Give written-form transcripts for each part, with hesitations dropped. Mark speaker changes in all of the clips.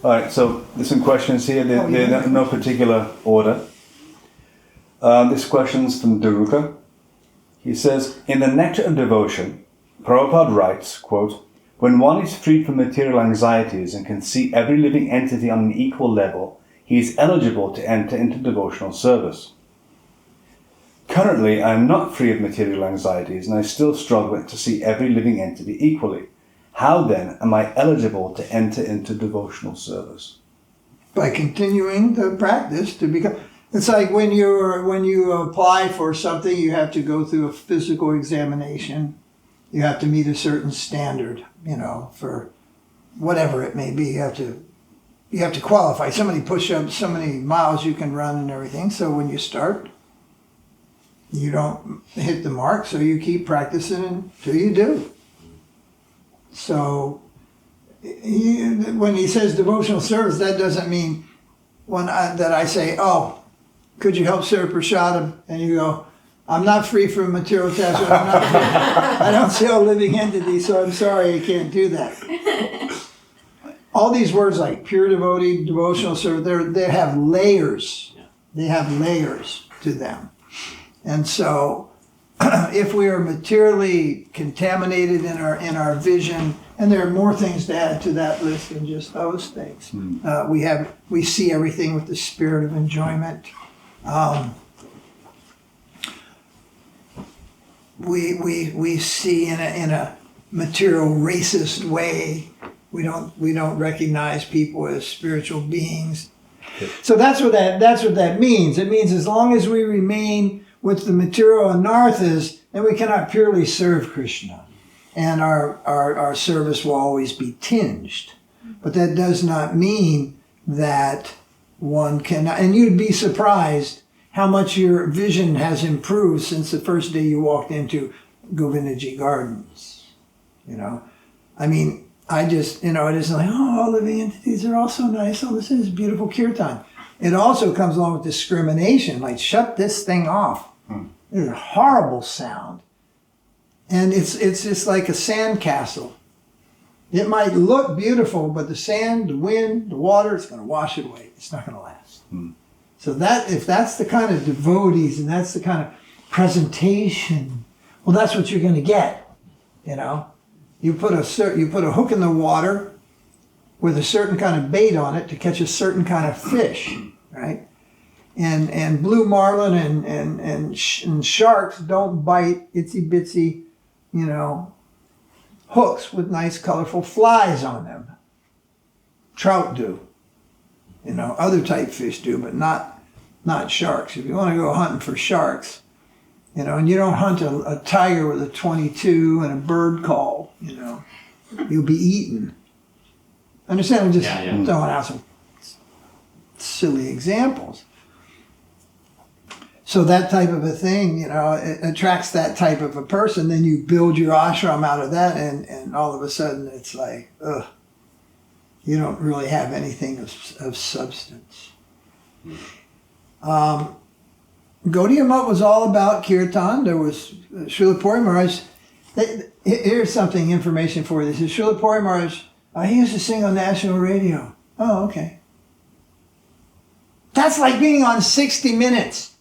Speaker 1: All right, so there's some questions here. They're in no particular order. This question's from Daruka. He says, in the Nectar of Devotion, Prabhupada writes, quote, when one is freed from material anxieties and can see every living entity on an equal level, he is eligible to enter into devotional service. Currently, I am not free of material anxieties and I still struggle to see every living entity equally. How then am I eligible to enter into devotional service?
Speaker 2: By continuing the practice to become... It's like when you apply for something, you have to go through a physical examination. You have to meet a certain standard, for whatever it may be. You have to qualify. So many push-ups, so many miles you can run and everything. So when you start, you don't hit the mark, so you keep practicing until you do. So when he says devotional service, that doesn't mean that I say, oh, could you help serve prasadam? And you go, I'm not free from material attachment. I don't see a living entity, so I'm sorry I can't do that. All these words like pure devotee, devotional service, they have layers. They have layers to them. And so if we are materially contaminated in our vision, and there are more things to add to that list than just those things. We see everything with the spirit of enjoyment. We see in a material racist way. We don't recognize people as spiritual beings. So that's what that means. It means as long as we remain with the material anarthas, then we cannot purely serve Krishna. And our service will always be tinged. But that does not mean that one cannot, and you'd be surprised how much your vision has improved since the first day you walked into Govindaji Gardens. I mean, I just, it isn't like, oh, all living entities are all so nice. Oh, this is beautiful kirtan. It also comes along with discrimination, like shut this thing off. It's a horrible sound. And it's just like a sandcastle. It might look beautiful, but the sand, the wind, the water, it's going to wash it away. It's not going to last. So if that's the kind of devotees and that's the kind of presentation, well, that's what you're going to get. You put a hook in the water with a certain kind of bait on it to catch a certain kind of fish, right? And blue marlin and sharks don't bite itsy bitsy, hooks with nice colorful flies on them. Trout do. Other type fish do, but not sharks. If you want to go hunting for sharks, and you don't hunt a tiger with a .22 and a bird call, you'll be eaten. Understand? I'm just throwing out some silly examples. So that type of a thing, it attracts that type of a person. Then you build your ashram out of that, and all of a sudden it's like, ugh, you don't really have anything of substance. Gaudiya Mutt was all about kirtan. There was Śrīla Puri Maharaj. Here's information for you. This is Śrīla Puri Maharaj. He used to sing on national radio. Oh, okay. That's like being on 60 Minutes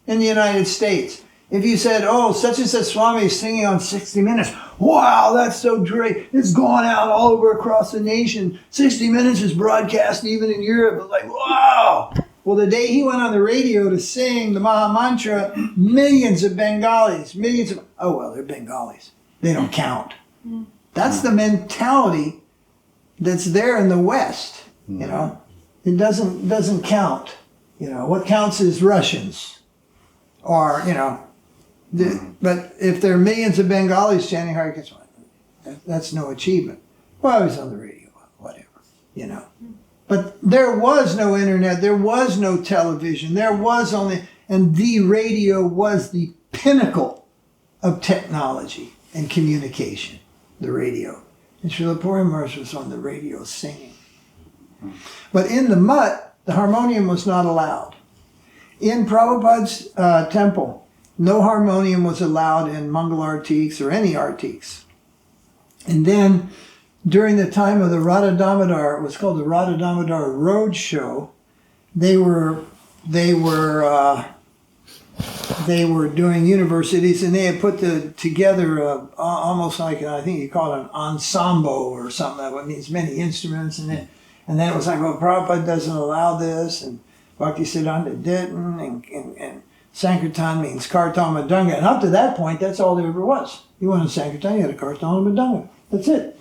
Speaker 2: in the United States. If you said, oh, such and such Swami is singing on 60 Minutes. Wow, that's so great. It's gone out all over across the nation. 60 Minutes is broadcast even in Europe. It's like, wow. Well, the day he went on the radio to sing the Maha Mantra, millions of Bengalis, they're Bengalis. They don't count. That's the mentality that's there in the West, It doesn't count. What counts is Russians. Or, but if there are millions of Bengalis chanting Hare Krishna, that's no achievement. Well, I was on the radio, whatever, But there was no internet, there was no television, and the radio was the pinnacle of technology and communication, the radio. And Śrīla Puri Maharaj was on the radio singing. But in the mutt, the harmonium was not allowed. In Prabhupada's temple, no harmonium was allowed in Mangal artiques or any artiques. And then during the time of the Radha Damodar, it was called the Radha Damodar Road Show, they were doing universities, and they had put together almost like, I think you call it an ensemble or something. That means many instruments, and then it was like, well, Prabhupada doesn't allow this, and Bhaktisiddhanta didn't, and Sankirtan means Kartam Madanga. And up to that point, that's all there ever was. You wanted Sankirtan, you had a Kartam Madanga. That's it.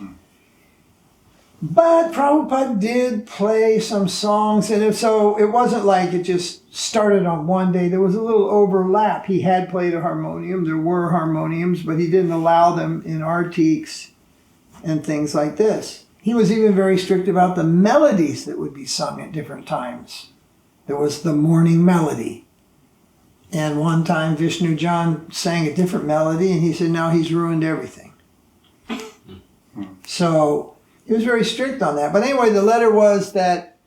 Speaker 2: But Prabhupada did play some songs, and so it wasn't like it just started on one day. There was a little overlap. He had played a harmonium. There were harmoniums, but he didn't allow them in artiques and things like this. He was even very strict about the melodies that would be sung at different times. There was the morning melody. And one time Vishnu John sang a different melody, and he said, now he's ruined everything. So he was very strict on that. But anyway, the letter was that,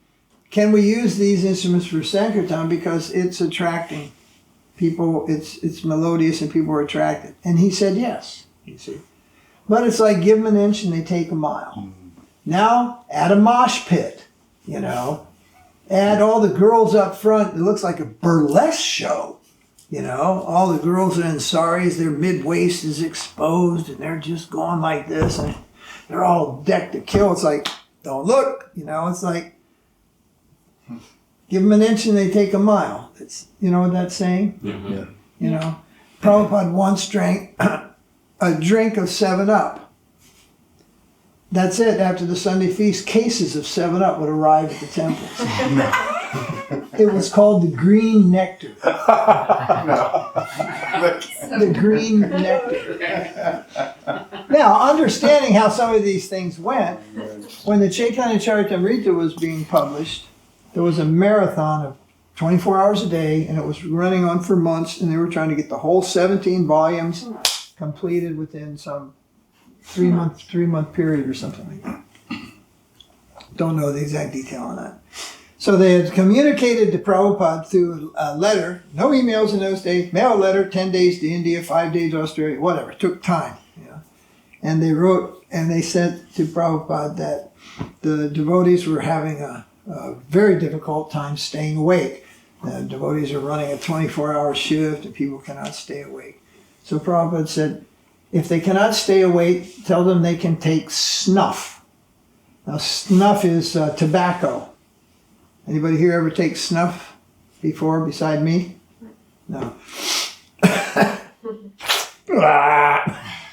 Speaker 2: can we use these instruments for Sankirtan because it's attracting people, it's melodious and people are attracted. And he said yes, you see. But it's like give them an inch and they take a mile. Now, add a mosh pit, you know. Add all the girls up front. It looks like a burlesque show, you know. All the girls are in saris, their mid-waist is exposed and they're just going like this. And they're all decked to kill. It's like, don't look, you know. It's like, give them an inch and they take a mile. It's, you know what that's saying?
Speaker 3: Mm-hmm.
Speaker 1: Yeah.
Speaker 2: You know, Prabhupada once drank a drink of 7-Up. That's it. After the Sunday feast, cases of 7-Up would arrive at the temples. It was called the green nectar. The green nectar. Now, understanding how some of these things went, when the Chaitanya Charitamrita was being published, there was a marathon of 24 hours a day, and it was running on for months, and they were trying to get the whole 17 volumes completed within some three-month period or something like that. Don't know the exact detail on that. So they had communicated to Prabhupada through a letter, no emails in those days, mail a letter, 10 days to India, 5 days to Australia, whatever. It took time. You know. And they wrote, and they said to Prabhupada that the devotees were having a very difficult time staying awake. The devotees are running a 24-hour shift and people cannot stay awake. So Prabhupada said, if they cannot stay awake, tell them they can take snuff. Now snuff is tobacco. Anybody here ever take snuff before beside me? No.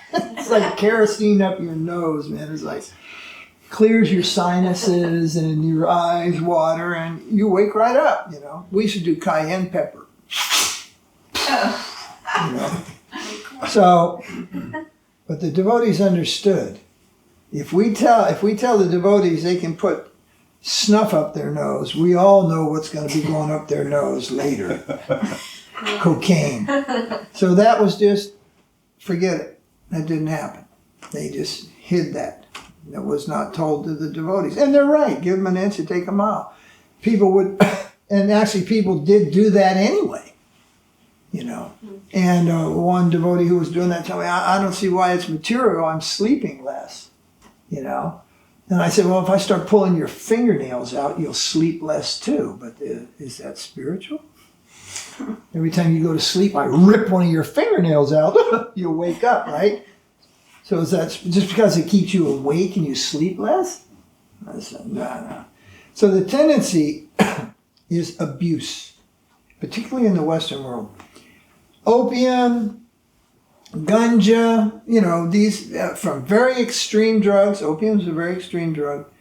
Speaker 2: It's like kerosene up your nose, man. It's like clears your sinuses and your eyes water and you wake right up, you know. We should do cayenne pepper. You know. So, but the devotees understood. If we tell the devotees they can put snuff up their nose, we all know what's going to be going up their nose later. Cocaine. So that was just, forget it. That didn't happen. They just hid that. That was not told to the devotees. And they're right. Give them an inch and take a mile. People would, and actually people did do that anyway. You know. And one devotee who was doing that told me, I don't see why it's material. I'm sleeping less. You know. And I said, well, if I start pulling your fingernails out, you'll sleep less too. But is that spiritual? Every time you go to sleep, I rip one of your fingernails out, you'll wake up, right? So is that just because it keeps you awake and you sleep less? I said, no. So the tendency is abuse, particularly in the Western world. Opium, ganja, you know, these from very extreme drugs. Opium is a very extreme drug.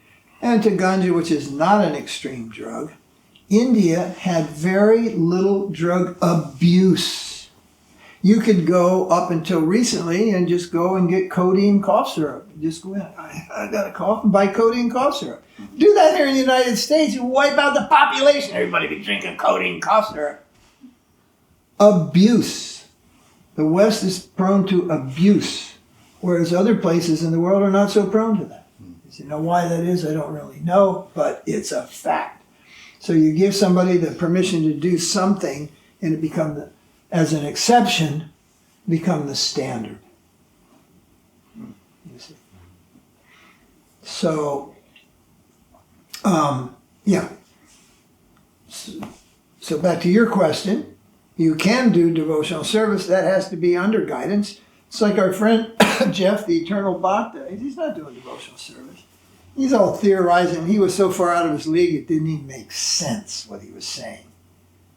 Speaker 2: And to ganja, which is not an extreme drug. India had very little drug abuse. You could go up until recently and just go and get codeine cough syrup. Just go in, I got a cough, and buy codeine cough syrup. Do that here in the United States, you wipe out the population. Everybody be drinking codeine cough syrup. Abuse. The West is prone to abuse, whereas other places in the world are not so prone to that. You know why that is? I don't really know, but it's a fact. So you give somebody the permission to do something, and it becomes, as an exception, become the standard. You see? So, yeah. So back to your question, you can do devotional service. That has to be under guidance. It's like our friend Jeff, the Eternal Bhakta. He's not doing devotional service. He's all theorizing. He was so far out of his league, it didn't even make sense what he was saying.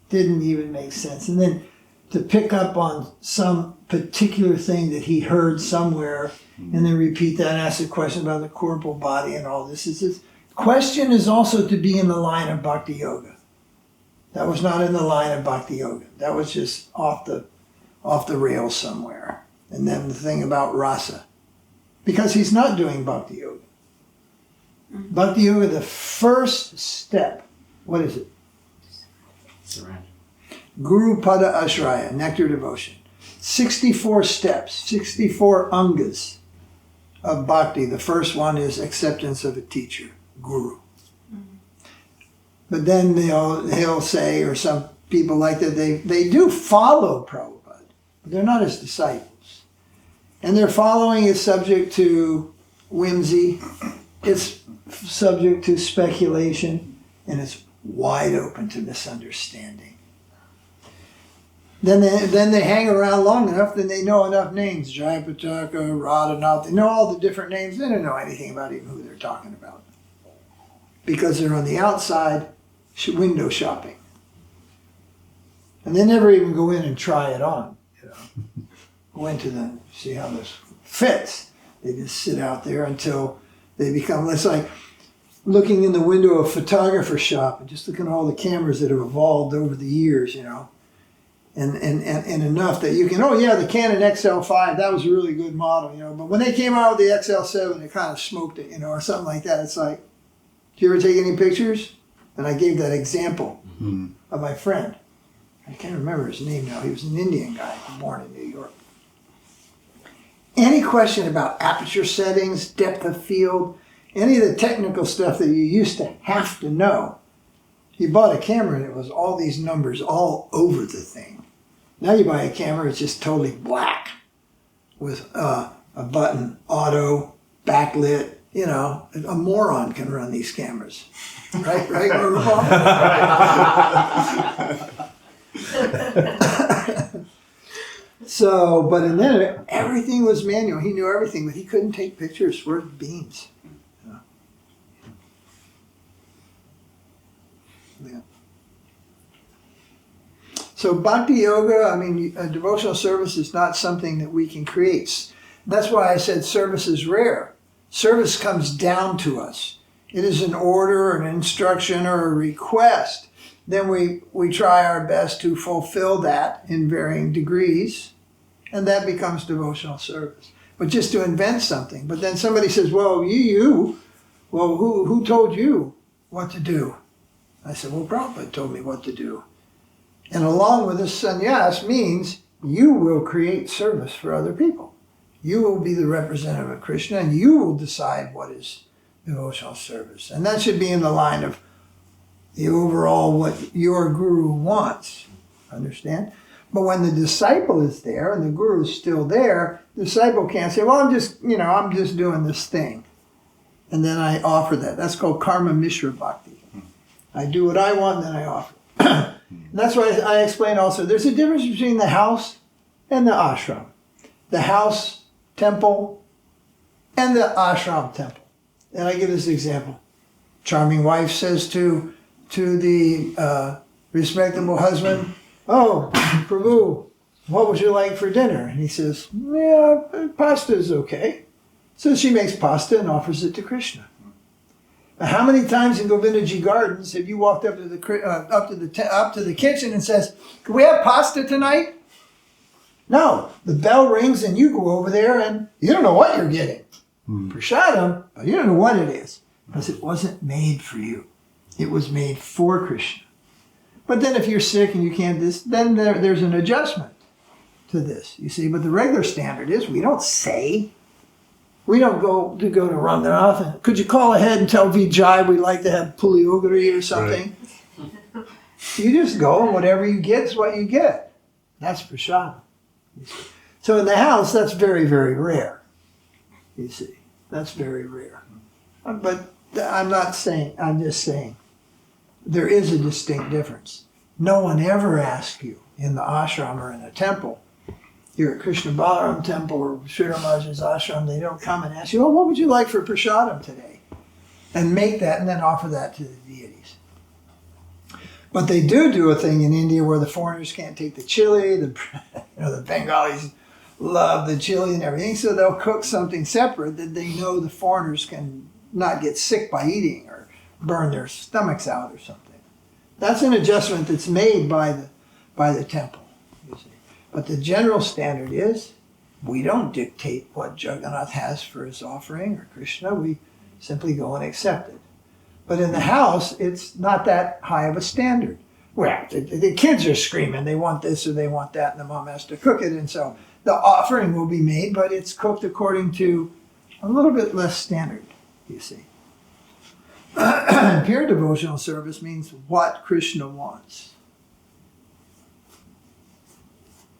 Speaker 2: Didn't even make sense. And then to pick up on some particular thing that he heard somewhere and then repeat that and ask a question about the corporal body and all this. Question is also to be in the line of Bhakti Yoga. That was not in the line of Bhakti Yoga. That was just off the rails somewhere. And then the thing about rasa. Because he's not doing Bhakti Yoga. Bhakti Yoga, the first step, what is it?
Speaker 3: Surrender.
Speaker 2: Guru Pada Ashraya, nectar devotion. 64 steps, 64 angas of bhakti. The first one is acceptance of a teacher, guru. But then he'll say, or some people like that, they do follow Prabhupada, but they're not his disciples. And their following is subject to whimsy, it's subject to speculation, and it's wide open to misunderstanding. Then they hang around long enough, then they know enough names. Jayapataka, Radhanath, they know all the different names. They don't know anything about even who they're talking about. Because they're on the outside window shopping. And they never even go in and try it on. Go into them, see how this fits. They just sit out there until they become, it's like looking in the window of a photographer shop and just looking at all the cameras that have evolved over the years, and enough that you can, the Canon XL5, that was a really good model, but when they came out with the XL7, it kind of smoked it, or something like that. It's like, do you ever take any pictures? And I gave that example of my friend. I can't remember his name now. He was an Indian guy born in New York. Any question about aperture settings, depth of field, any of the technical stuff that you used to have to know. You bought a camera and it was all these numbers all over the thing. Now you buy a camera, it's just totally black with a button, auto, backlit. A moron can run these cameras. Right, Gaurava? So, but and then everything was manual. He knew everything, but he couldn't take pictures worth beans. Yeah. So Bhakti Yoga, a devotional service is not something that we can create. That's why I said service is rare. Service comes down to us. It is an order, an instruction, or a request. Then we try our best to fulfill that in varying degrees, and that becomes devotional service. But just to invent something. But then somebody says, well, who told you what to do? I said, well, Prabhupada told me what to do. And along with this sannyas means you will create service for other people. You will be the representative of Krishna, and you will decide what is devotional service. And that should be in the line of the overall what your guru wants. Understand? But when the disciple is there and the guru is still there, the disciple can't say, well, I'm just doing this thing. And then I offer that. That's called karma mishra bhakti. I do what I want, and then I offer. And that's why I explain also, there's a difference between the house and the ashram. The house temple and the ashram temple. And I give this example. Charming wife says to the respectable husband, oh, Prabhu, what would you like for dinner? And he says, yeah, pasta is okay. So she makes pasta and offers it to Krishna. Now, how many times in Govindaji Gardens have you walked up to the kitchen and says, can we have pasta tonight? No, the bell rings and you go over there and you don't know what you're getting. Prasadam, but you don't know what it is because it wasn't made for you. It was made for Krishna. But then if you're sick and you can't then there's an adjustment to this, you see. But the regular standard is we don't go to Ranganath and could you call ahead and tell Vijay we'd like to have puliogiri or something? Right. You just go and whatever you get is what you get. That's prasadam. So in the house, that's very, very rare. You see, that's very rare. But I'm not saying, I'm just saying, there is a distinct difference. No one ever asks you in the ashram or in a temple, you're at Krishna Balaram temple or Śrīla Maharaja's ashram, they don't come and ask you, oh, what would you like for prasadam today? And make that and then offer that to the deities. But they do a thing in India where the foreigners can't take the chili, the Bengalis love the chili and everything, so they'll cook something separate that they know the foreigners can not get sick by eating or burn their stomachs out or something. That's an adjustment that's made by the temple, you see. But the general standard is we don't dictate what Jagannath has for his offering or Krishna. We simply go and accept it. But in the house, it's not that high of a standard. Well, the kids are screaming, they want this or they want that, and the mom has to cook it, and so the offering will be made, but it's cooked according to a little bit less standard, you see. Pure devotional service means what Krishna wants.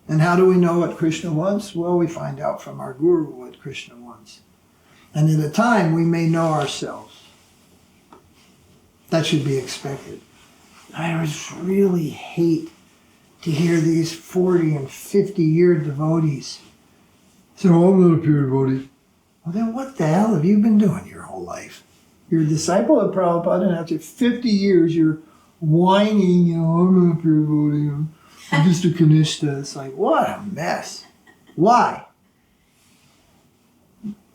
Speaker 2: And how do we know what Krishna wants? Well, we find out from our guru what Krishna wants. And at a time, we may know ourselves. That should be expected. I really hate to hear these 40 and 50-year devotees say, oh, I'm not a pure devotee. Well, then what the hell have you been doing your whole life? You're a disciple of Prabhupada, and after 50 years, you're whining, I'm not a pure devotee. I'm just a kanishta. It's like, what a mess. Why?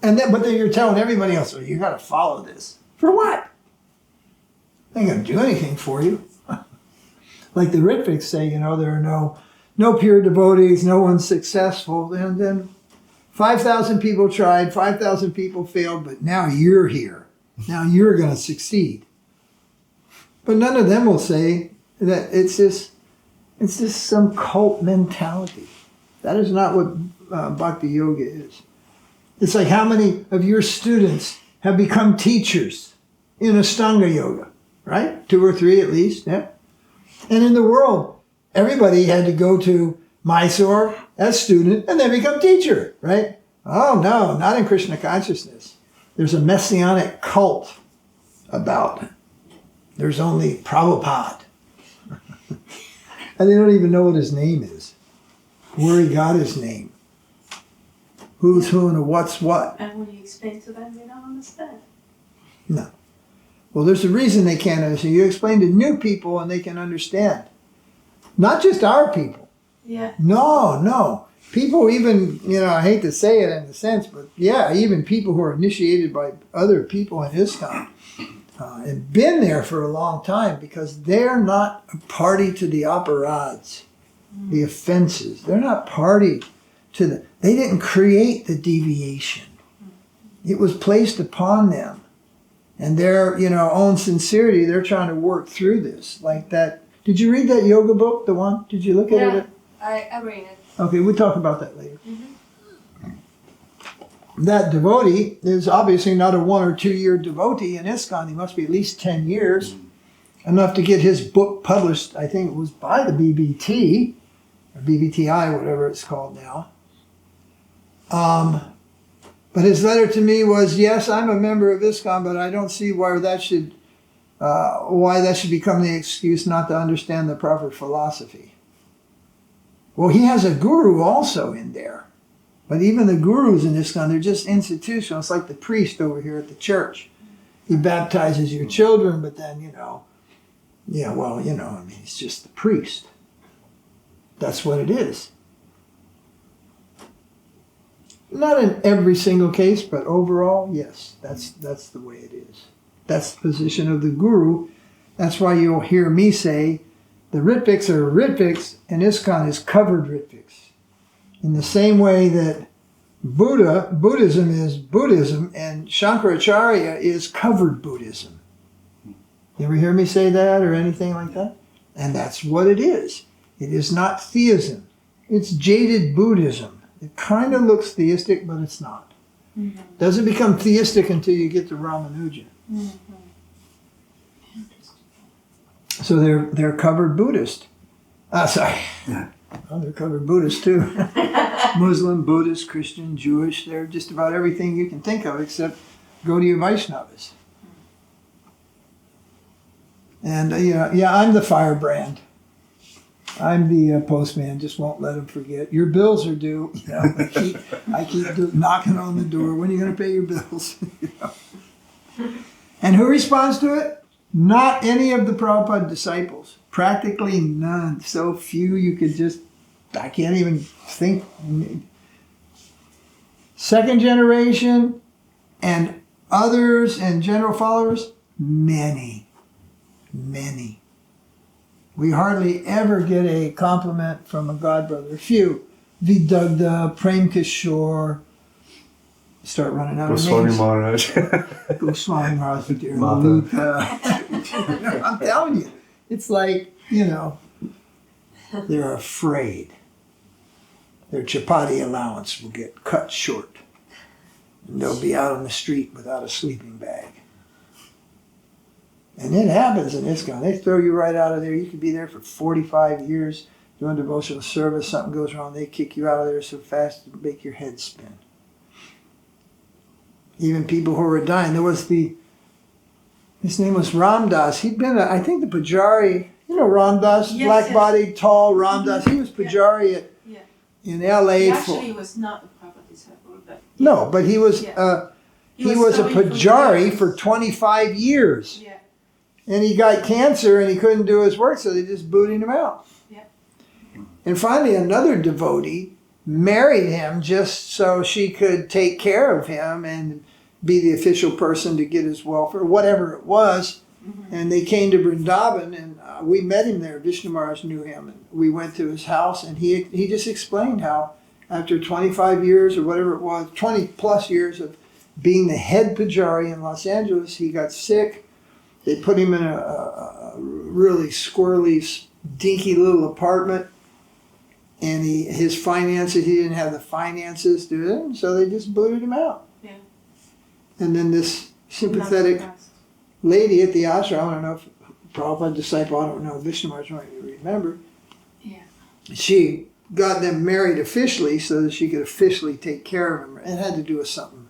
Speaker 2: But then you're telling everybody else, well, you got to follow this. For what? They ain't going to do anything for you. Like the Ritviks say, there are no pure devotees, no one's successful. And then 5,000 people tried, 5,000 people failed, but now you're here. Now you're going to succeed. But none of them will say that it's just some cult mentality. That is not what Bhakti Yoga is. It's like how many of your students have become teachers in Ashtanga Yoga, right? 2 or 3 at least, yeah. And in the world, everybody had to go to Mysore as student and then become teacher, right? Oh no, not in Krishna consciousness. There's a messianic cult about it. There's only Prabhupada. And they don't even know what his name is, where he got his name, who's who and what's what.
Speaker 4: And when you explain to them, they don't understand.
Speaker 2: No. Well, there's a reason they can't understand. You explain to new people and they can understand. Not just our people.
Speaker 4: Yeah.
Speaker 2: No. People even, I hate to say it in a sense, but yeah, even people who are initiated by other people in ISKCON and been there for a long time because they're not a party to the aparads, the offenses. They're not party to they didn't create the deviation. It was placed upon them. And their, own sincerity, they're trying to work through this. Like that. Did you read that yoga book, the one? Did you look at it?
Speaker 4: I read it.
Speaker 2: Okay, we'll talk about that later.
Speaker 4: Mm-hmm.
Speaker 2: That devotee is obviously not a 1 or 2 year devotee in ISKCON. He must be at least 10 years. Enough to get his book published, I think it was by the BBT, or BBTI, whatever it's called now. But his letter to me was, yes, I'm a member of ISKCON, but I don't see why that should become the excuse not to understand the proper philosophy. Well, he has a guru also in there. But even the gurus in ISKCON, they're just institutional. It's like the priest over here at the church. He baptizes your children, but then, he's just the priest. That's what it is. Not in every single case, but overall, yes, that's the way it is. That's the position of the guru. That's why you'll hear me say the Ritviks are Ritviks and ISKCON is covered Ritviks. In the same way that Buddhism is Buddhism and Shankaracharya is covered Buddhism. You ever hear me say that or anything like that? And that's what it is. It is not theism. It's jaded Buddhism. It kind of looks theistic, but it's not. Mm-hmm. Doesn't become theistic until you get to Ramanuja. Mm-hmm. So they're covered Buddhist. Well, they're covered Buddhist too. Muslim, Buddhist, Christian, Jewish. They're just about everything you can think of except Gaudiya Vaiṣṇavas. And I'm the firebrand. I'm the postman. Just won't let them forget. Your bills are due. I keep knocking on the door. When are you going to pay your bills? And who responds to it? Not any of the Prabhupada disciples. Practically none. So few you could just, I can't even think. Second generation and others and general followers, many. We hardly ever get a compliment from a godbrother. A few. Vidagda, Prem Kishore. Start running out of
Speaker 1: Swami
Speaker 2: names.
Speaker 1: Maharaja.
Speaker 2: Swami Maharaja, dear
Speaker 1: Mata.
Speaker 2: Lalita. I'm telling you. It's like, they're afraid. Their chapati allowance will get cut short. And they'll be out on the street without a sleeping bag. And it happens in ISKCON. They throw you right out of there. You could be there for 45 years doing devotional service. Something goes wrong. They kick you out of there so fast it make your head spin. Even people who were dying. There was his name was Ramdas. He'd been, I think, the Pujari. You know Ramdas,
Speaker 5: Yes,
Speaker 2: black-bodied, tall Ramdas. He was Pujari in L.A.
Speaker 5: He actually was not a Prabhupada disciple, but
Speaker 2: No, but he was he was a
Speaker 5: so influential.
Speaker 2: Pujari for 25 years.
Speaker 5: Yeah.
Speaker 2: And he got cancer and he couldn't do his work, so they just booted him out.
Speaker 5: Yeah.
Speaker 2: And finally, another devotee married him just so she could take care of him and be the official person to get his welfare, whatever it was.
Speaker 5: Mm-hmm.
Speaker 2: And they came to Vrindavan, and we met him there. Vishnu Maharaj knew him, and we went to his house, and he just explained how after 25 years or whatever it was, 20 plus years of being the head Pujari in Los Angeles, he got sick. They put him in a really squirrely, dinky little apartment, and his finances, he didn't have the finances to do it, so they just booted him out.
Speaker 5: Yeah.
Speaker 2: And then this sympathetic lady at the ashram, I don't know if Prabhupada disciple, I don't know, Vishnu Maharaj might remember.
Speaker 5: Yeah.
Speaker 2: She got them married officially so that she could officially take care of him. It had to do with something.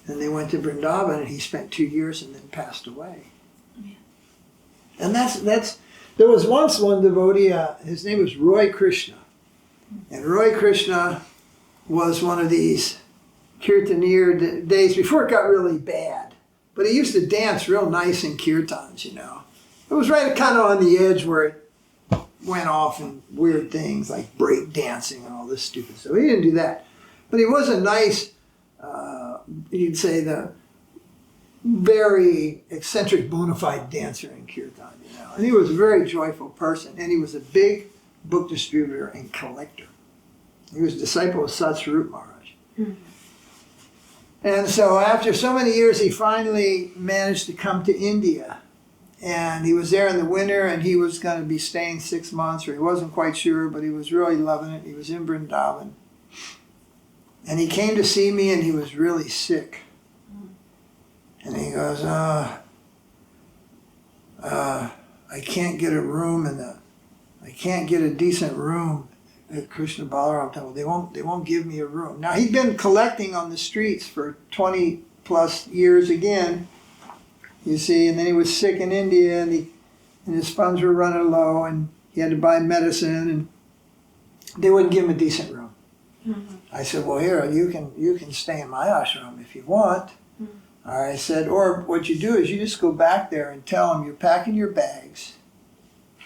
Speaker 2: And they went to Vrindavan, and he spent 2 years and then passed away.
Speaker 5: Yeah.
Speaker 2: And that's there was once one devotee, his name was Roy Krishna. And Roy Krishna was one of these kirtanier days before it got really bad. But he used to dance real nice in kirtans, It was right kind of on the edge where it went off in weird things like break dancing and all this stupid stuff. He didn't do that. But he was a nice, you'd say, the very eccentric bona fide dancer in kirtan, And he was a very joyful person. And he was a big book distributor and collector. He was a disciple of Satsvarup Maharaj.
Speaker 5: Mm-hmm.
Speaker 2: And so after so many years, he finally managed to come to India. And he was there in the winter, and he was going to be staying 6 months, or he wasn't quite sure, but he was really loving it. He was in Vrindavan. And he came to see me, and he was really sick. And he goes, I can't get a room I can't get a decent room at Krishna Balaram Temple. They won't give me a room. Now, he'd been collecting on the streets for 20 plus years again, you see, and then he was sick in India, and his funds were running low, and he had to buy medicine, and they wouldn't give him a decent room.
Speaker 5: Mm-hmm.
Speaker 2: I said, well, here, you can stay in my ashram if you want.
Speaker 5: Mm-hmm.
Speaker 2: I said, or what you do is you just go back there and tell them you're packing your bags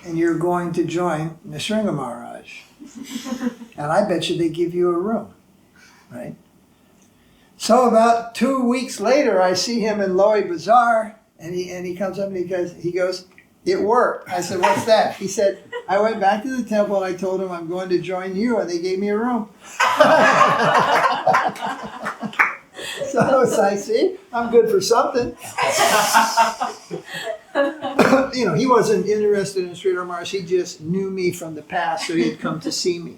Speaker 2: and you're going to join Narasingha Maharaj. And I bet you they give you a room, right? So about 2 weeks later, I see him in Lowy Bazaar, and he comes up and he goes, it worked. I said, what's that? He said, I went back to the temple and I told him I'm going to join you, and they gave me a room. So it's like, see, I'm good for something. He wasn't interested in Śrīla Maharaj. He just knew me from the past, so he had come to see me.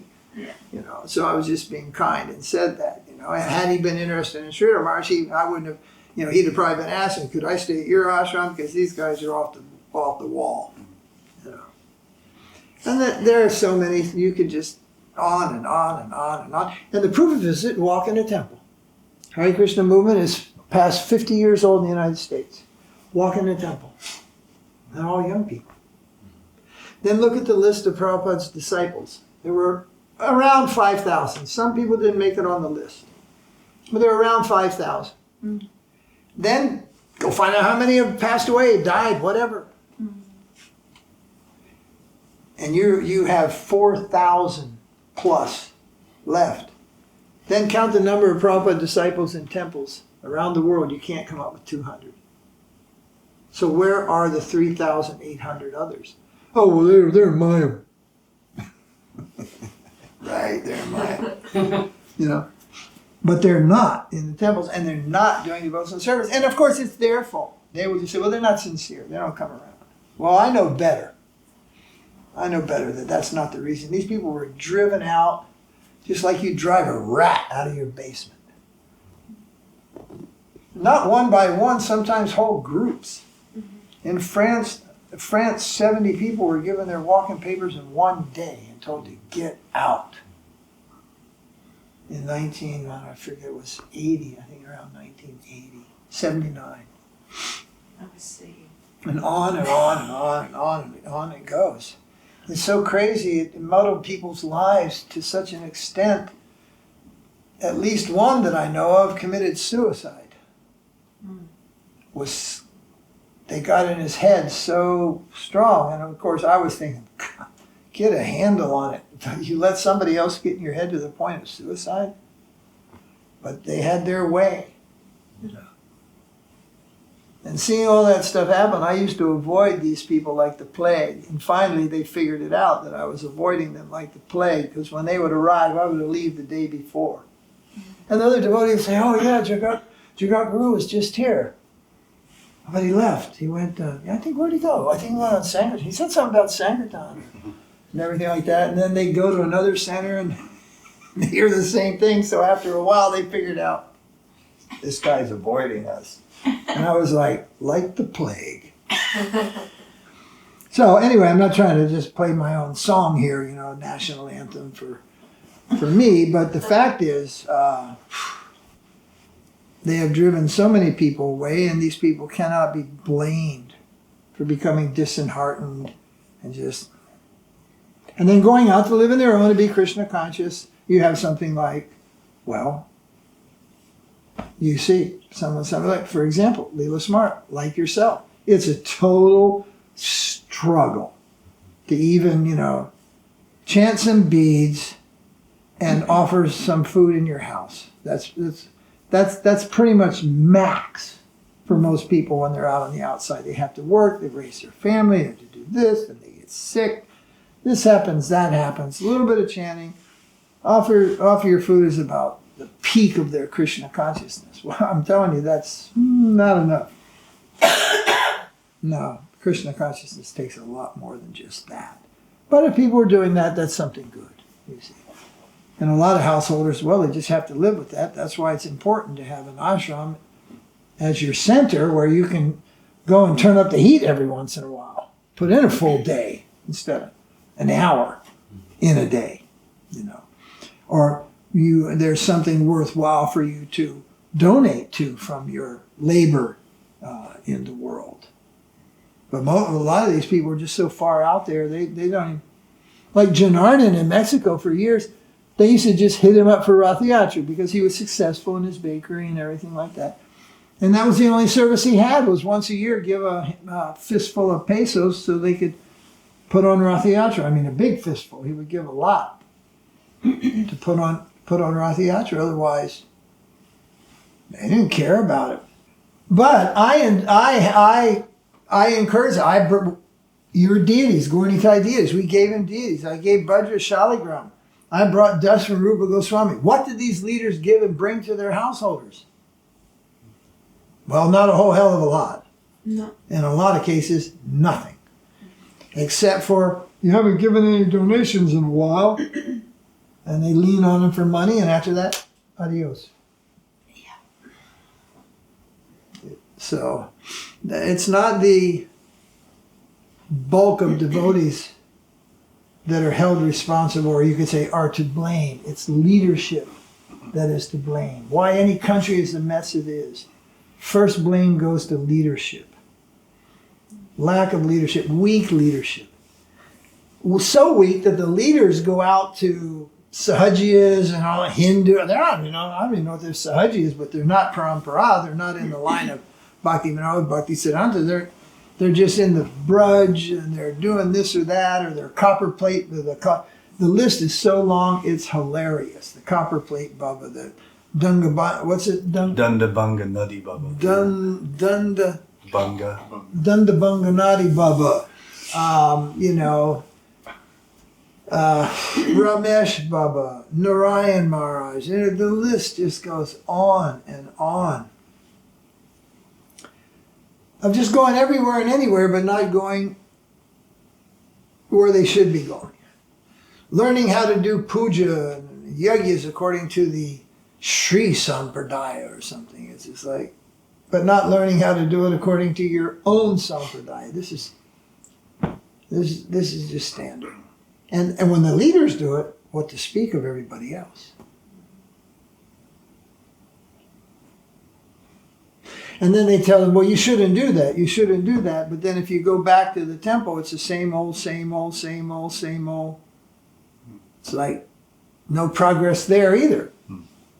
Speaker 2: So I was just being kind and said that. Had he been interested in Śrīla Maharaj, I wouldn't have. He'd have probably been asking, could I stay at your ashram, because these guys are off the wall. And there are so many. You could just on and on and on and on. And the proof of it is walk in a temple. Hare Krishna movement is past 50 years old in the United States. Walk in a temple. They're all young people. Then look at the list of Prabhupada's disciples. There were around 5,000. Some people didn't make it on the list. But there were around 5,000.
Speaker 5: Mm.
Speaker 2: Then go find out how many have passed away, died, whatever. And you have 4,000 plus left. Then count the number of Prabhupada disciples in temples around the world. You can't come up with 200. So where are the 3,800 others? Oh, well, they're in Maya. Right, they're in Maya. You know, but they're not in the temples, and they're not doing devotional service. And of course, it's their fault. They will just say, well, they're not sincere. They don't come around. Well, I know better. I know better that that's not the reason. These people were driven out just like you drive a rat out of your basement. Not one by one, sometimes whole groups. In France, 70 people were given their walking papers in one day and told to get out. In I forget, it was 80, I think around 1980, 79.
Speaker 5: I was saying.
Speaker 2: And on and on and on and on and on it goes. It's so crazy, it muddled people's lives to such an extent. At least one that I know of committed suicide. They got in his head so strong, and of course I was thinking, get a handle on it. You let somebody else get in your head to the point of suicide? But they had their way. And seeing all that stuff happen, I used to avoid these people like the plague. And finally they figured it out that I was avoiding them like the plague, because when they would arrive, I would leave the day before. And the other devotees would say, oh yeah, Jagat Guru was just here. But he left. He went, I think, where'd he go? I think he went on Sankirtan. He said something about Sankirtan and everything like that. And then they go to another center and they hear the same thing. So after a while, they figured out, this guy's avoiding us. And I was like the plague. So anyway, I'm not trying to just play my own song here, national anthem for me. But the fact is, they have driven so many people away, and these people cannot be blamed for becoming disheartened and then going out to live in their own, to be Krishna conscious. You have something like, well, you see, someone like, for example, Leela Smart, like yourself. It's a total struggle to even, chant some beads and offer some food in your house. That's pretty much max for most people when they're out on the outside. They have to work, they raise their family, they have to do this, and they get sick. This happens, that happens. A little bit of chanting. Offer your food is about the peak of their Krishna consciousness. Well, I'm telling you, that's not enough. No, Krishna consciousness takes a lot more than just that. But if people are doing that, that's something good, you see. And a lot of householders, well, they just have to live with that. That's why it's important to have an ashram as your center where you can go and turn up the heat every once in a while. Put in a full day instead of an hour in a day, Or there's something worthwhile for you to donate to from your labor in the world. But a lot of these people are just so far out there, they don't even... Like Janardhan in Mexico for years, they used to just hit him up for Rath Yatra because he was successful in his bakery and everything like that. And that was the only service he had, was once a year give a fistful of pesos so they could put on Rath Yatra. I mean, a big fistful. He would give a lot to put on Rath Yatra. Otherwise, they didn't care about it. But I encourage your deities, Gaurnitai deities. We gave him deities. I gave Bhadra Shaligram. I brought dust from Rupa Goswami. What did these leaders give and bring to their householders? Well, not a whole hell of a lot.
Speaker 5: No.
Speaker 2: In a lot of cases, nothing. Except for, you haven't given any donations in a while. And they lean on them for money, and after that, adios.
Speaker 5: Yeah.
Speaker 2: So, it's not the bulk of devotees that are held responsible, or you could say are to blame. It's leadership that is to blame. Why any country is the mess it is. First blame goes to leadership. Lack of leadership, weak leadership. Well, so weak that the leaders go out to Sahajiyas and all Hindu. They're not, I don't even know if they're Sahajiyas, but they're not Parampara. They're not in the line of Bhaktivinoda, Bhaktisiddhanta. They're just in the Braj and they're doing this or that, or they're copper plate. The list is so long, it's hilarious. The copper plate Baba, the Dunda, what's it?
Speaker 1: Dunda Banga Nadi Baba.
Speaker 2: Dunda
Speaker 1: Banga.
Speaker 2: Dunda Banga Nadi Baba. Ramesh Baba, Narayan Maharaj. The list just goes on and on. Of just going everywhere and anywhere, but not going where they should be going. Learning how to do puja and yajnas according to the Sri Sampradaya or something. It's just like, but not learning how to do it according to your own Sampradaya. This is just standard. And when the leaders do it, what to speak of everybody else. And then they tell them, well, you shouldn't do that. You shouldn't do that. But then if you go back to the temple, it's the same old, same old, same old, same old. It's like no progress there either.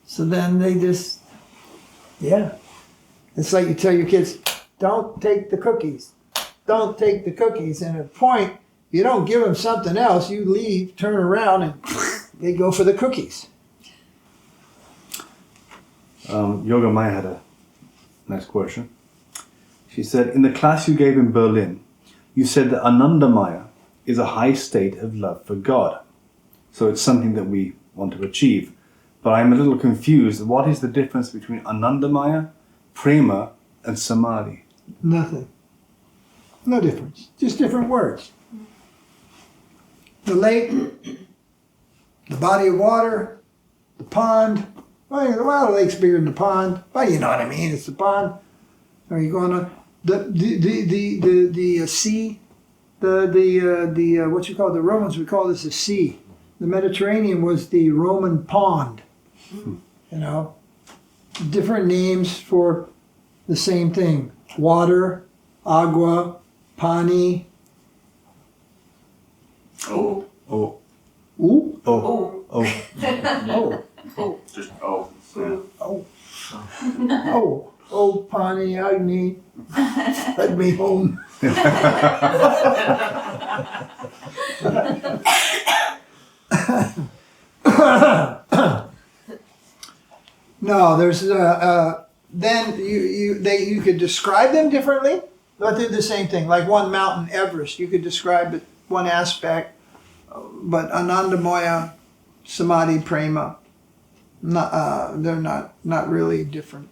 Speaker 2: So then they just, It's like you tell your kids, don't take the cookies. Don't take the cookies. And at a point, you don't give them something else. You leave, turn around, and they go for the cookies.
Speaker 1: Yoga Maya had a nice question. She said, in the class you gave in Berlin, you said that ānandamaya is a high state of love for God. So it's something that we want to achieve. But I'm a little confused. What is the difference between ānandamaya, prema, and samādhi?
Speaker 2: Nothing. No difference. Just different words. The lake, the body of water, the pond. Well, the lake's bigger than the pond. Well, you know what I mean. It's the pond. Are you going on the sea? The what you call the Romans would call this a sea. The Mediterranean was the Roman pond. Different names for the same thing. Water, agua, pani.
Speaker 1: Oh.
Speaker 2: Ooh.
Speaker 1: Oh. Oh.
Speaker 3: Just oh. Yeah.
Speaker 2: Oh, pani, agni. Let me home. No, there's then you could describe them differently, but they're the same thing. Like one mountain, Everest, you could describe it one aspect, but ānandamaya, samādhi, prema, they're not really different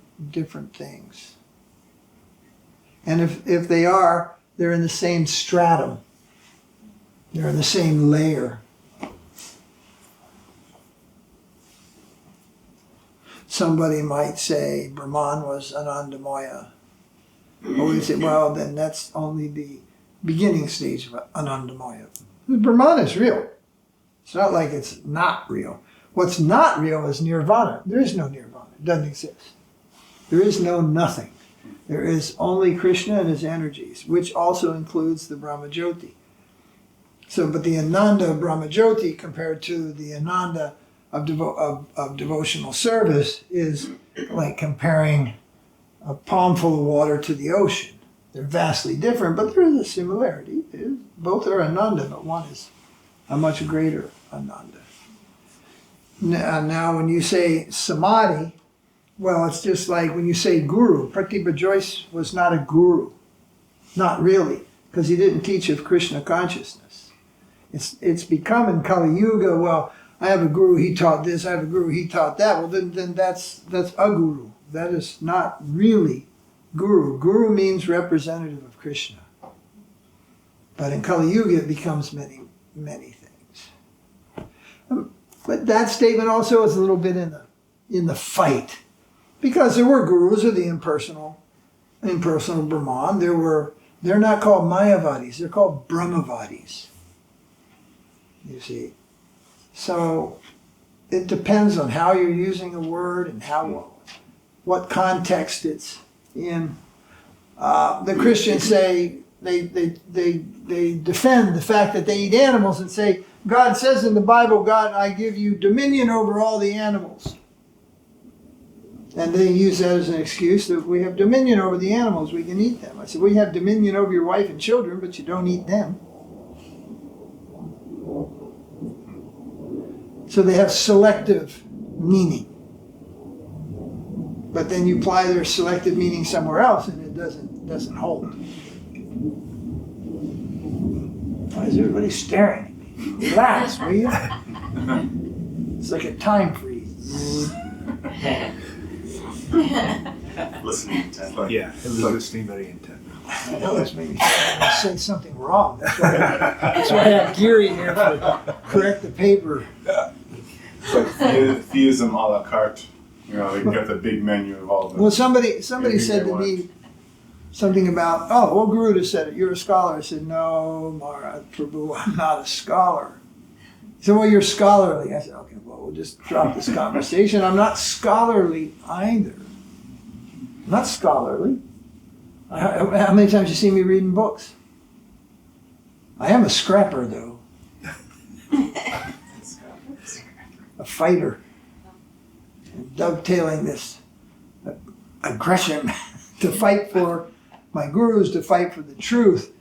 Speaker 2: things. And if they are, they're in the same stratum. They're in the same layer. Somebody might say Brahman was ānandamaya. Or we say, well, then that's only the beginning stage of ānandamaya. Brahman is real. It's not like it's not real. What's not real is nirvana. There is no nirvana. It doesn't exist. There is no nothing. There is only Krishna and his energies, which also includes the Brahmajyoti. But the Ananda of Brahmajyoti compared to the Ananda of devotional service is like comparing a palmful of water to the ocean. They're vastly different, but there is a similarity. Both are Ananda, but one is a much greater Ananda. Now when you say Samadhi, well, it's just like when you say guru. Pratibha Joyce was not a guru. Not really, because he didn't teach of Krishna consciousness. It's become in Kali Yuga, well, I have a guru, he taught this, I have a guru, he taught that. Well, then that's a guru. That is not really guru. Guru means representative of Krishna. But in Kali Yuga, it becomes many, many things. But that statement also is a little bit in the fight. Because there were gurus of the impersonal Brahman. They're not called Mayavadis, they're called Brahmavadis. You see. So it depends on how you're using a word and what context it's in. The Christians say they defend the fact that they eat animals and say, God says in the Bible, God, I give you dominion over all the animals. And they use that as an excuse that we have dominion over the animals, we can eat them. I said, well, you have dominion over your wife and children, but you don't eat them. So they have selective meaning. But then you apply their selective meaning somewhere else and it doesn't hold. Why is everybody staring at me? Relax, will you? It's like a time freeze.
Speaker 3: Listening intently.
Speaker 1: Yeah, it was listening very intently.
Speaker 2: I know this made me say something wrong. That's why I have Geary here to correct the paper.
Speaker 6: It's like theism a la carte. You know, they got the big menu of all the.
Speaker 2: Well, somebody said to me something about, oh, well, Guru said it. You're a scholar. I said, no, Maharaj Prabhu, I'm not a scholar. He said, well, you're scholarly. I said, okay, well, we'll just drop this conversation. I'm not scholarly either. I'm not scholarly. How many times you see me reading books? I am a scrapper, though. A fighter. And dovetailing this aggression to fight for my gurus, to fight for the truth.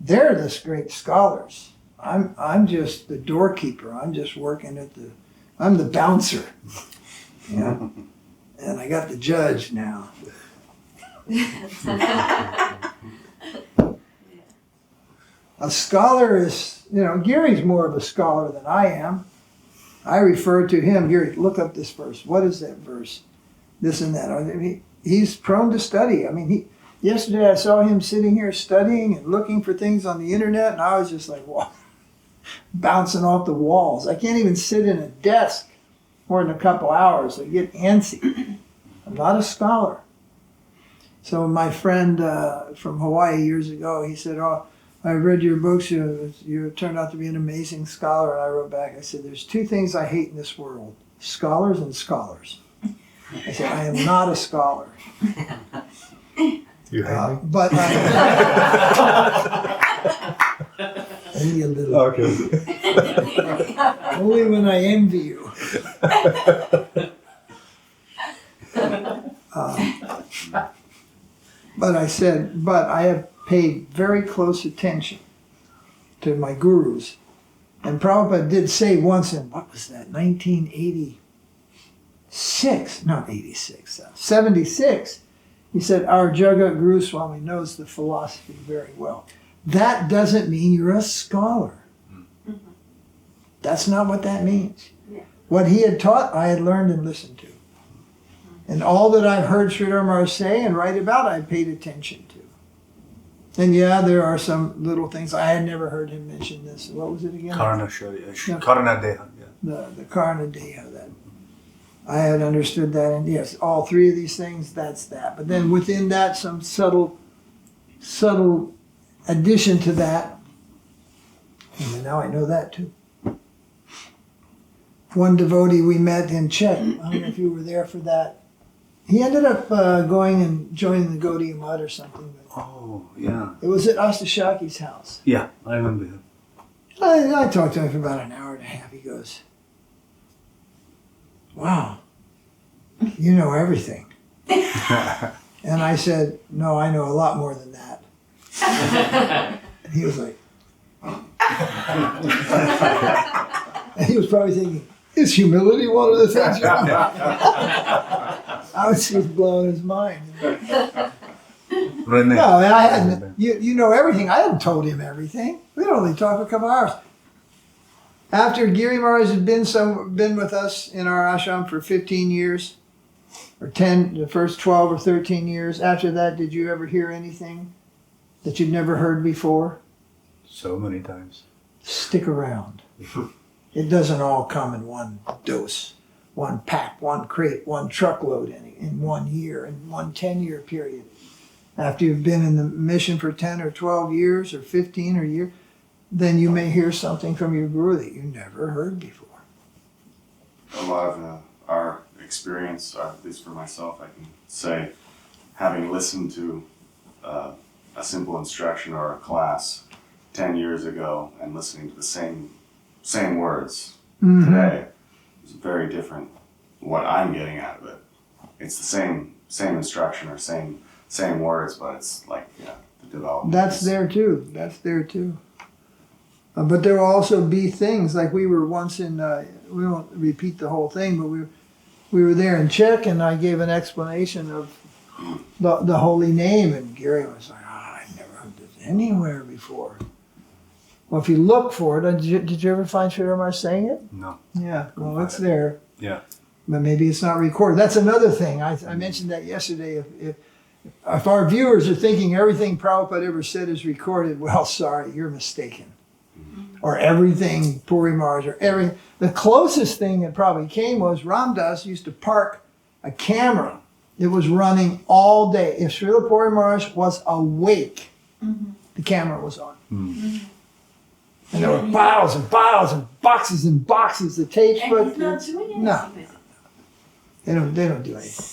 Speaker 2: They're the great scholars. I'm just the doorkeeper. I'm just working I'm the bouncer. Yeah. And I got the judge now. A scholar is, Gary's more of a scholar than I am. I refer to him, Gary, look up this verse. What is that verse? This and that. I mean, he's prone to study. I mean, yesterday I saw him sitting here studying and looking for things on the internet, and I was just like, wow, bouncing off the walls. I can't even sit in a desk more than a couple hours. I get antsy. I'm not a scholar. So my friend from Hawaii years ago, he said, oh, I read your books, you turned out to be an amazing scholar. And I wrote back, I said, there's two things I hate in this world, scholars and scholars. I said, I am not a scholar.
Speaker 1: You hate me?
Speaker 2: But only a little.
Speaker 1: Okay.
Speaker 2: Only when I envy you. But I said, but I have paid very close attention to my gurus. And Prabhupada did say once in, what was that, 1986, not 86, 76, he said, our Jagat Guru Swami knows the philosophy very well. That doesn't mean you're a scholar. Mm-hmm. That's not what that means. Yeah. What he had taught, I had learned and listened to. And all that I've heard Śrīla Mahārāja say and write about, I paid attention to. And yeah, there are some little things. I had never heard him mention this. What was it again?
Speaker 1: Karana Deha. Yeah.
Speaker 2: The Karana Deha. That I had understood that. And yes, all three of these things, that's that. But then within that, some subtle addition to that. And now I know that too. One devotee we met in Czech, I don't know if you were there for that. He ended up going and joining the Gaudiya Mud or something.
Speaker 1: Oh, yeah.
Speaker 2: It was at Astashaki's house.
Speaker 1: Yeah, I remember him.
Speaker 2: I talked to him for about an hour and a half. He goes, wow, you know everything. And I said, no, I know a lot more than that. And he was like, and he was probably thinking, is humility one of the things? I was just blowing his mind.
Speaker 1: Rene.
Speaker 2: No, I hadn't. You know everything. I hadn't told him everything. We'd only talked for a couple hours. After Giri Maharaj had been with us in our ashram for 15 years, or 10, the first 12 or 13 years. After that, did you ever hear anything that you'd never heard before?
Speaker 1: So many times.
Speaker 2: Stick around. It doesn't all come in one dose, one pack, one crate, one truckload in 1 year, in one 10-year period. After you've been in the mission for 10 or 12 years or 15 or a year, then you may hear something from your guru that you never heard before.
Speaker 6: A lot of our experience, at least for myself, I can say, having listened to
Speaker 3: a simple instruction or a class 10 years ago and listening to the same words today is very different. What I'm getting out of it, it's the same instruction or same words, but it's like the development.
Speaker 2: That's there too. That's there too. But there will also be things like we were once in. We won't repeat the whole thing, but we were there in Czech, and I gave an explanation of the holy name, and Gary was like, "I've never heard this anywhere before." Well, if you look for it, did you ever find Śrīla Mahārāja saying it?
Speaker 1: No.
Speaker 2: Yeah. Well, it's there.
Speaker 1: Yeah.
Speaker 2: But maybe it's not recorded. That's another thing. I mentioned that yesterday. If our viewers are thinking everything Prabhupada ever said is recorded, well, sorry, you're mistaken. Or everything Puri Maharaj, or the closest thing that probably came was Ram Dass used to park a camera. It was running all day. If Srila Puri Maharaj was awake, the camera was on. And there were files and files and boxes of tapes.
Speaker 5: And
Speaker 2: But
Speaker 5: he's not doing anything
Speaker 2: no.
Speaker 5: with it.
Speaker 2: They don't do anything.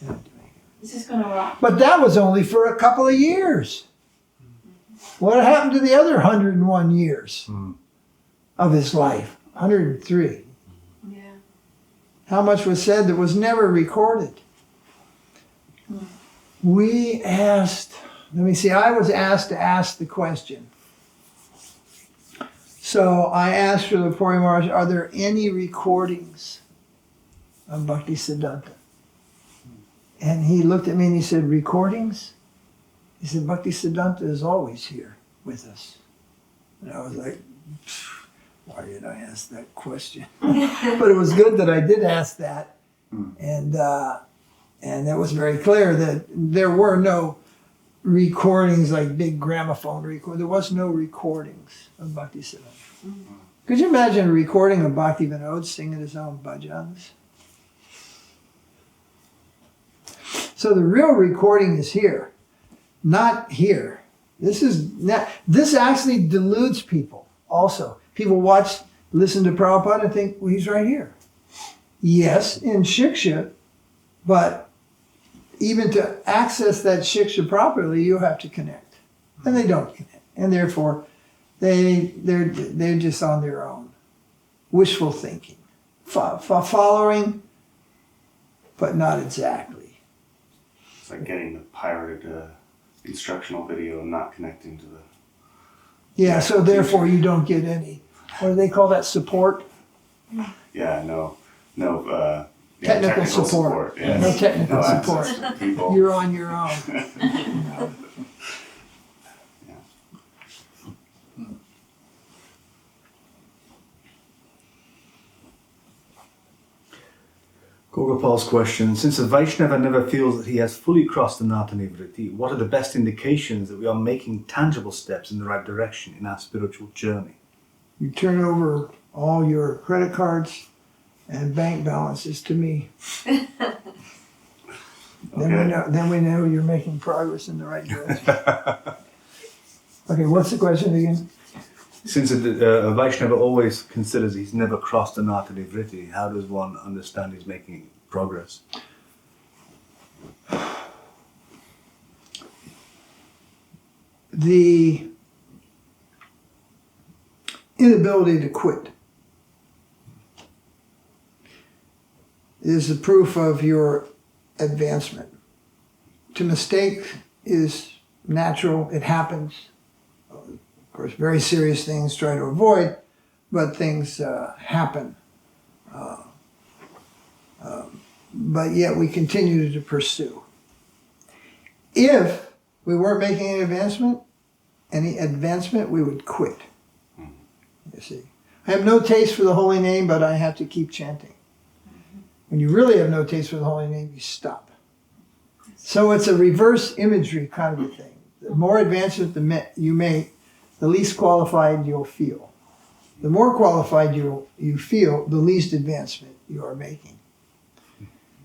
Speaker 2: They don't do anything.
Speaker 5: This is going to rock.
Speaker 2: But that was only for a couple of years. What happened to the other 101 years of his life? 103.
Speaker 5: Yeah.
Speaker 2: How much was said that was never recorded? We asked, let me see, I was asked to ask the question. So I asked for the Puri Maharaj, are there any recordings of Bhakti Siddhanta? And he looked at me and he said, recordings? He said, Bhakti Siddhanta is always here with us. And I was like, why did I ask that question? But it was good that I did ask that. And that was very clear that there were no recordings like big gramophone record. There was no recordings of Bhakti Siddhanta. Could you imagine a recording of Bhaktivinoda singing his own bhajans? So the real recording is here, not here. This actually deludes people also. People listen to Prabhupada and think, well, he's right here. Yes, in Shiksha, but even to access that Shiksha properly, you have to connect. And they don't connect. And therefore, they're just on their own. Wishful thinking. Following, but not exactly.
Speaker 3: It's like getting the pirated instructional video and not connecting to the...
Speaker 2: Yeah, so therefore you don't get any, what do they call that, support?
Speaker 3: Yeah, no,
Speaker 2: Technical support.
Speaker 3: Yeah.
Speaker 2: No technical
Speaker 3: No
Speaker 2: support.
Speaker 3: access to people.
Speaker 2: You're on your own.
Speaker 1: Gopal's question, since a Vaishnava never feels that he has fully crossed anartha-nivṛtti, what are the best indications that we are making tangible steps in the right direction in our spiritual journey?
Speaker 2: You turn over all your credit cards and bank balances to me. Then we know you're making progress in the right direction. Okay, what's the question again?
Speaker 1: Since a Vaishnava always considers he's never crossed anartha-nivṛtti, how does one understand he's making progress?
Speaker 2: The inability to quit is the proof of your advancement. To mistake is natural, it happens. Of course, very serious things try to avoid, but things happen. But yet we continue to pursue. If we weren't making any advancement, we would quit. You see, I have no taste for the holy name, but I have to keep chanting. When you really have no taste for the holy name, you stop. So it's a reverse imagery kind of a thing. The more advancement you make, the least qualified you'll feel. The more qualified you feel, the least advancement you are making.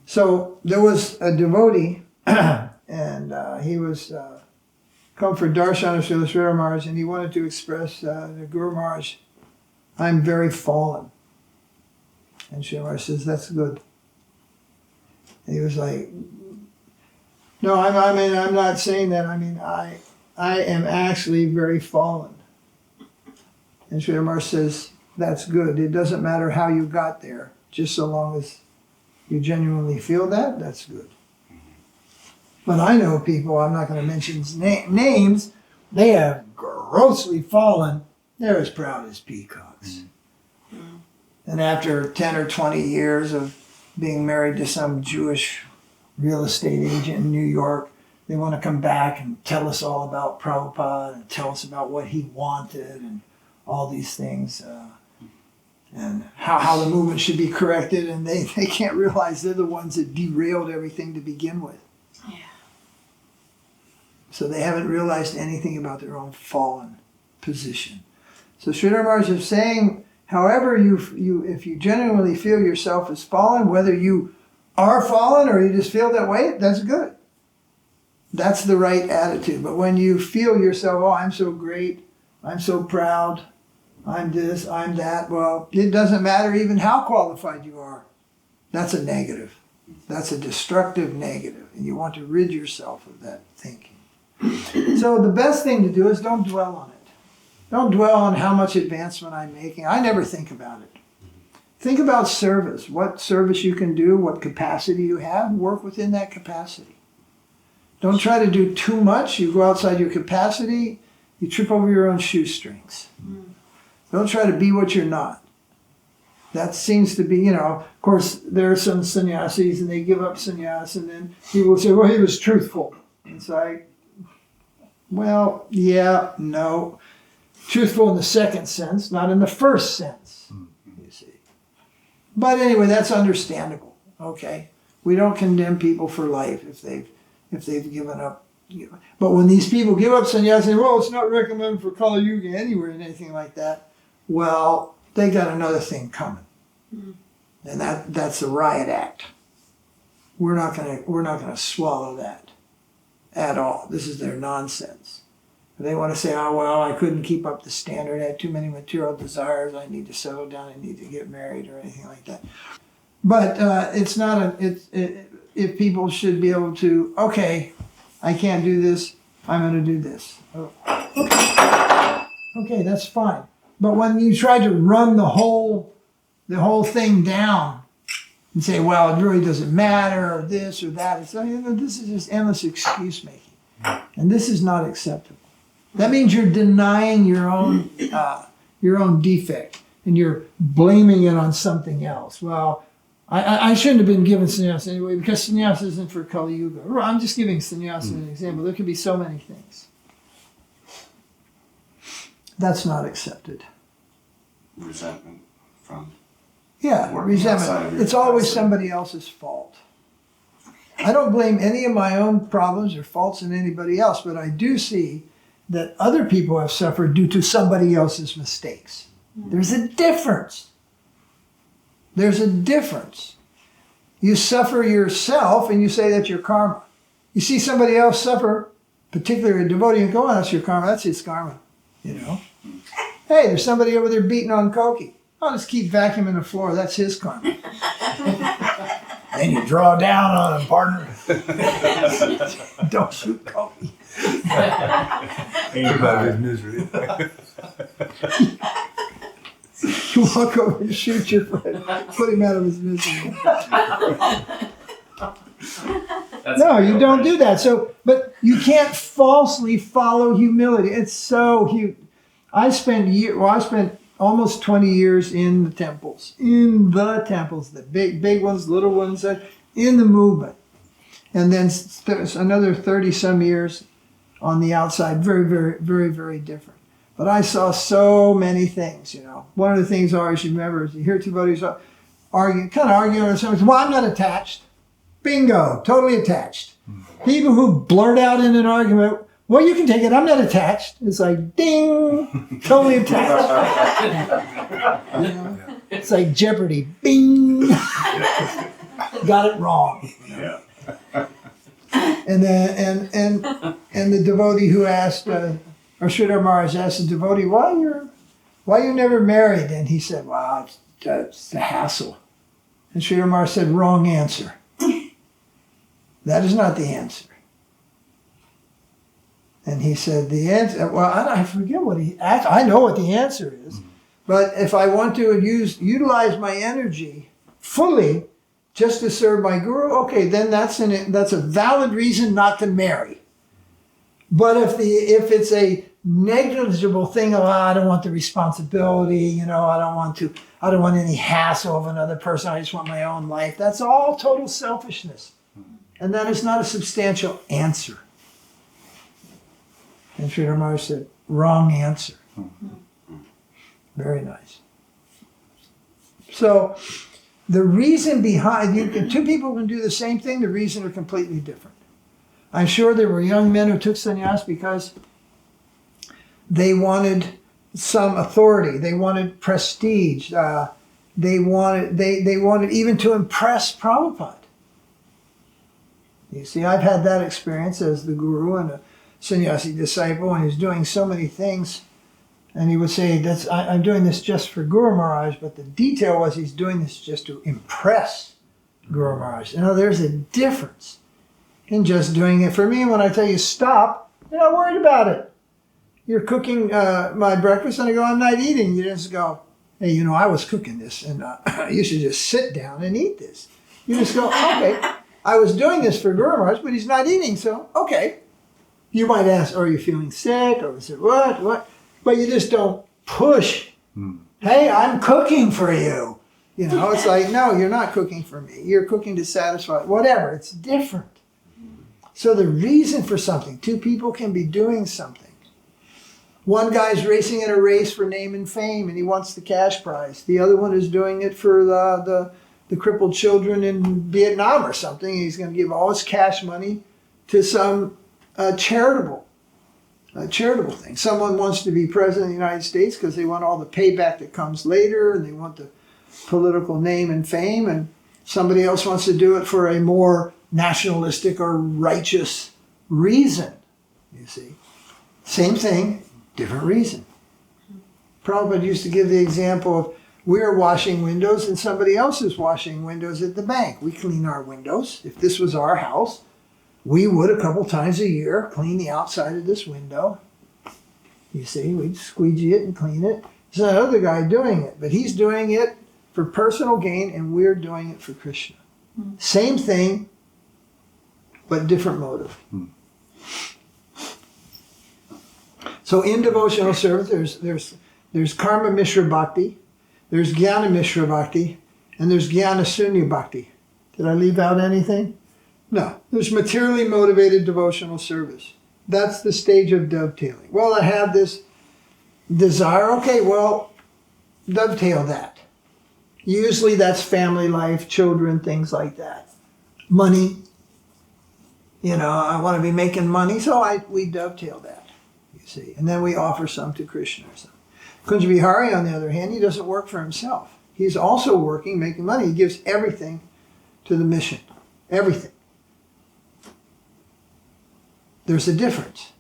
Speaker 2: So there was a devotee, and he was come for darshan of Śrīla Maharaj, and he wanted to express to Guru Maharaj, I'm very fallen. And Śrīla Maharaj says, that's good. And he was like, no, I'm not saying that. I mean, I am actually very fallen. And Śrīla Mahārāja says, that's good. It doesn't matter how you got there. Just so long as you genuinely feel that, that's good. But I know people, I'm not going to mention names, they have grossly fallen. They're as proud as peacocks. And after 10 or 20 years of being married to some Jewish real estate agent in New York, they want to come back and tell us all about Prabhupada and tell us about what he wanted and all these things. And how the movement should be corrected, and they can't realize they're the ones that derailed everything to begin with.
Speaker 5: Yeah.
Speaker 2: So they haven't realized anything about their own fallen position. So Śrīla Mahārāja is saying, however if you genuinely feel yourself as fallen, whether you are fallen or you just feel that way, that's good. That's the right attitude. But when you feel yourself, oh, I'm so great, I'm so proud, I'm this, I'm that. Well, it doesn't matter even how qualified you are. That's a negative. That's a destructive negative. And you want to rid yourself of that thinking. So the best thing to do is don't dwell on it. Don't dwell on how much advancement I'm making. I never think about it. Think about service. What service you can do, what capacity you have, work within that capacity. Don't try to do too much. You go outside your capacity, you trip over your own shoestrings. Don't try to be what you're not. That seems to be, of course, there are some sannyasis and they give up sannyas and then people say, well, he was truthful. It's like, well, yeah, no. Truthful in the second sense, not in the first sense, you see. But anyway, that's understandable, okay? We don't condemn people for life if they've given up. But when these people give up sannyas and say, well, it's not recommended for Kali Yuga anywhere and anything like that, well, they got another thing coming. And that's a riot act. We're not gonna swallow that at all. This is their nonsense. They want to say, oh, well, I couldn't keep up the standard. I had too many material desires. I need to settle down. I need to get married or anything like that. But it's not if people should be able to, okay, I can't do this. I'm going to do this. Okay, that's fine. But when you try to run the whole thing down and say, well, it really doesn't matter, or this or that, it's, this is just endless excuse making. And this is not acceptable. That means you're denying your own defect and you're blaming it on something else. Well, I shouldn't have been given sannyas anyway because sannyas isn't for Kali Yuga. I'm just giving sannyas as an example. There could be so many things. That's not accepted.
Speaker 3: Resentment from
Speaker 2: resentment.
Speaker 3: outside of your
Speaker 2: It's always
Speaker 3: capacity.
Speaker 2: somebody else's fault. I don't blame any of my own problems or faults in anybody else, but I do see that other people have suffered due to somebody else's mistakes. There's a difference. There's a difference. You suffer yourself and you say that's your karma. You see somebody else suffer, particularly a devotee, and go, oh, that's your karma, that's his karma. Hey, there's somebody over there beating on Koki. I'll just keep vacuuming the floor, that's his karma. Then you draw down on him, partner. Don't shoot Koki.
Speaker 1: Think about his misery.
Speaker 2: You walk over and shoot your friend, put him out of his misery. No, you don't do that. So, but you can't falsely follow humility. It's so huge. I spent almost 20 years in the temples, the big ones, little ones, in the movement. And then there's another 30 some years on the outside, very, very, very, very different. But I saw so many things, One of the things I always remember is you hear two buddies arguing over something. Well, I'm not attached. Bingo, totally attached. People who blurt out in an argument, well, you can take it, I'm not attached. It's like, ding, totally attached. It's like Jeopardy, bing. Got it wrong.
Speaker 3: Yeah.
Speaker 2: And then and the devotee who asked, or Śrīla Mahārāja asked the devotee, why you never married? And he said, wow, it's a hassle. And Śrīla Mahārāja said, wrong answer. That is not the answer. And he said the answer, well, I forget what he asked. I know what the answer is. But if I want to utilize my energy fully just to serve my guru, okay, then that's a valid reason not to marry. But if it's a negligible thing of, I don't want the responsibility, I don't want any hassle of another person, I just want my own life, that's all total selfishness. And that is not a substantial answer. And Śrīla Mahārāja said, wrong answer. Very nice. So the reason behind, two people can do the same thing, the reason are completely different. I'm sure there were young men who took sannyas because they wanted some authority, they wanted prestige, they wanted even to impress Prabhupada. You see, I've had that experience as the guru and a sannyasi disciple, and he's doing so many things. And he would say, I'm doing this just for Guru Maharaj, but the detail was he's doing this just to impress Guru Maharaj. There's a difference in just doing it for me. When I tell you stop, you're not worried about it. You're cooking my breakfast, and I go, I'm not eating. You just go, hey, I was cooking this, and you should just sit down and eat this. You just go, okay, I was doing this for Guru Maharaj, but he's not eating, so okay. You might ask, are you feeling sick? Or is it what? But you just don't push. Hey, I'm cooking for you. It's like, no, you're not cooking for me. You're cooking to satisfy, whatever. It's different. So the reason for something, two people can be doing something. One guy's racing in a race for name and fame, and he wants the cash prize. The other one is doing it for the crippled children in Vietnam or something. He's going to give all his cash money to some charitable thing. Someone wants to be president of the United States because they want all the payback that comes later, and they want the political name and fame, and somebody else wants to do it for a more nationalistic or righteous reason. You see, same thing, different reason. Prabhupada used to give the example of we're washing windows and somebody else is washing windows at the bank. We clean our windows. If this was our house, we would a couple times a year clean the outside of this window. You see, we'd squeegee it and clean it. There's another guy doing it, but he's doing it for personal gain and we're doing it for Krishna. Same thing, but different motive. So in devotional service, there's Karma Mishra Bhakti, there's Jnana Mishra Bhakti, and there's Jnana Sunya Bhakti. Did I leave out anything? No. There's materially motivated devotional service. That's the stage of dovetailing. Well, I have this desire. Okay, well, dovetail that. Usually that's family life, children, things like that. Money. I want to be making money, so we dovetail that, you see. And then we offer some to Krishna or something. Kunja Bihari, on the other hand, he doesn't work for himself. He's also working, making money. He gives everything to the mission. Everything. There's a difference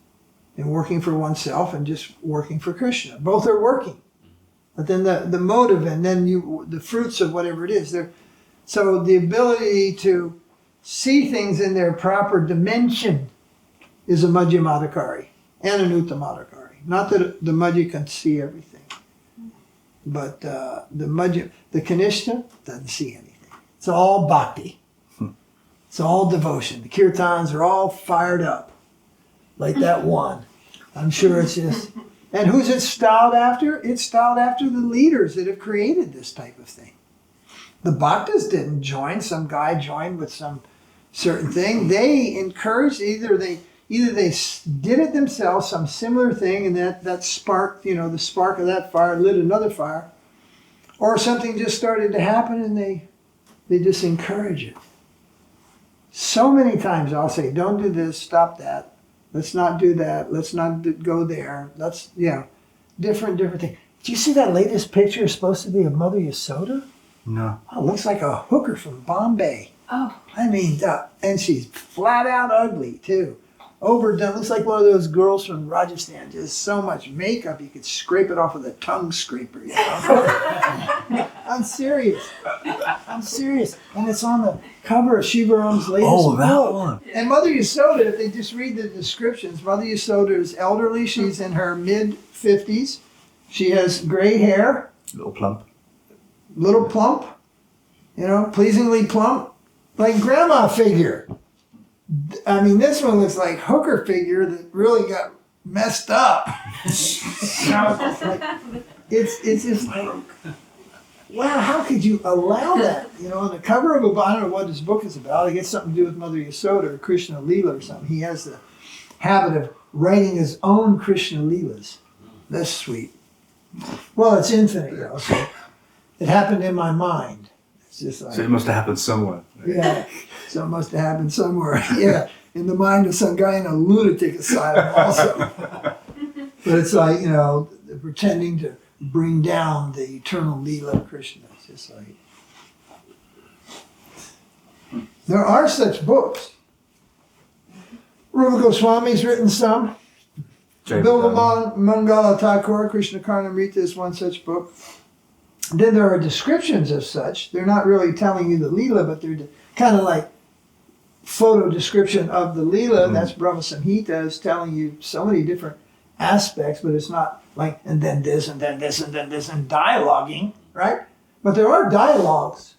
Speaker 2: in working for oneself and just working for Krishna. Both are working. But then the motive and then the fruits of whatever it is. So the ability to see things in their proper dimension is a Madhyamadhikari and an Uttamadhikari. Not that the Madhya can see everything. But the Kanishta doesn't see anything. It's all bhakti. It's all devotion. The kirtans are all fired up. Like that one. I'm sure it's just... And who's it styled after? It's styled after the leaders that have created this type of thing. The Bhaktas didn't join. Some guy joined with some certain thing. They encouraged, either they did it themselves, some similar thing, and that sparked, the spark of that fire lit another fire. Or something just started to happen and they just encourage it. So many times I'll say, don't do this, stop that. Let's not do that. Let's not go there. Different things. Do you see that latest picture is supposed to be of Mother Yasoda?
Speaker 1: No.
Speaker 2: Oh, looks like a hooker from Bombay.
Speaker 5: Oh.
Speaker 2: I mean, and she's flat out ugly too. Overdone. Looks like one of those girls from Rajasthan. Just so much makeup you could scrape it off with a tongue scraper. I I'm serious. I'm serious. And it's on the cover of Shiva Ram's latest
Speaker 1: Oh, that
Speaker 2: book.
Speaker 1: one.
Speaker 2: And Mother Yasoda, if they just read the descriptions, Mother Yasoda is elderly. She's in her mid-50s. She has gray hair,
Speaker 1: Little plump.
Speaker 2: little plump, pleasingly plump, like grandma figure. I mean, this one looks like hooker figure that really got messed up. It's just like, wow, how could you allow that? On the cover of a book, I don't know what this book is about. I guess something to do with Mother Yasoda or Krishna Leela or something. He has the habit of writing his own Krishna Leelas. That's sweet. Well, it's infinite, so it happened in my mind. It's just like,
Speaker 1: So it must have happened somewhere.
Speaker 2: yeah, so it must have happened somewhere. Yeah, in the mind of some guy in a lunatic asylum also. But it's like, they're pretending to bring down the eternal Leela of Krishna. It's just like, there are such books. Rupa Goswami's written some. Bilva Mangala Thakura, Krishna Karnamrita is one such book. Then there are descriptions of such. They're not really telling you the Leela, but they're kind of like photo description of the Leela. That's Brahma Samhita, is telling you so many different aspects, but it's not like, and then this, and then this, and then this, and dialoguing, right? But there are dialogues,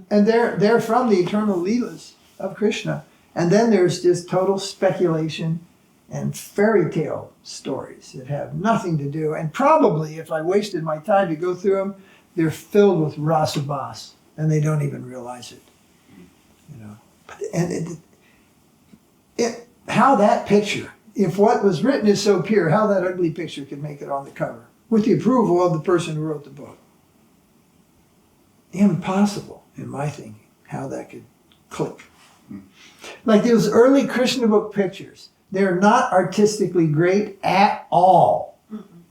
Speaker 2: and they're from the eternal Leelas of Krishna. And then there's just total speculation and fairy tale stories that have nothing to do. And probably, if I wasted my time to go through them, they're filled with rasabhas, and they don't even realize it. And how that picture, if what was written is so pure, how that ugly picture could make it on the cover with the approval of the person who wrote the book. Impossible, in my thinking, how that could click. Like those early Krishna book pictures, they're not artistically great at all.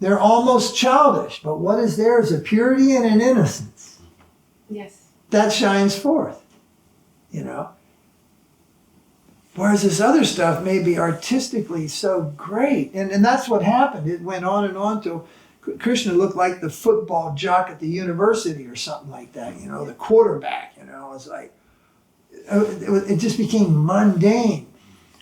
Speaker 2: They're almost childish, but what is there is a purity and an innocence.
Speaker 4: Yes.
Speaker 2: That shines forth, Whereas this other stuff may be artistically so great. And that's what happened. It went on and on till Krishna looked like the football jock at the university or something like that, the quarterback, It's like, it just became mundane.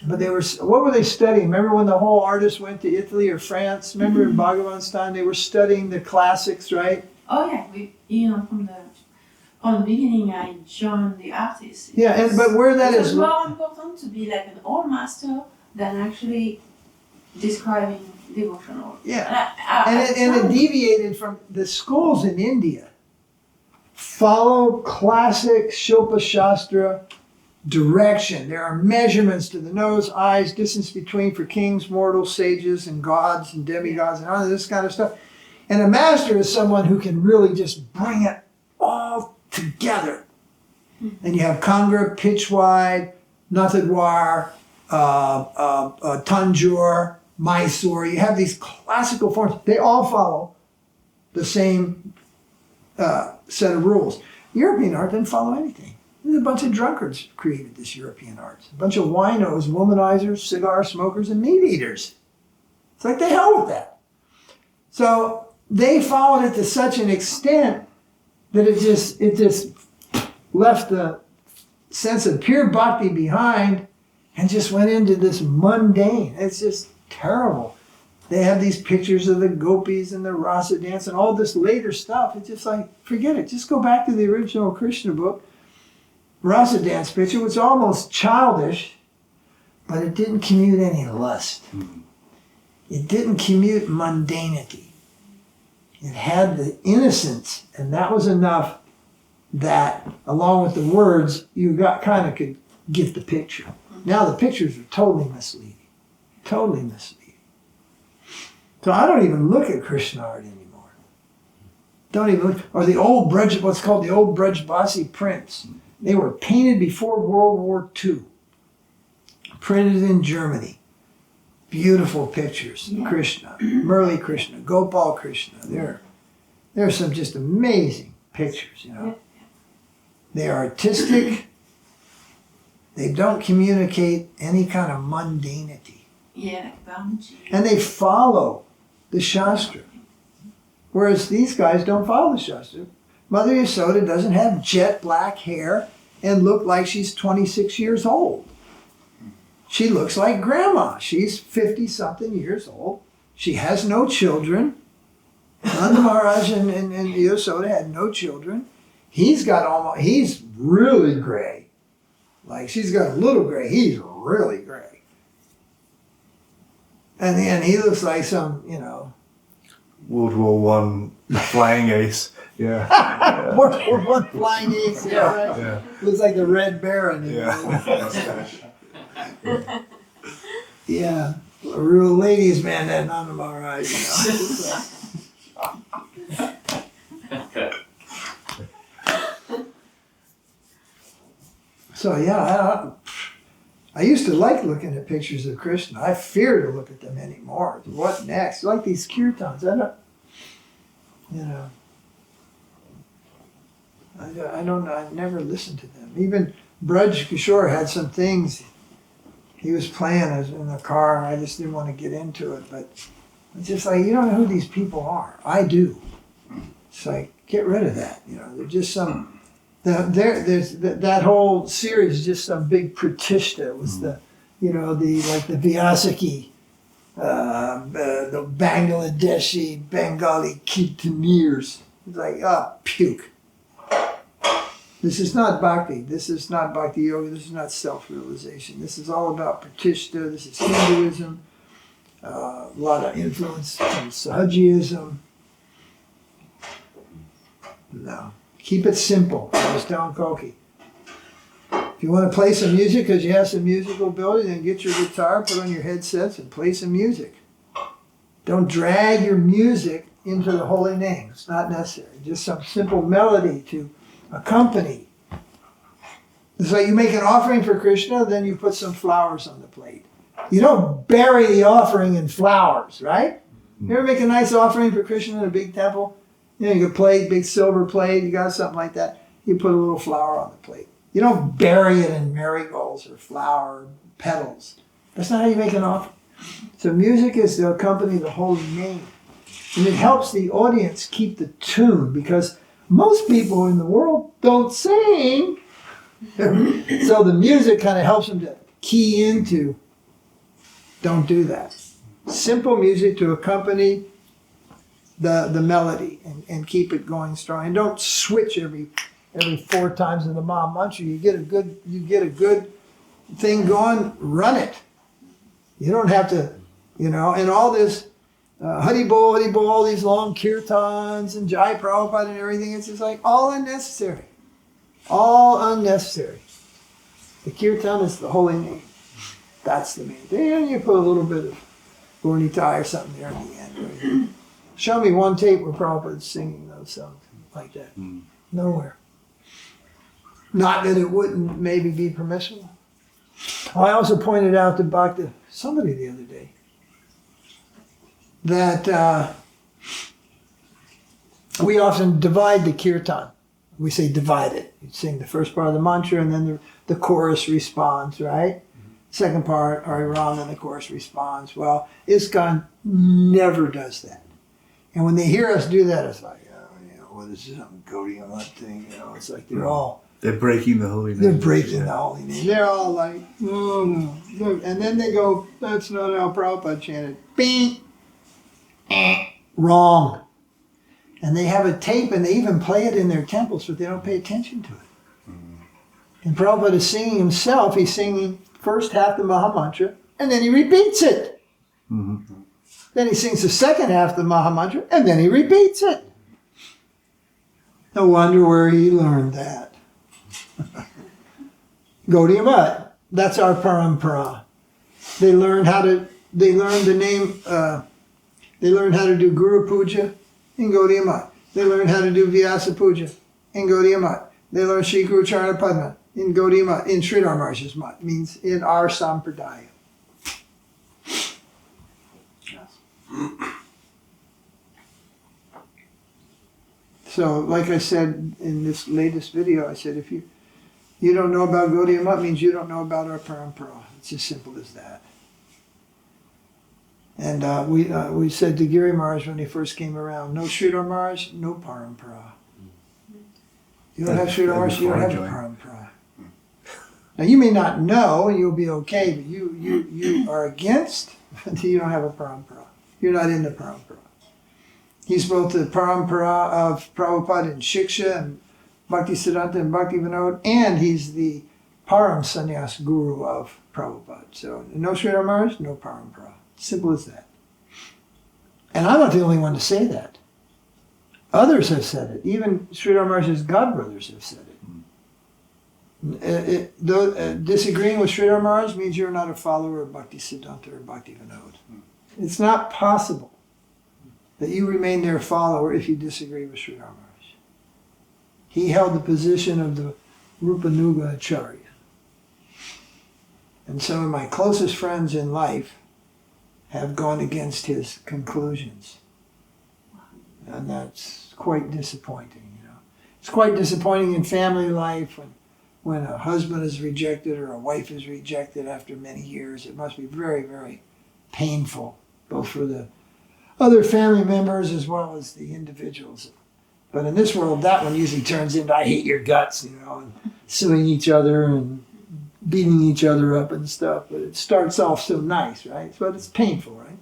Speaker 2: But what were they studying? Remember when the whole artists went to Italy or France? Remember in Bhagavan they were studying the classics, right?
Speaker 5: Oh yeah, from the beginning I joined the artists.
Speaker 2: Yeah, but where that is...
Speaker 5: It's more important to be like an old master than actually describing devotional.
Speaker 2: Yeah, and it deviated from the schools in India. Follow classic Shilpa Shastra direction. There are measurements to the nose, eyes, distance between for kings, mortals, sages, and gods and demigods and all of this kind of stuff. And a master is someone who can really just bring it all together. And you have Kangra, Pitchwide, Nathadwar, Tanjore, Mysore. You have these classical forms. They all follow the same set of rules. European art didn't follow anything. There's a bunch of drunkards created this European art. A bunch of winos, womanizers, cigar smokers, and meat eaters. It's like, the hell with that. So they followed it to such an extent that it just left the sense of pure bhakti behind and just went into this mundane. It's just terrible. They have these pictures of the gopis and the rasa dance and all this later stuff. It's just like, forget it. Just go back to the original Krishna book. Rasa dance picture was almost childish, but it didn't commute any lust. It didn't commute mundanity. It had the innocence, and that was enough that, along with the words, you could get the picture. Now the pictures are totally misleading. Totally misleading. So I don't even look at Krishna art anymore. Don't even look. Or the old what's called the old Brajbasi prints. They were painted before World War II. Printed in Germany. Beautiful pictures of Krishna, Murli Krishna, Gopal Krishna. There are some just amazing pictures, They are artistic. They don't communicate any kind of mundanity.
Speaker 5: Yeah, like Bhakti.
Speaker 2: And they follow the Shastra. Whereas these guys don't follow the Shastra. Mother Yasoda doesn't have jet black hair and look like she's 26 years old. She looks like grandma. She's 50-something years old. She has no children. Nanda Maharaj and Yasoda had no children. He's really gray. Like she's got a little gray. He's really gray. And then he looks like some,
Speaker 1: World War One flying ace. Yeah.
Speaker 2: World War I flying ace. Yeah, right.
Speaker 1: Yeah.
Speaker 2: Looks like the Red Baron.
Speaker 1: Yeah.
Speaker 2: Yeah. A real ladies' man, that Nanda Maharaj, So yeah, I used to like looking at pictures of Krishna. I fear to look at them anymore. What next? Like these kirtans. I never listened to them. Even Braj Kishore had some things he was playing in the car, and I just didn't want to get into it. But it's just like, you don't know who these people are. I do. It's like, get rid of that. They're just some. There's that whole series is just some big pratishta. It was the Vyasaki, the Bangladeshi, Bengali kirtaneers. It's like, puke. This is not bhakti. This is not bhakti yoga. This is not self-realization. This is all about pratishta. This is Hinduism. A lot of influence from Sahajism. No. Keep it simple. That was Don Koki. If you want to play some music because you have some musical ability, then get your guitar, put on your headsets, and play some music. Don't drag your music into the holy name. It's not necessary. Just some simple melody to accompany. It's like you make an offering for Krishna, then you put some flowers on the plate. You don't bury the offering in flowers, right? You ever make a nice offering for Krishna in a big temple? You got a plate, big silver plate, you got something like that. You put a little flower on the plate. You don't bury it in marigolds or flower petals. That's not how you make an offering. So music is to accompany the holy name. And it helps the audience keep the tune, because most people in the world don't sing. So the music kind of helps them to key into, don't do that. Simple music to accompany the melody and keep it going strong. And don't switch every 4 times in the Maha Mantra. You get a good thing going, run it. You don't have to, and all this Hari Bol, all these long kirtans and Jai Prabhupada and everything, it's just like all unnecessary. All unnecessary. The kirtan is the holy name. That's the main thing. And you put a little bit of Gaurnitai or something there at the end. Right? Show me one tape where Prabhupada's singing those songs like that. Nowhere. Not that it wouldn't maybe be permissible. I also pointed out to somebody the other day that we often divide the kirtan. We say divide it. You sing the first part of the mantra and then the chorus responds, right? Second part, Hari Ram, and the chorus responds. Well, ISKCON never does that. And when they hear us do that, it's like, what is this, some Gaudiya Vaiṣṇava thing? It's like
Speaker 1: They're breaking the holy name.
Speaker 2: They're breaking the holy name. They're all like, no. And then they go, that's not how Prabhupada chanted. Bing. Wrong. And they have a tape and they even play it in their temples, but they don't pay attention to it. And Prabhupada is singing himself. He's singing first half the Maha Mantra, and then he repeats it. Mm-hmm. Then he sings the second half of the Maha Mantra, and then he repeats it. No wonder where he learned that. Gaudiya Vaiṣṇava, that's our Parampara. They learned how to do Guru Puja in Gaudiya Vaiṣṇava. They learned how to do Vyasa Puja in Gaudiya Vaiṣṇava. They learned Shri Guru Charana Padma in Gaudiya Vaiṣṇava, in Śrīla Narasiṅgha Mahārāja, means in our Sampradaya. So, like I said in this latest video, I said, if you don't know about Gaudiya Vaiṣṇava, it means you don't know about our Parampara. It's as simple as that. And we said to Giri Maharaj when he first came around, no Śrīla Maharaj, no Parampara. You don't have Śrīla Mahārāja, you don't have a
Speaker 1: Enjoy.
Speaker 2: parampara. Now you may not know, and you'll be okay, but you are against, you don't have a parampara. You're not in the parampara. He's both the parampara of Prabhupada and Shiksha and Bhaktisiddhanta and Bhaktivinoda, and he's the Param Sannyas Guru of Prabhupada. So no Śrīla Mahārāja, no parampara. Simple as that. And I'm not the only one to say that. Others have said it. Even Śrīla Mahārāja's godbrothers have said it. Disagreeing with Śrīla Mahārāja means you're not a follower of Bhaktisiddhanta or Bhaktivinoda. It's not possible that you remain their follower if you disagree with Śrīla Mahārāja. He held the position of the Rupanuga Acharya. And some of my closest friends in life have gone against his conclusions. And that's quite disappointing, you know. It's quite disappointing in family life when a husband is rejected or a wife is rejected after many years. It must be very, very painful, both for the other family members as well as the individuals. But in this world, that one usually turns into I hate your guts, you know, and suing each other and beating each other up and stuff. But it starts off so nice, right? But it's painful, right?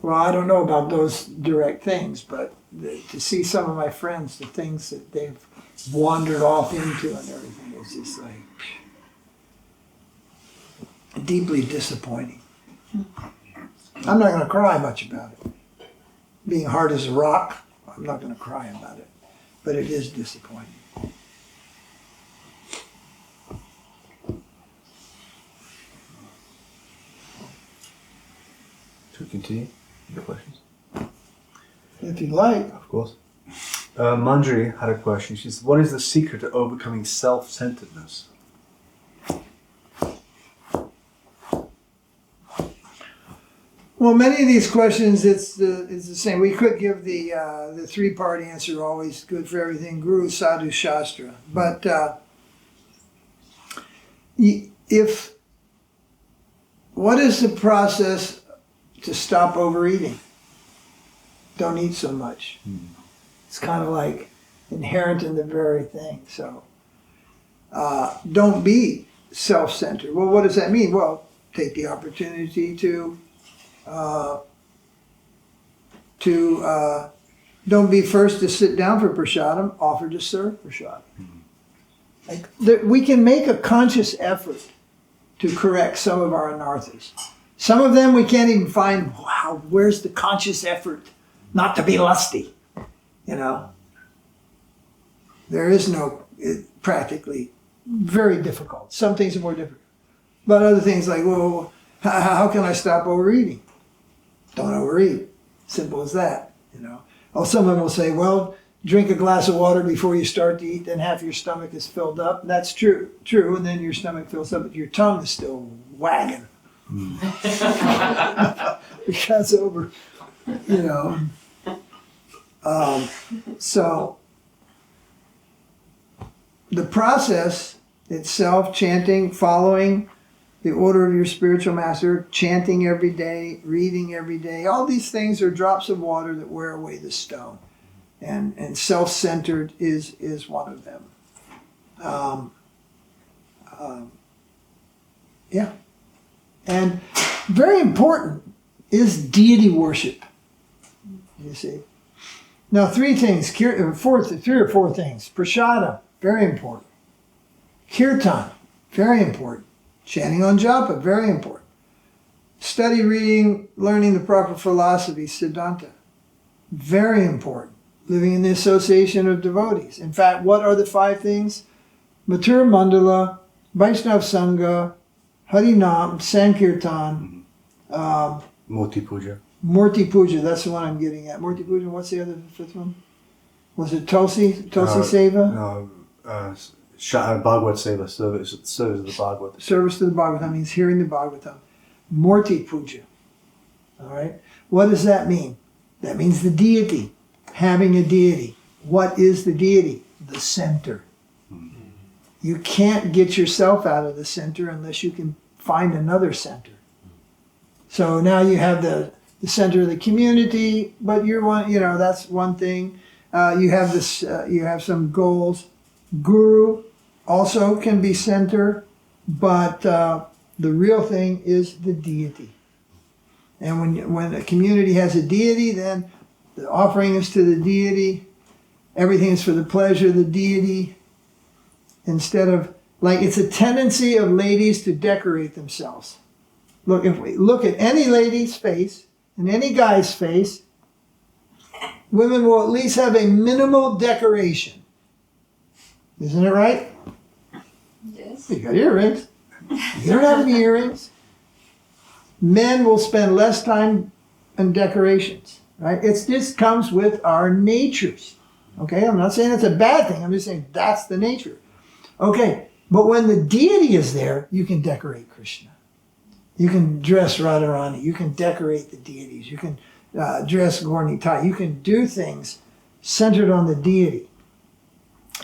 Speaker 2: Well, I don't know about those direct things, but to see some of my friends, the things that they've wandered off into and everything, it's just like deeply disappointing. I'm not going to cry much about it. Being hard as a rock, I'm not going to cry about it. But it is disappointing.
Speaker 1: Should we continue? Your questions?
Speaker 2: If you like.
Speaker 1: Of course. Manjari had a question. She says, what is the secret to overcoming self-centeredness?
Speaker 2: Well, many of these questions, it's the same. We could give the three-part answer, always good for everything, Guru, Sadhu, Shastra. But what is the process to stop overeating? Don't eat so much. It's kind of like inherent in the very thing. So don't be self-centered. Well, what does that mean? Well, take the opportunity to don't be first to sit down for prasadam, offer to serve prasadam. We can make a conscious effort to correct some of our anarthas. Some of them we can't even find, wow, where's the conscious effort not to be lusty? You know? There is no, practically, very difficult. Some things are more difficult. But other things like, well, how can I stop overeating? Don't overeat. Simple as that, you know. Oh, someone will say, well, drink a glass of water before you start to eat, then half your stomach is filled up. And that's true, and then your stomach fills up, but your tongue is still wagging. Because over, you know. So the process itself, chanting, following the order of your spiritual master, chanting every day, reading every day, all these things are drops of water that wear away the stone. And self-centered is one of them. Yeah. And very important is deity worship. You see. Now, three or four things. Prasada, very important. Kirtan, very important. Chanting on japa, very important. Study, reading, learning the proper philosophy, siddhanta, very important. Living in the association of devotees. In fact, what are the 5 things? Mathura Mandala, Vaishnava Sangha, Harinam, Sankirtan,
Speaker 1: Murti Puja.
Speaker 2: Murti Puja, that's the one I'm getting at. Murti Puja, what's the other 5th one? Was it Tulsi Seva?
Speaker 1: No, Bhagavad Seva, service of the Bhagavad.
Speaker 2: Service to the Bhagavatam means hearing the Bhagavatam. Murti Puja. All right? What does that mean? That means the deity. Having a deity. What is the deity? The center. You can't get yourself out of the center unless you can find another center. So now you have the center of the community, but you're one, you know, that's one thing. You have this. You have some goals. Guru also can be center, but the real thing is the deity. And when a community has a deity, then the offering is to the deity. Everything is for the pleasure of the deity. Instead of, like, it's a tendency of ladies to decorate themselves. Look, if we look at any lady's face and any guy's face, women will at least have a minimal decoration. Isn't it right?
Speaker 4: Yes.
Speaker 2: You got earrings. You don't have any earrings. Men will spend less time on decorations, right? It just comes with our natures. Okay, I'm not saying it's a bad thing. I'm just saying that's the nature. Okay, but when the deity is there, you can decorate Krishna. You can dress Radharani. You can decorate the deities. You can dress Gaur Nitai. You can do things centered on the deity.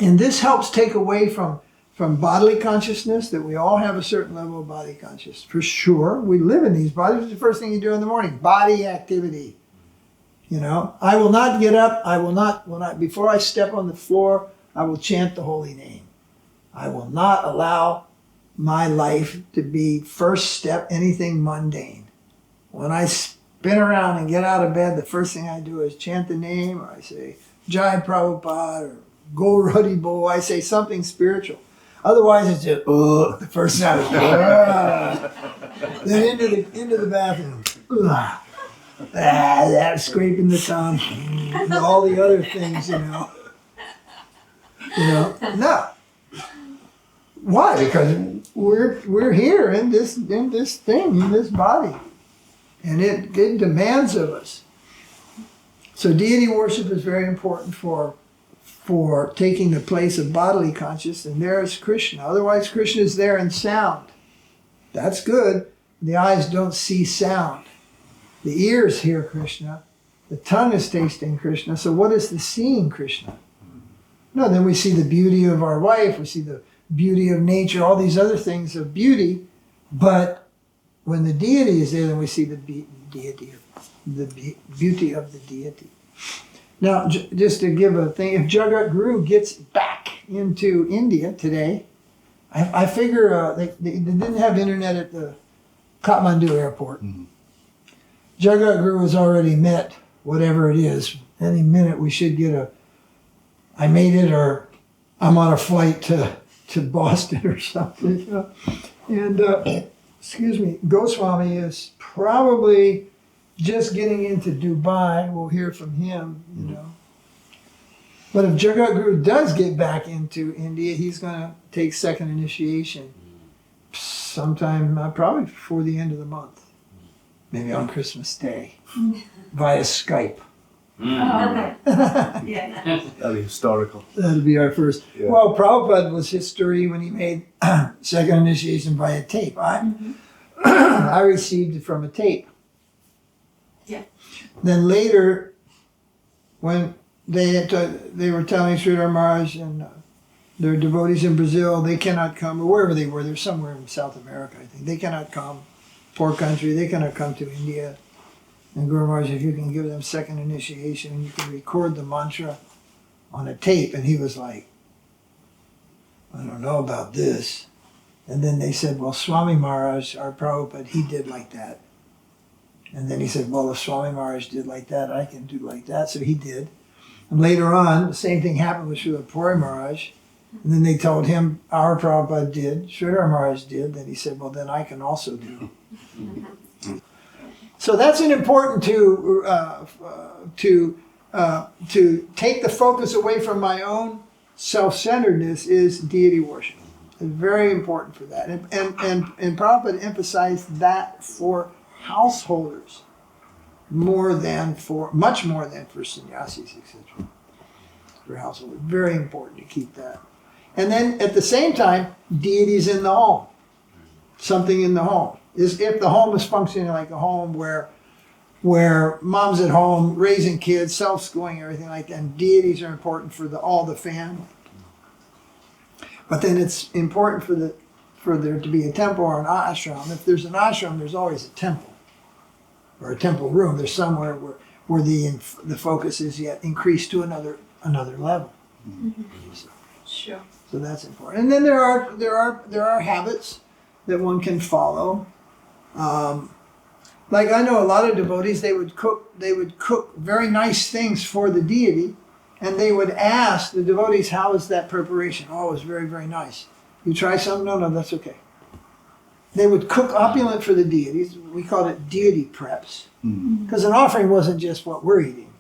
Speaker 2: And this helps take away from bodily consciousness, that we all have a certain level of body consciousness. For sure, we live in these bodies. It's the first thing you do in the morning, body activity. You know, I will not get up. Before I step on the floor, I will chant the holy name. I will not allow my life to be first step anything mundane. When I spin around and get out of bed, the first thing I do is chant the name, or I say Jai Prabhupada, or Gaurava Bo. I say something spiritual. Otherwise, it's just the first time. Then into the bathroom. That scraping the tongue, and all the other things, you know. No. Why? Because we're here in this thing, in this body, and it demands of us. So deity worship is very important for taking the place of bodily consciousness, and there is Krishna. Otherwise, Krishna is there in sound. That's good. The eyes don't see sound. The ears hear Krishna. The tongue is tasting Krishna. So what is the seeing Krishna? No, then we see the beauty of our wife. We see the beauty of nature, all these other things of beauty. But when the deity is there, then we see the beauty of the deity. Now, just to give a thing, if Jagat Guru gets back into India today, I figure they didn't have internet at the Kathmandu airport. Mm-hmm. Jagat Guru has already met whatever it is. Any minute we should get I made it, or I'm on a flight to Boston or something. You know? And, excuse me, Goswami is probably just getting into Dubai. We'll hear from him, you know. But if Jagat Guru does get back into India, he's going to take second initiation sometime, probably before the end of the month. Maybe on Christmas Day, via Skype.
Speaker 5: Okay. Yeah.
Speaker 1: That'll be historical.
Speaker 2: That'll be our first. Yeah. Well, Prabhupada was history when he made second initiation via tape. I received it from a tape.
Speaker 5: Yeah.
Speaker 2: Then later, when they were telling Śrīla Maharaj and their devotees in Brazil, they cannot come, or wherever they were, they're somewhere in South America, I think. They cannot come, poor country, they cannot come to India. And Guru Maharaj, if you can give them second initiation and you can record the mantra on a tape. And he was like, I don't know about this. And then they said, well, Swami Maharaj, our Prabhupada, he did like that. And then he said, well, if Swami Maharaj did like that, I can do like that. So he did. And later on, the same thing happened with Srila Puri Maharaj. And then they told him, our Prabhupada did, Sridhar Maharaj did. Then he said, well, then I can also do. So that's an important to take the focus away from my own self-centeredness is deity worship. It's very important for that. And Prabhupada emphasized that for householders much more than for sannyasis, etc. For householders, very important to keep that. And then at the same time, deities in the home, something in the home. Is if the home is functioning like a home where mom's at home raising kids, self-schooling, everything like that, and deities are important for all the family. But then it's important for there to be a temple or an ashram. If there's an ashram, there's always a temple or a temple room. There's somewhere where the focus is yet increased to another level.
Speaker 5: Sure.
Speaker 2: So that's important. And then there are habits that one can follow. Like I know a lot of devotees, they would cook very nice things for the deity, and they would ask the devotees, how is that preparation? Oh, it's very, very nice. You try something? No, that's okay. They would cook opulent for the deities. We called it deity preps. Because an offering wasn't just what we're eating.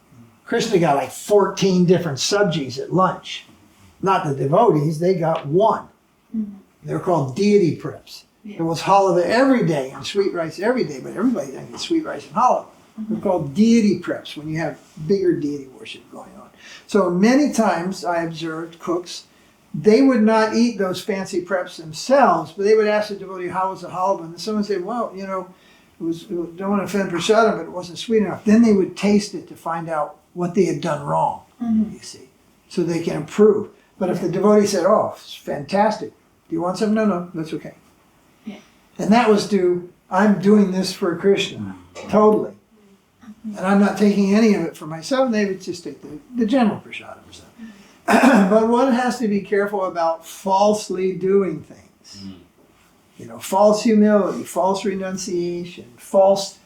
Speaker 2: Krishna got like 14 different subjis at lunch. Not the devotees, they got one. They're called deity preps.
Speaker 5: Yeah.
Speaker 2: There was halava every day and sweet rice every day, but everybody doesn't get sweet rice and halava. They're called deity preps when you have bigger deity worship going on. So many times I observed cooks, they would not eat those fancy preps themselves, but they would ask the devotee, how was the halava? And someone would say, well, don't want to offend prasadam, but it wasn't sweet enough. Then they would taste it to find out what they had done wrong, you see, so they can improve. But if the devotee said, oh, it's fantastic, do you want some? No, that's okay.
Speaker 5: Yeah.
Speaker 2: And that was I'm doing this for Krishna, totally. And I'm not taking any of it for myself. They would just take the general prasadam. But one has to be careful about falsely doing things. False humility, false renunciation, false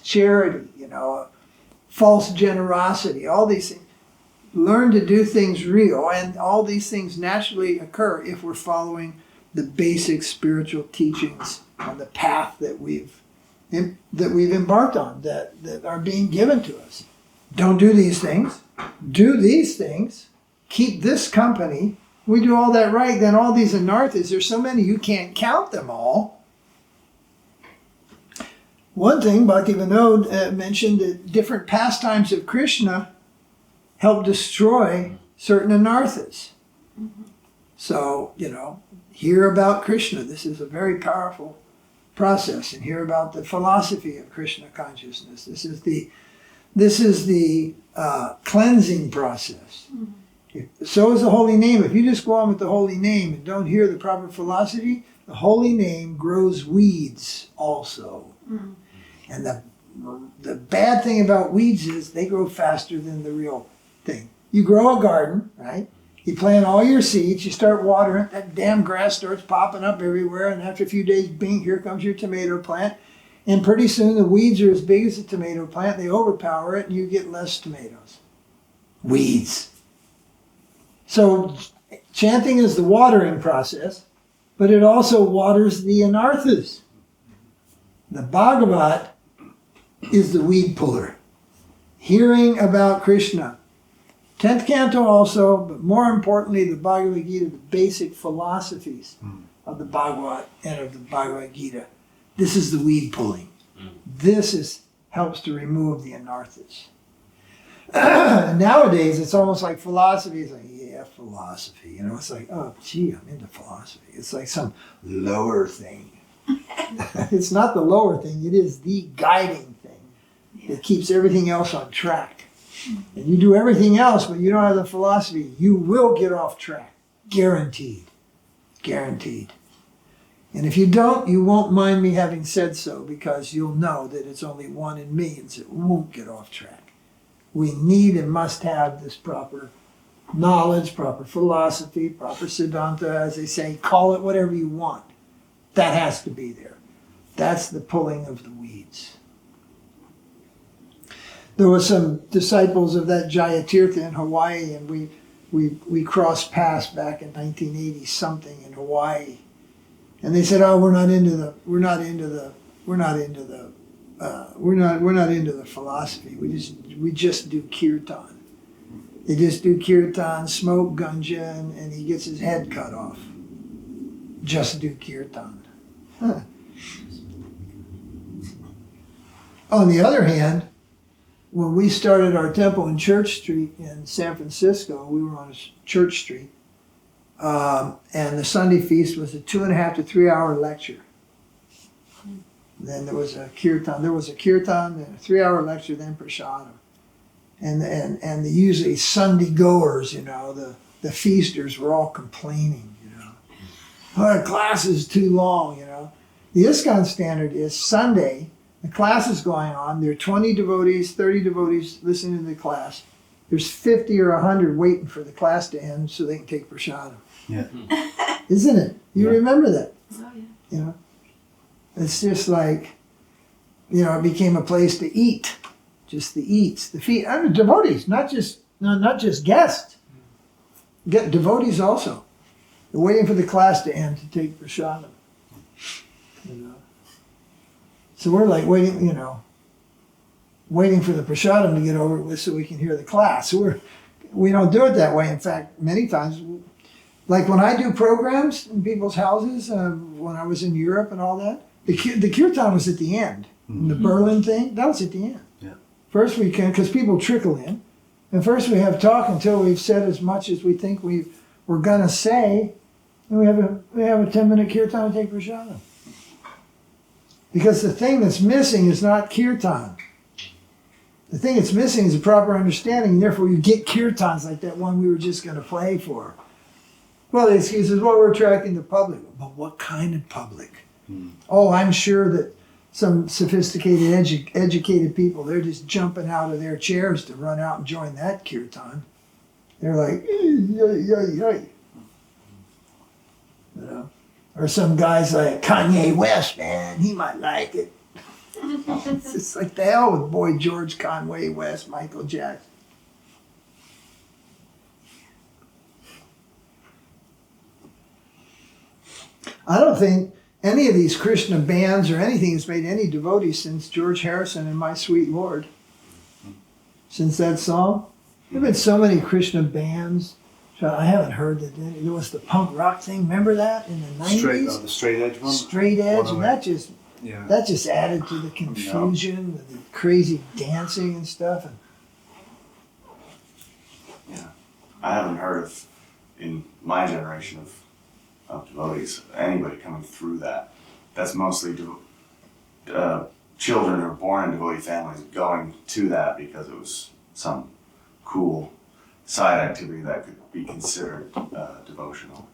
Speaker 2: charity, false generosity, all these things. Learn to do things real, and all these things naturally occur if we're following the basic spiritual teachings on the path that we've embarked on, that are being given to us. Don't do these things. Do these things. Keep this company. We do all that right, then all these anarthas, there's so many you can't count them all. One thing Bhaktivinoda mentioned, that different pastimes of Krishna help destroy certain anarthas. So, hear about Krishna. This is a very powerful process, and hear about the philosophy of Krishna consciousness. This is the cleansing process. So is the holy name. If you just go on with the holy name and don't hear the proper philosophy, the holy name grows weeds also. And the bad thing about weeds is they grow faster than the real thing. You grow a garden, right? You plant all your seeds, you start watering, that damn grass starts popping up everywhere, and after a few days, bing, here comes your tomato plant. And pretty soon the weeds are as big as the tomato plant, they overpower it, and you get less tomatoes. Weeds. So chanting is the watering process, but it also waters the anarthas. The Bhagavat is the weed puller. Hearing about Krishna. 10th canto also, but more importantly, the Bhagavad Gita, the basic philosophies of the Bhagavat and of the Bhagavad Gita. This is the weed pulling. This helps to remove the anarthas. Nowadays, it's almost like philosophy. It's like, yeah, philosophy. It's like, oh, gee, I'm into philosophy. It's like some lower thing. It's not the lower thing. It is the guiding thing that keeps everything else on track. And you do everything else, but you don't have the philosophy, you will get off track. Guaranteed. Guaranteed. And if you don't, you won't mind me having said so, because you'll know that it's only one in millions that won't get off track. We need and must have this proper knowledge, proper philosophy, proper siddhanta, as they say, call it whatever you want. That has to be there. That's the pulling of the weeds. There were some disciples of that Jayatirtha in Hawaii, and we crossed paths back in 1980 something in Hawaii, and they said, "Oh, we're not into the philosophy. We just do kirtan. They just do kirtan, smoke ganja, and he gets his head cut off. Just do kirtan." Huh. On the other hand, when we started our temple in Church Street in San Francisco, we were on Church Street, and the Sunday feast was a 2.5 to 3 hour lecture. Then there was a kirtan, then a 3 hour lecture, then prasadam. And the usually Sunday goers, the feasters were all complaining, oh, the class is too long, The ISKCON standard is Sunday, the class is going on, there are 20 devotees, 30 devotees listening to the class. there's 50 or 100 waiting for the class to end so they can take prasadam.
Speaker 1: Yeah.
Speaker 2: Isn't it? You
Speaker 1: Yeah.
Speaker 2: remember that?
Speaker 5: Oh, yeah.
Speaker 2: You know, it's just like, you know, it became a place to eat, just the eats, the feet. I mean, devotees, not just guests. Get devotees also. They're waiting for the class to end to take prasadam. You know, so we're like waiting, you know, waiting for the prasadam to get over with so we can hear the class. So we don't do it that way. In fact, many times. Like when I do programs in people's houses, when I was in Europe and all that, the kirtan was at the end. And the Berlin thing, that was at the end.
Speaker 1: Yeah.
Speaker 2: First we can, because people trickle in, and first we have talk until we've said as much as we think we're gonna say, and we have a 10-minute kirtan and take prasadam. Because the thing that's missing is not kirtan. The thing that's missing is a proper understanding, and therefore you get kirtans like that one we were just gonna play for. Well, the excuse is, well, we're attracting the public. But what kind of public? Oh, I'm sure that some sophisticated, educated people, they're just jumping out of their chairs to run out and join that kirtan. They're like, you know? Or some guys like Kanye West, man, he might like it. It's just like the hell with Boy George, Conway West, Michael Jackson. I don't think any of these Krishna bands or anything has made any devotees since George Harrison and My Sweet Lord. Since that song. There have been so many Krishna bands. I haven't heard that. There was the punk rock thing. Remember that in the 90s?
Speaker 1: The straight edge one?
Speaker 2: Straight edge. And that
Speaker 1: Yeah.
Speaker 2: just added to the confusion, the crazy dancing and stuff.
Speaker 3: Yeah. I haven't heard of, in my generation of devotees, anybody coming through that. That's mostly children who are born in devotee families going to that because it was some cool side activity that could be considered devotional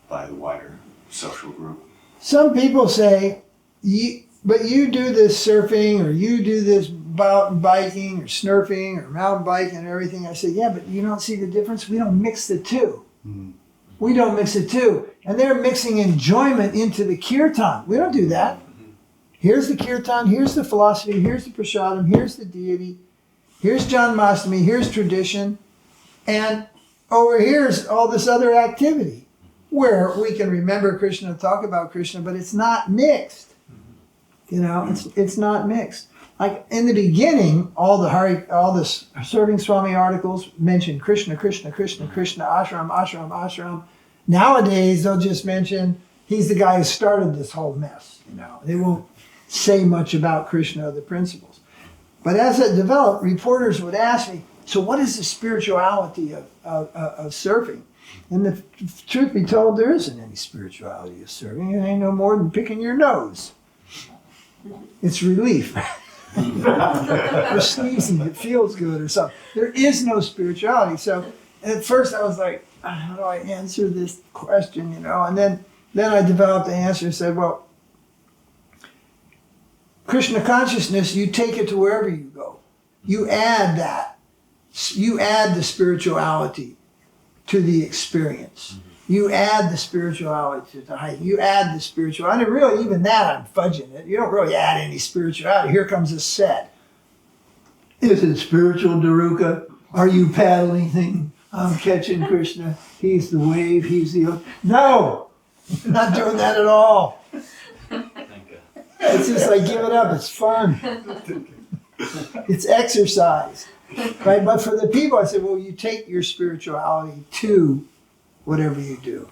Speaker 3: by the wider social group.
Speaker 2: Some people say, but you do this surfing or you do this mountain biking or snurfing or mountain biking and everything. I say, yeah, but you don't see the difference? We don't mix the two. Mm-hmm. We don't mix the two. And they're mixing enjoyment into the kirtan. We don't do that. Here's the kirtan, here's the philosophy, here's the prasadam, here's the deity, here's Janmashtami, here's tradition, and over here's all this other activity where we can remember Krishna, talk about Krishna, but it's not mixed. You know, it's not mixed. Like in the beginning, all the serving Swami articles mention Krishna, Krishna, Krishna, Krishna, ashram, ashram, ashram. Nowadays, they'll just mention he's the guy who started this whole mess. You know, they won't say much about Krishna or the principles. But as it developed, reporters would ask me, so what is the spirituality of surfing? And the truth be told, there isn't any spirituality of surfing. It ain't no more than picking your nose. It's relief. Or sneezing, it feels good or something. There is no spirituality. So at first I was like, how do I answer this question, you know? And then I developed the answer and said, well, Krishna consciousness, you take it to wherever you go. You add that. You add the spirituality to the experience. You add the spirituality to the height. You add the spirituality. And really, even that, I'm fudging it. You don't really add any spirituality. Here comes a set. Is it spiritual, Daruka? Are you paddling thing? I'm catching Krishna. He's the wave. He's the ocean. No! I'm not doing that at all. It's just like, give it up. It's fun. It's exercise. Right? But for the people, I said, well, you take your spirituality to whatever you do.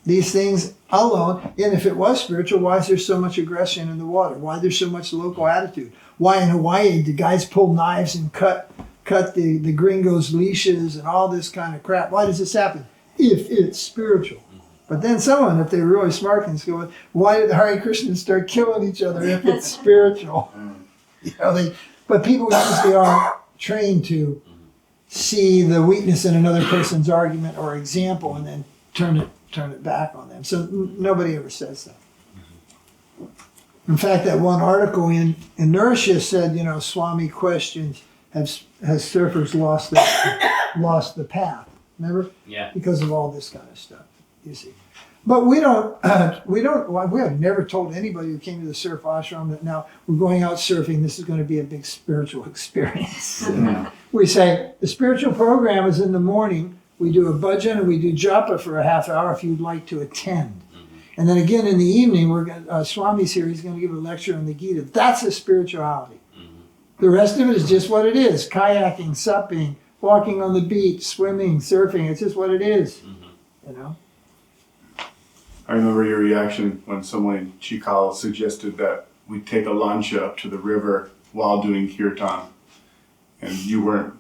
Speaker 2: These things alone, and if it was spiritual, why is there so much aggression in the water? Why is there so much local attitude? Why in Hawaii do guys pull knives and cut the gringos' leashes and all this kind of crap? Why does this happen? If it's spiritual. But then someone, if they're really smart, can go, why did the Hare Krishnas start killing each other if it's spiritual? You know, but people usually aren't trained to see the weakness in another person's argument or example and then turn it back on them. So nobody ever says that. In fact, that one article in Inertia said, you know, Swami questions, has surfers lost the path. Remember?
Speaker 7: Yeah.
Speaker 2: Because of all this kind of stuff, you see. But we have never told anybody who came to the surf ashram that now we're going out surfing, this is going to be a big spiritual experience. We say the spiritual program is in the morning, we do a bhajan and we do japa for a half hour if you'd like to attend. And then again in the evening, Swami's here, he's going to give a lecture on the Gita. That's a spirituality. The rest of it is just what it is. Kayaking, supping, walking on the beach, swimming, surfing, it's just what it is, you know.
Speaker 6: I remember your reaction when someone in Chikal suggested that we take a lancha up to the river while doing kirtan, and you weren't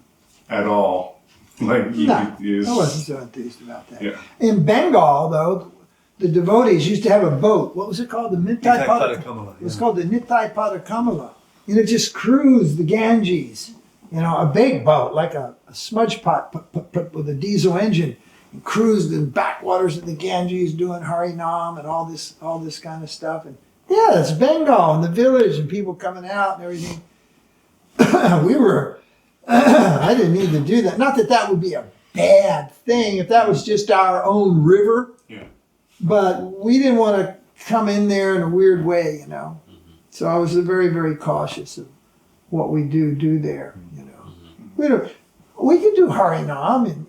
Speaker 6: at all like
Speaker 2: I wasn't so enthused about that.
Speaker 6: Yeah.
Speaker 2: In Bengal, though, the devotees used to have a boat. What was it called? The Nitai
Speaker 1: Padakamala.
Speaker 2: It was called the Nitai Padakamala. And it just cruised the Ganges. You know, a big boat, like a smudge pot with a diesel engine. And cruised in backwaters of the Ganges doing Harinam and all this kind of stuff. And yeah, that's Bengal and the village and people coming out and everything. I didn't need to do that. Not that that would be a bad thing if that was just our own river.
Speaker 6: Yeah.
Speaker 2: But we didn't want to come in there in a weird way, you know. So I was very, very cautious of what we do there, you know. We could do Harinam in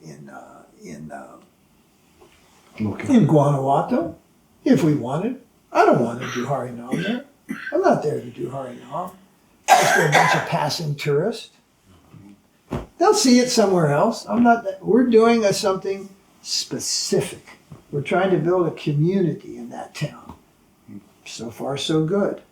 Speaker 2: Guanajuato if we wanted. I don't want to do Harinam there. I'm not there to do Harinam. Just for a bunch of passing tourists. They'll see it somewhere else. We're doing something specific. We're trying to build a community in that town. So far, so good.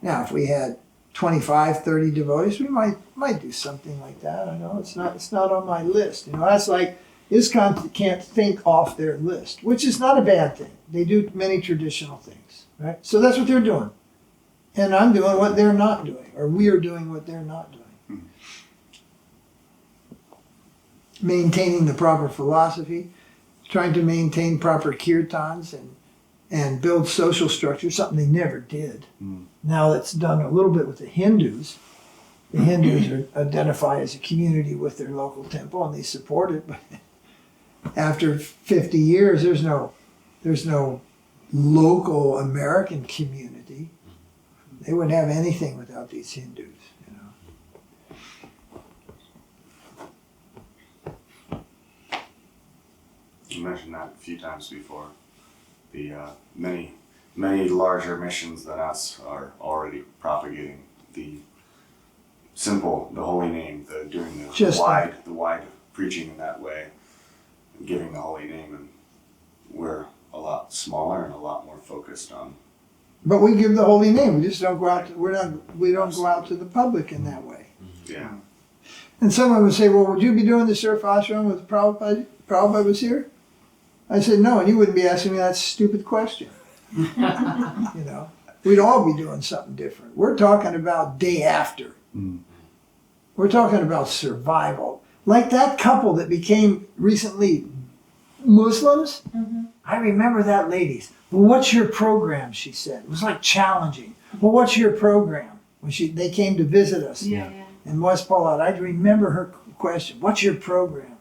Speaker 2: Now, if we had 25, 30 devotees, we might do something like that. I know it's not on my list. You know, that's like ISKCON can't think off their list, which is not a bad thing. They do many traditional things, right? So that's what they're doing. And I'm doing what they're not doing, or we are doing what they're not doing. Maintaining the proper philosophy, trying to maintain proper kirtans and build social structure, something they never did. Now that's done a little bit with the Hindus. The Hindus identify as a community with their local temple and they support it. But after 50 years, there's no local American community. They wouldn't have anything without these Hindus, you know.
Speaker 3: You mentioned that a few times before. The many larger missions than us are already propagating the holy name, doing the wide preaching in that way, and giving the holy name, and we're a lot smaller and a lot more focused on.
Speaker 2: But we give the holy name. We just don't go out. We don't go out to the public in that way.
Speaker 3: Yeah.
Speaker 2: And someone would say, "Well, would you be doing the surf ashram if Prabhupada was here?" I said, "No," and you wouldn't be asking me that stupid question. You know, we'd all be doing something different. We're talking about day after. We're talking about survival. Like that couple that became recently Muslims. I remember that ladies. "Well, what's your program?" she said. It was like challenging. "Well, what's your program?" When they came to visit us in West Pollard, I remember her question, "What's your program?"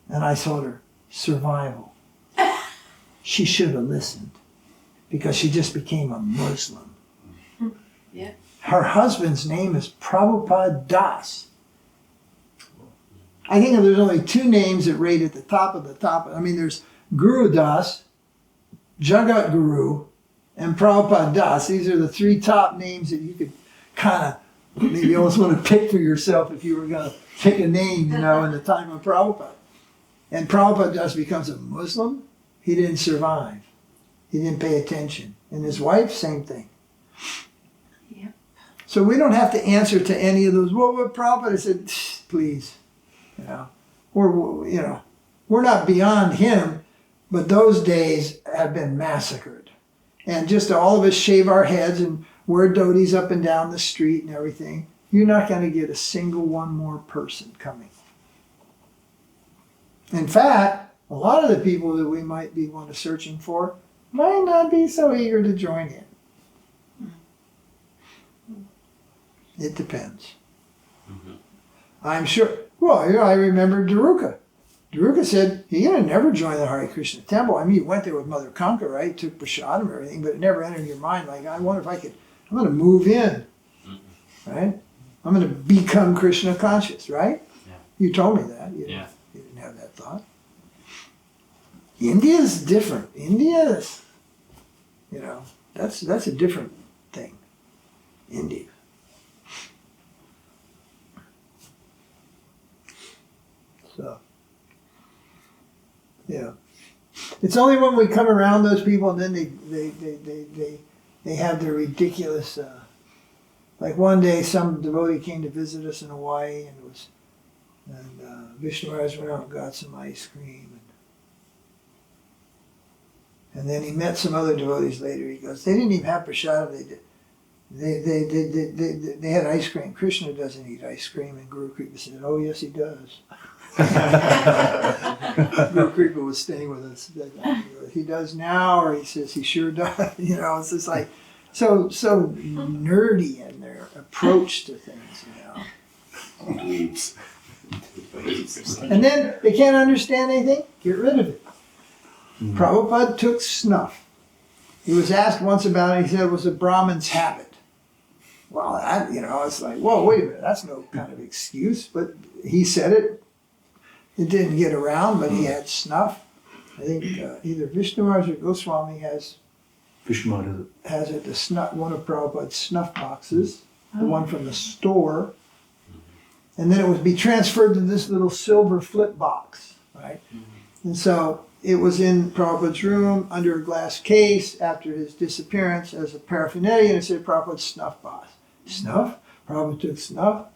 Speaker 2: And I told her, "Survival." She should have listened because she just became a Muslim.
Speaker 5: Yeah.
Speaker 2: Her husband's name is Prabhupada Das. I think there's only two names that rate at the top of the top. I mean, there's Guru Das, Jagat Guru, and Prabhupada Das. These are the three top names that you could kind of maybe almost want to pick for yourself if you were going to pick a name, you know, in the time of Prabhupada. And Prabhupada Das becomes a Muslim. He didn't survive. He didn't pay attention. And his wife, same thing.
Speaker 5: Yep.
Speaker 2: So we don't have to answer to any of those. Well, what Prabhupada said, please, you know, we're not beyond him, but those days have been massacred. And just all of us shave our heads and wear dhotis up and down the street and everything. You're not going to get a single one more person coming. In fact, a lot of the people that we might be searching for might not be so eager to join in. It depends. I'm sure. Well, I remember Dharuka. Dharuka said he had never joined the Hare Krishna temple. I mean, he went there with Mother Kanka, right? Took prasadam and everything, but it never entered your mind. Like, I wonder if I'm going to move in, right? I'm going to become Krishna conscious, right?
Speaker 7: Yeah.
Speaker 2: You told me that. You didn't have that thought. India is different. India is, that's a different thing. India. So, yeah. It's only when we come around those people, and then they have their ridiculous. Like one day, some devotee came to visit us in Hawaii, and Vishnu Maharaj went out and got some ice cream, and then he met some other devotees later. He goes, they didn't even have prasadam. They had ice cream. Krishna doesn't eat ice cream, and Guru Kripa said, "Oh yes, he does." Guru Kripa was staying with us. He does now, or he says he sure does. It's just like so nerdy in their approach to things.
Speaker 3: Dweebs.
Speaker 2: And then they can't understand anything. Get rid of it. Prabhupada took snuff. He was asked once about it. He said it was a Brahmin's habit. Well, it's like, whoa, wait a minute. That's no kind of excuse. But he said it. It didn't get around, but he had snuff. I think either Vishnu Maharaj or Goswami has it. The snuff, one of Prabhupada's snuff boxes, the one from the store, and then it would be transferred to this little silver flip box, right? And so it was in Prabhupada's room under a glass case after his disappearance as a paraphernalia, and it said Prabhupada's snuff box. Snuff? Prabhupada took snuff,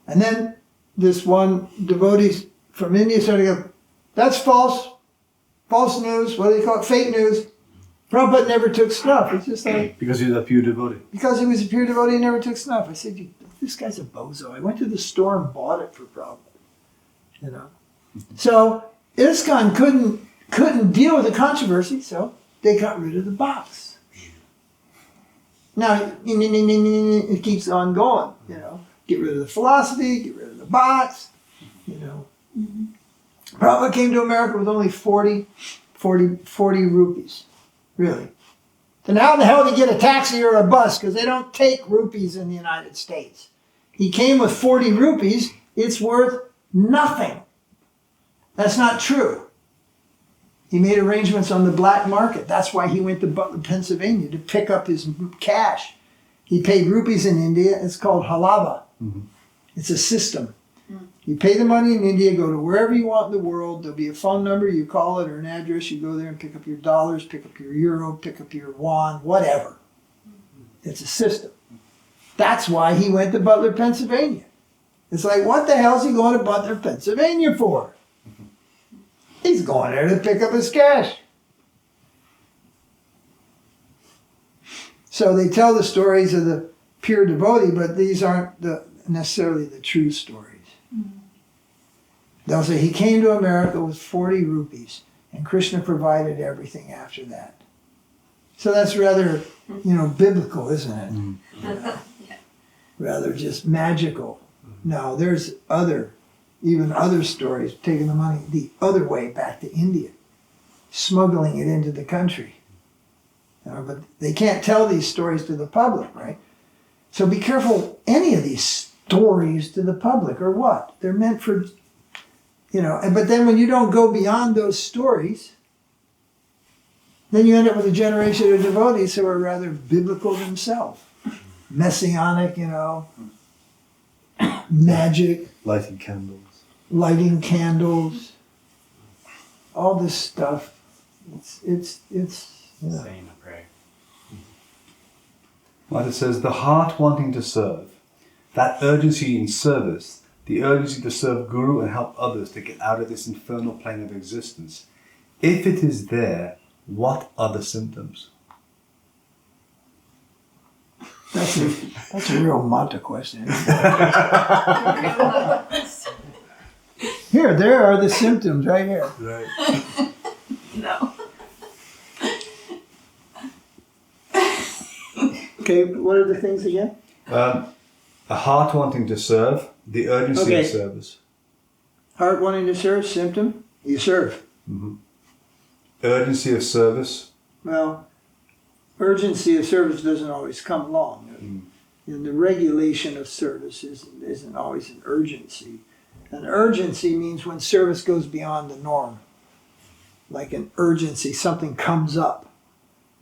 Speaker 2: and then this one devotee from India started to go, that's false news, what do they call it, fake news. Prabhupada never took snuff. It's just like...
Speaker 1: Because he was a pure devotee.
Speaker 2: Because he was a pure devotee, he never took snuff. I said, this guy's a bozo. I went to the store and bought it for Prabhupada. So, ISKCON couldn't deal with the controversy, so they got rid of the box. Now, it keeps on going, Get rid of the philosophy, get rid of the box, Prabhupada came to America with only 40 rupees. Really. Then how the hell did he get a taxi or a bus? Because they don't take rupees in the United States. He came with 40 rupees. It's worth nothing. That's not true. He made arrangements on the black market. That's why he went to Butler, Pennsylvania to pick up his cash. He paid rupees in India. It's called halava. It's a system. You pay the money in India, go to wherever you want in the world. There'll be a phone number, you call it, or an address. You go there and pick up your dollars, pick up your euro, pick up your yuan, whatever. It's a system. That's why he went to Butler, Pennsylvania. It's like, what the hell is he going to Butler, Pennsylvania for? He's going there to pick up his cash. So they tell the stories of the pure devotee, but these aren't necessarily the true stories. They'll say he came to America with 40 rupees and Krishna provided everything after that. So that's rather, biblical, isn't it? Rather just magical. No, there's even other stories taking the money the other way back to India, smuggling it into the country. But they can't tell these stories to the public, right? So be careful any of these stories to the public or what? They're meant for... but then when you don't go beyond those stories, then you end up with a generation of devotees who are rather biblical themselves. Messianic, magic.
Speaker 1: Lighting candles.
Speaker 2: All this stuff. It's
Speaker 7: Saying a prayer.
Speaker 1: Like it says, the heart wanting to serve, that urgency in service, the urgency to serve Guru and help others to get out of this infernal plane of existence. If it is there, what are the symptoms?
Speaker 2: That's a real Mata question. Here, there are the symptoms right here.
Speaker 1: Right.
Speaker 5: No.
Speaker 2: Okay, what are the things again?
Speaker 1: A heart wanting to serve, The urgency
Speaker 2: Okay.
Speaker 1: of service.
Speaker 2: Heart wanting to serve, symptom, you serve.
Speaker 1: Urgency of service.
Speaker 2: Well, urgency of service doesn't always come along. And the regulation of service isn't always an urgency. An urgency means when service goes beyond the norm. Like an urgency, something comes up.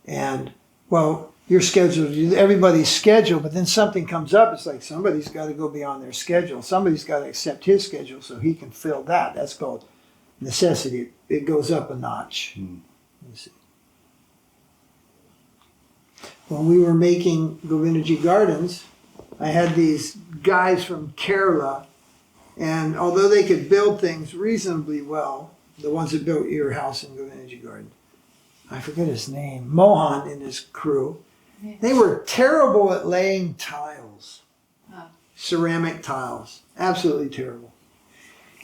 Speaker 2: And, well, you're scheduled, everybody's scheduled, but then something comes up. It's like somebody's got to go beyond their schedule. Somebody's got to accept his schedule so he can fill that. That's called necessity. It goes up a notch. You see. When we were making Govindaji Gardens, I had these guys from Kerala, and although they could build things reasonably well, the ones that built your house in Govindaji Garden, I forget his name, Mohan and his crew, they were terrible at laying tiles, ceramic tiles, absolutely terrible.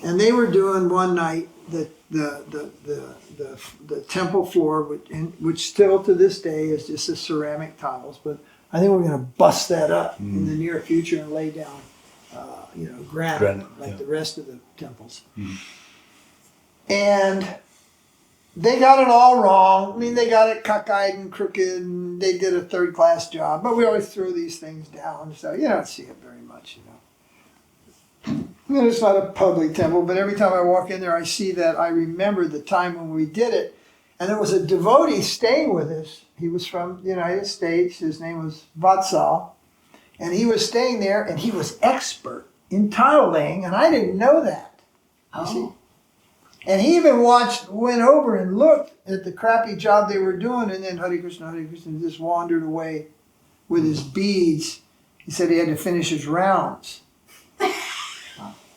Speaker 2: And they were doing one night the temple floor, which still to this day is just the ceramic tiles, but I think we're going to bust that up in the near future and lay down, granite like the rest of the temples. And they got it all wrong. I mean, they got it cockeyed and crooked, and they did a third-class job. But we always throw these things down, so you don't see it very much, It's not a public temple, but every time I walk in there, I see that. I remember the time when we did it, and there was a devotee staying with us. He was from the United States. His name was Vatsal, and he was staying there, and he was expert in tile laying, and I didn't know that. You see? And he even went over and looked at the crappy job they were doing, and then Hare Krishna, just wandered away with his beads. He said he had to finish his rounds.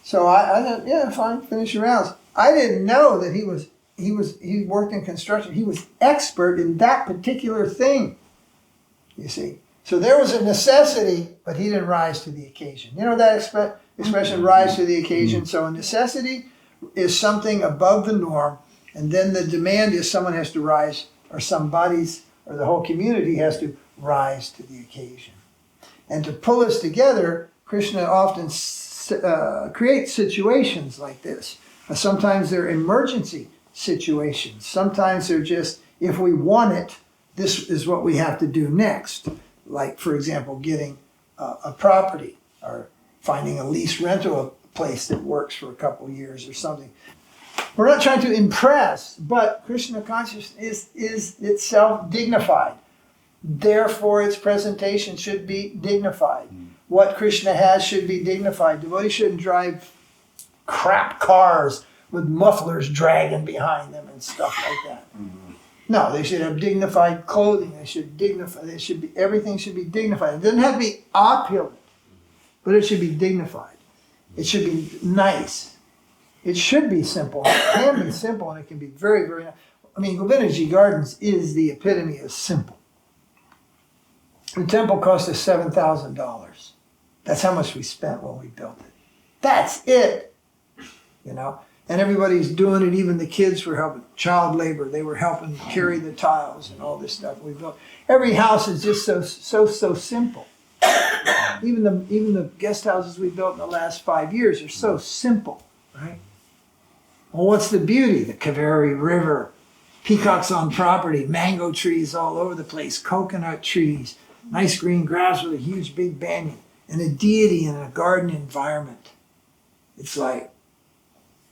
Speaker 2: So I said, yeah, fine, finish your rounds. I didn't know that he worked in construction. He was expert in that particular thing, you see. So there was a necessity, but he didn't rise to the occasion. You know that expression, rise to the occasion? So a necessity is something above the norm, and then the demand is someone has to rise, or somebody's, or the whole community has to rise to the occasion. And to pull us together, Krishna often creates situations like this. Sometimes they're emergency situations. Sometimes they're just, if we want it, this is what we have to do next. Like, for example, getting a property, or finding a lease rental place that works for a couple of years or something. We're not trying to impress, but Krishna consciousness is itself dignified. Therefore, its presentation should be dignified. What Krishna has should be dignified. Devotees shouldn't drive crap cars with mufflers dragging behind them and stuff like that. No, they should have dignified clothing. They should dignify. Everything should be dignified. It doesn't have to be opulent, but it should be dignified. It should be nice. It should be simple. It can be simple, and it can be very, very nice. I mean, Govindaji Gardens is the epitome of simple. The temple cost us $7,000. That's how much we spent when we built it. That's it. And everybody's doing it. Even the kids were helping. Child labor. They were helping carry the tiles and all this stuff we built. Every house is just so simple. Even the guest houses we built in the last 5 years are so simple, right? Well, what's the beauty? The Kaveri River, peacocks on property, mango trees all over the place, coconut trees, nice green grass with a huge big banyan, and a deity in a garden environment. It's like,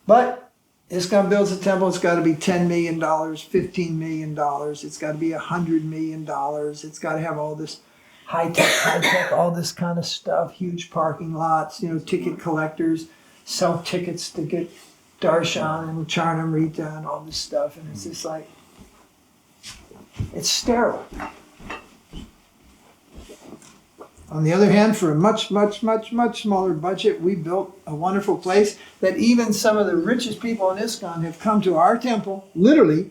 Speaker 2: but ISKCON builds a temple, it's got to be $10 million, $15 million, it's got to be $100 million, it's got to have all this high tech, all this kind of stuff, huge parking lots, ticket collectors, sell tickets to get darshan and charnamrita and all this stuff, and it's just like, it's sterile. On the other hand, for a much, much, much, much smaller budget, we built a wonderful place that even some of the richest people in ISKCON have come to our temple, literally,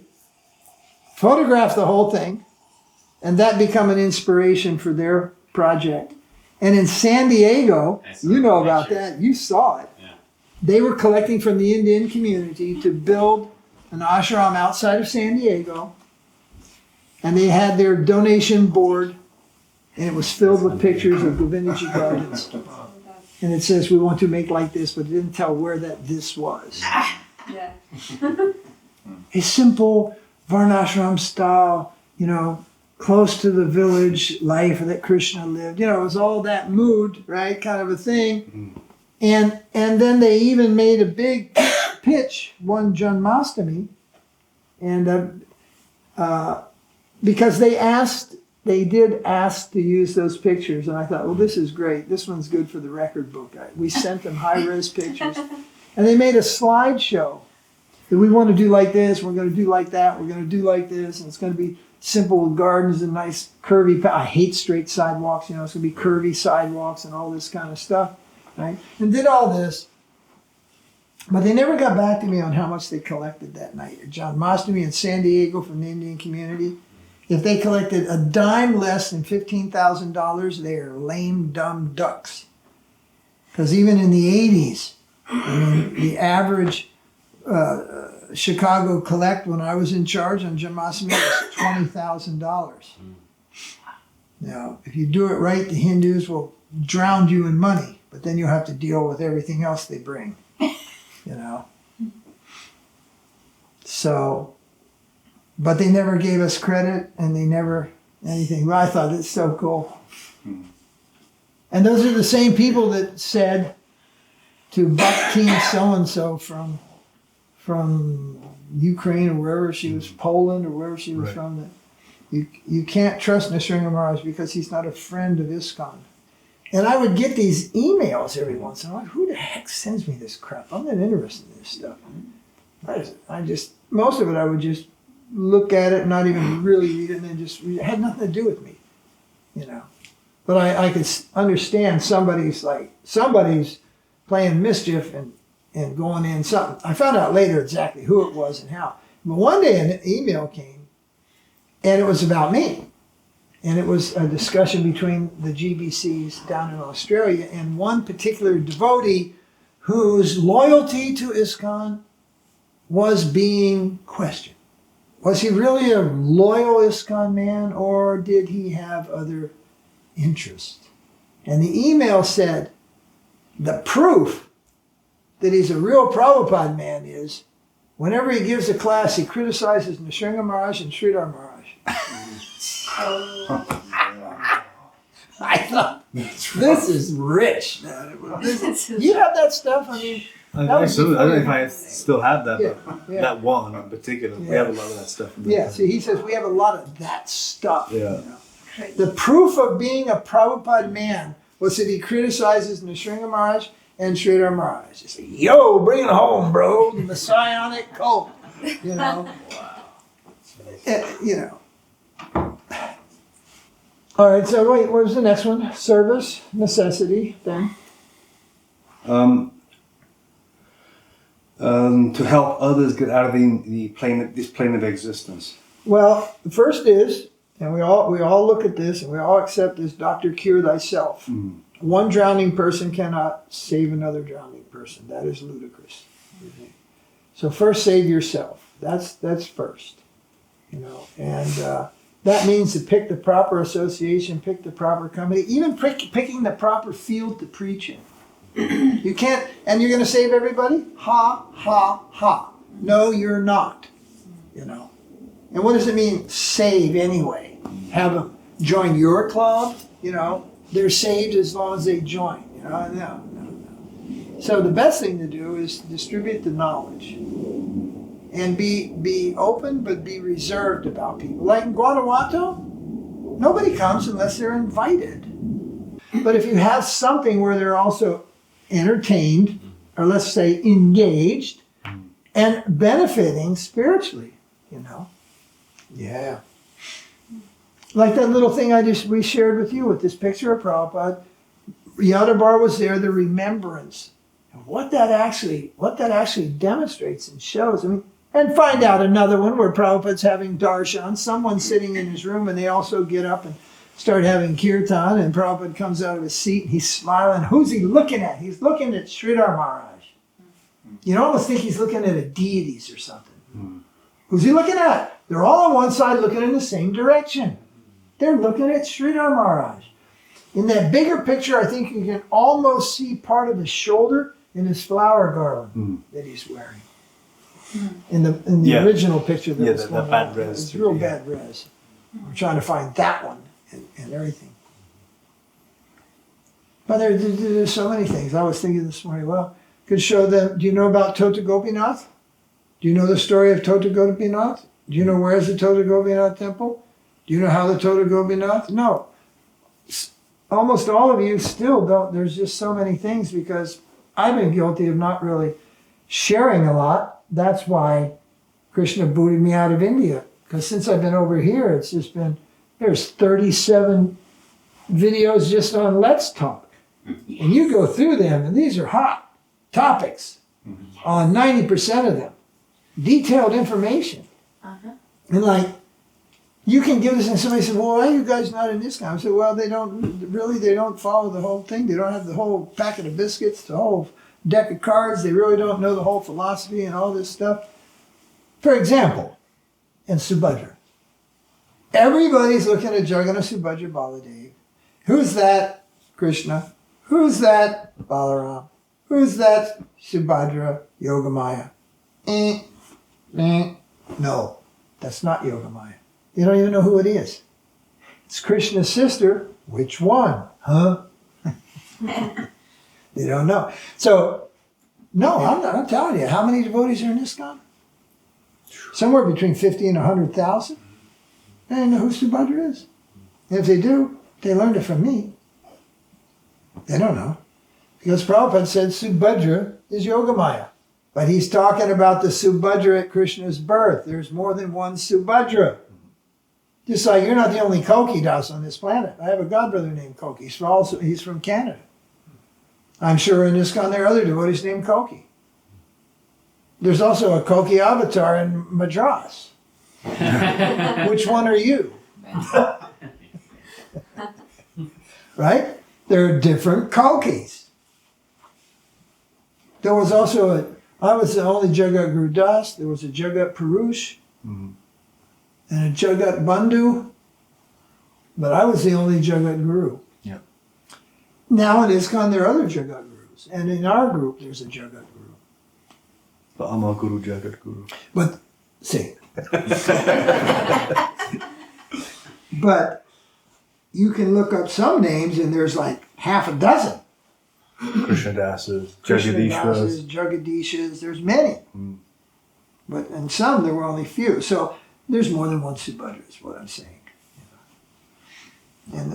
Speaker 2: photograph the whole thing, and that become an inspiration for their project. And in San Diego, you know about that, you saw it.
Speaker 7: Yeah.
Speaker 2: They were collecting from the Indian community to build an ashram outside of San Diego, and they had their donation board, and it was filled with pictures of Govindaji Gardens. And it says we want to make like this, but it didn't tell where that this was.
Speaker 5: Yeah.
Speaker 2: A simple varnashram style, close to the village life that Krishna lived. It was all that mood, right? Kind of a thing. And then they even made a big pitch one Janmashtami, and because they did ask to use those pictures, and I thought, well, this is great. This one's good for the record book. We sent them high-res pictures, and they made a slideshow that we want to do like this, we're going to do like that, we're going to do like this, and it's going to be simple gardens and nice curvy. I hate straight sidewalks. It's going to be curvy sidewalks and all this kind of stuff, right? And did all this, but they never got back to me on how much they collected that night. Janmashtami in San Diego from the Indian community. If they collected a dime less than $15,000, they are lame, dumb ducks. Because even in the 80s, the average Chicago collect when I was in charge on Janmashtami was $20,000. Now, if you do it right, the Hindus will drown you in money, but then you'll have to deal with everything else they bring. So, but they never gave us credit, and they never anything. But I thought it's so cool. And those are the same people that said to Bhakti so-and-so from Ukraine or wherever she was, Poland or wherever she was from, that you can't trust Narasingha Maharaja because he's not a friend of ISKCON. And I would get these emails every once in a while. Who the heck sends me this crap? I'm not interested in this stuff. I just, most of it I would just look at it and not even really read it, and then just read it. It had nothing to do with me, But I could understand somebody's playing mischief and going in something. I found out later exactly who it was and how. But one day an email came, and it was about me. And it was a discussion between the GBCs down in Australia and one particular devotee whose loyalty to ISKCON was being questioned. Was he really a loyal ISKCON man, or did he have other interests? And the email said, the proof that he's a real Prabhupada man is, whenever he gives a class, he criticizes Narasingha Maharaj and Śrīla Maharaj. I thought, this is rich. You have that stuff? I mean,
Speaker 1: I don't know if I still have that, but that one in particular. We have a lot of that stuff.
Speaker 2: Yeah, see, he says we have a lot of that stuff.
Speaker 1: Yeah.
Speaker 2: The proof of being a Prabhupada man was that he criticizes Narasingha Maharaj and Śrīla Maharaj. He said, yo, bring it home, bro, the Messianic cult. All right, so wait, what was the next one? Service, necessity, then?
Speaker 1: To help others get out of this plane of existence.
Speaker 2: Well, the first is, and we all look at this and we all accept this, Dr. Cure thyself. Mm. One drowning person cannot save another drowning person. That is ludicrous. So first save yourself. That's first. And that means to pick the proper association, pick the proper company, even picking the proper field to preach in. You can't, and you're going to save everybody? Ha, ha, ha. No, you're not. And what does it mean, save anyway? Have them join your club? They're saved as long as they join. No. So the best thing to do is distribute the knowledge. And be open, but be reserved about people. Like in Guanajuato, nobody comes unless they're invited. But if you have something where they're also entertained, or let's say engaged, and benefiting spiritually, Yeah. Like that little thing we shared with you with this picture of Prabhupada. Yadabar was there, the remembrance. And what that actually demonstrates and shows. And find out another one where Prabhupada's having darshan, someone sitting in his room, and they also get up and start having kirtan, and Prabhupada comes out of his seat, and he's smiling. Who's he looking at? He's looking at Śrīla Maharaj. You almost think he's looking at a deities or something. Mm. Who's he looking at? They're all on one side looking in the same direction. They're looking at Śrīla Maharaj. In that bigger picture, I think you can almost see part of his shoulder in his flower garland that he's wearing. In the original picture that was
Speaker 1: the bad res.
Speaker 2: It's real bad res. I'm trying to find that one and everything. But there's so many things. I was thinking this morning, well, could show them. Do you know about Tota Gopinath? Do you know the story of Tota Gopinath? Do you know where's the Tota Gopinath temple? Do you know how the Tota Gopinath? No. Almost all of you still don't. There's just so many things because I've been guilty of not really sharing a lot. That's why Krishna booted me out of India. Because since I've been over here, it's just been, there's 37 videos just on Let's Talk. And you go through them, and these are hot topics on 90% of them. Detailed information. And like, you can give this, and somebody said, well, why are you guys not in this kind? I said, well, they don't follow the whole thing. They don't have the whole packet of biscuits, the whole deck of cards. They really don't know the whole philosophy and all this stuff. For example, in Subhadra, everybody's looking at Jagannath, Subhadra, Baladev. Who's that? Krishna. Who's that? Balaram. Who's that? Subhadra, Yogamaya. No, that's not Yogamaya. You don't even know who it is. It's Krishna's sister. Which one? Huh? You don't know. So, no, I'm telling you. How many devotees are in ISKCON? Somewhere between 50 and 100,000. They don't know who Subhadra is. And if they do, they learned it from me. They don't know. Because Prabhupada said Subhadra is Yogamaya. But he's talking about the Subhadra at Krishna's birth. There's more than one Subhadra. Just like you're not the only Koki Das on this planet. I have a godbrother named Koki. He's from Canada. I'm sure in ISKCON there are other devotees named Koki. There's also a Koki avatar in Madras. Which one are you? Right? There are different Kokis. There was also I was the only Jagat Guru Das. There was a Jagat Purush and a Jagat Bandhu. But I was the only Jagat Guru.
Speaker 1: Yeah.
Speaker 2: Now in ISKCON there are other Jagat Gurus. And in our group there's a Jagat Guru.
Speaker 1: But I'm a Guru, Jagat Guru.
Speaker 2: But, see. But you can look up some names and there's like half a dozen.
Speaker 1: Krishnadasas, Jagadishwas.
Speaker 2: Jagadishas, there's many. But in some there were only few. So there's more than one Subhadra is what I'm saying. And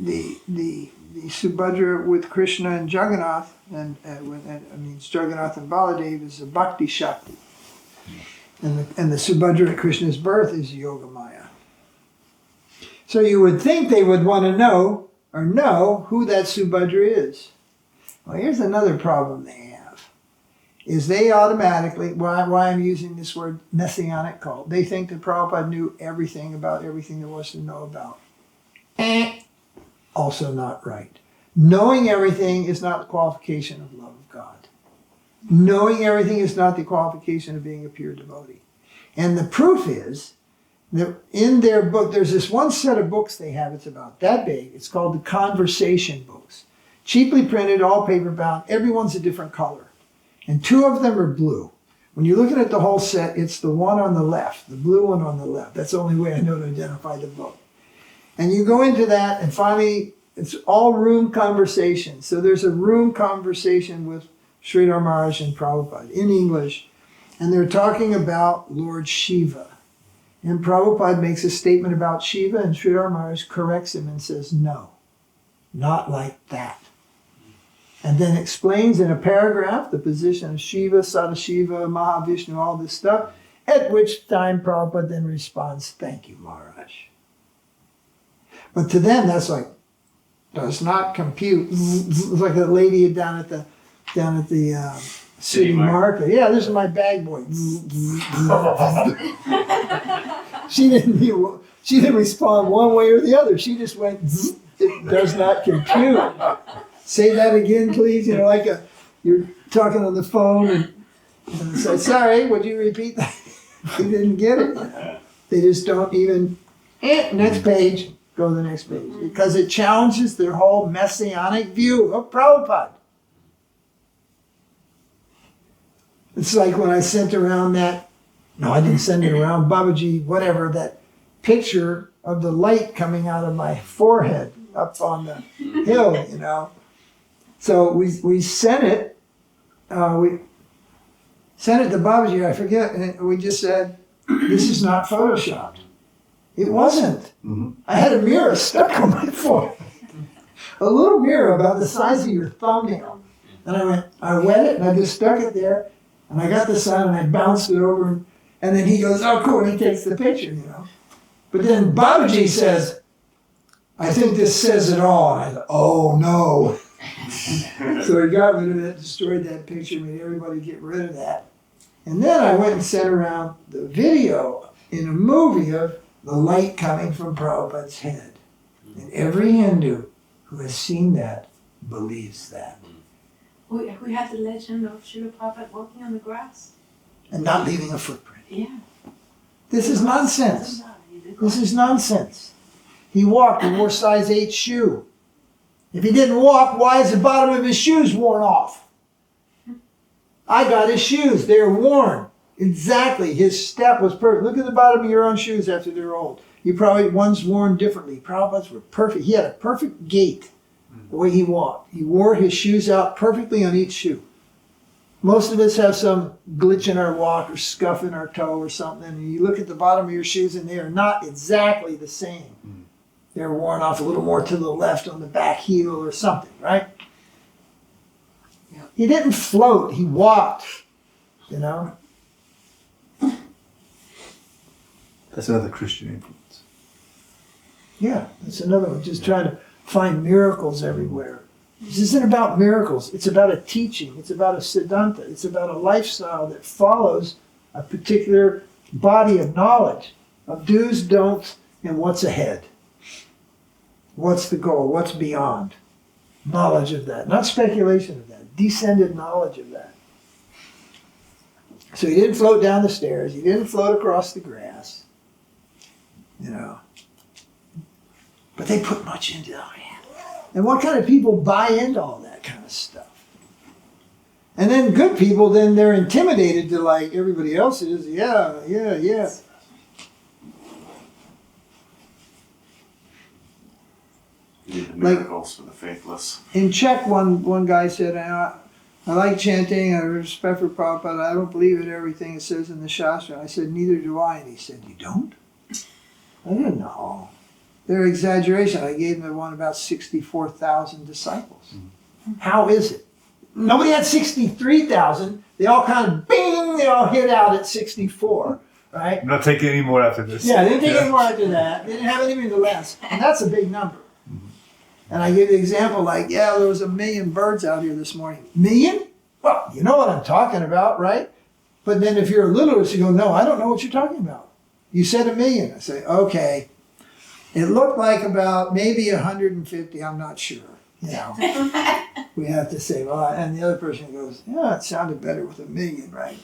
Speaker 2: the Subhadra with Krishna and Jagannath, and Jagannath and Baladev is the Bhakti Shakti. And the Subhadra at Krishna's birth is Yogamaya. So you would think they would want to know who that Subhadra is. Well, here's another problem they have. Is they automatically, why I'm using this word messianic cult, they think that Prabhupada knew everything about everything there was to know about. Also not right. Knowing everything is not the qualification of love of God. Knowing everything is not the qualification of being a pure devotee. And the proof is that in their book, there's this one set of books they have, it's about that big. It's called the Conversation books. Cheaply printed, all paper bound, everyone's a different color. And two of them are blue. When you're looking at the whole set, it's the one on the left, the blue one on the left. That's the only way I know to identify the book. And you go into that, and finally, it's all room conversation. So there's a room conversation with Śrīla Maharaj and Prabhupada in English, and they're talking about Lord Shiva. And Prabhupada makes a statement about Shiva, and Śrīla Maharaj corrects him and says, no, not like that. And then explains in a paragraph the position of Shiva, Sadashiva, Mahavishnu, all this stuff, at which time Prabhupada then responds, thank you, Maharaj. But to them, that's like, does not compute. It's like a lady down at the city market. Yeah, this is my bag boy. She didn't respond one way or the other. She just went, it does not compute. Say that again, please. You know, like you're talking on the phone and say, sorry, would you repeat that? You didn't get it. They just don't even, next page. Go to the next page. Because it challenges their whole messianic view of Prabhupada. It's like when I sent around that, no, I didn't send it around, Babaji, whatever, that picture of the light coming out of my forehead up on the hill, you know. So we sent it, we sent it to Babaji, I forget, and we just said, this is not photoshopped. It wasn't. I had a mirror stuck on my forehead. A little mirror about the size of your thumbnail. And I wet it and I just stuck it there. And I got the sun and I bounced it over. And then he goes, oh, cool. And he takes the picture, you know. But then Babaji says, I think this says it all. And I thought, oh, no. So he got rid of it, destroyed that picture, made everybody get rid of that. And then I went and sent around the video in a movie of the light coming from Prabhupada's head. And every Hindu who has seen that believes that.
Speaker 5: We had the legend of Śrīla Prabhupada walking on the grass.
Speaker 2: And not leaving a footprint.
Speaker 5: Yeah.
Speaker 2: This is nonsense. This is nonsense. He walked and wore size 8 shoe. If he didn't walk, why is the bottom of his shoes worn off? I got his shoes. They're worn. Exactly. His step was perfect. Look at the bottom of your own shoes after they're old. You probably, one's worn differently. Prabhupada's were perfect. He had a perfect gait the way he walked. He wore his shoes out perfectly on each shoe. Most of us have some glitch in our walk or scuff in our toe or something, and you look at the bottom of your shoes and they are not exactly the same. They're worn off a little more to the left on the back heel or something, right? He didn't float, he walked, you know?
Speaker 1: That's another Christian influence.
Speaker 2: Yeah, that's another one. Just trying to find miracles everywhere. This isn't about miracles. It's about a teaching. It's about a siddhanta. It's about a lifestyle that follows a particular body of knowledge of do's, don'ts, and what's ahead. What's the goal? What's beyond? Knowledge of that. Not speculation of that. Descended knowledge of that. So he didn't float down the stairs. He didn't float across the grass. You know. But they put much into it. And what kind of people buy into all that kind of stuff? And then good people, then they're intimidated to like everybody else is. Yeah.
Speaker 3: You need the miracles for the faithless.
Speaker 2: In Czech, one guy said, I like chanting, I have respect for Prabhupada, I don't believe in everything it says in the Shastra. I said, neither do I. And he said, you don't? I didn't know. They're exaggeration. I gave them the one about 64,000 disciples. How is it? Nobody had 63,000. They all kind of, bing, they all hit out at 64, right?
Speaker 1: I'm not taking any more after this.
Speaker 2: Yeah, they didn't take any more after that. They didn't have anything less. And that's a big number. And I give the example like, yeah, there was 1 million birds out here this morning. Million? Well, you know what I'm talking about, right? But then if you're a literalist, you go, no, I don't know what you're talking about. You said 1 million. I say, okay. It looked like about maybe 150, I'm not sure. You know, we have to say, well, and the other person goes, yeah, it sounded better with 1 million, right?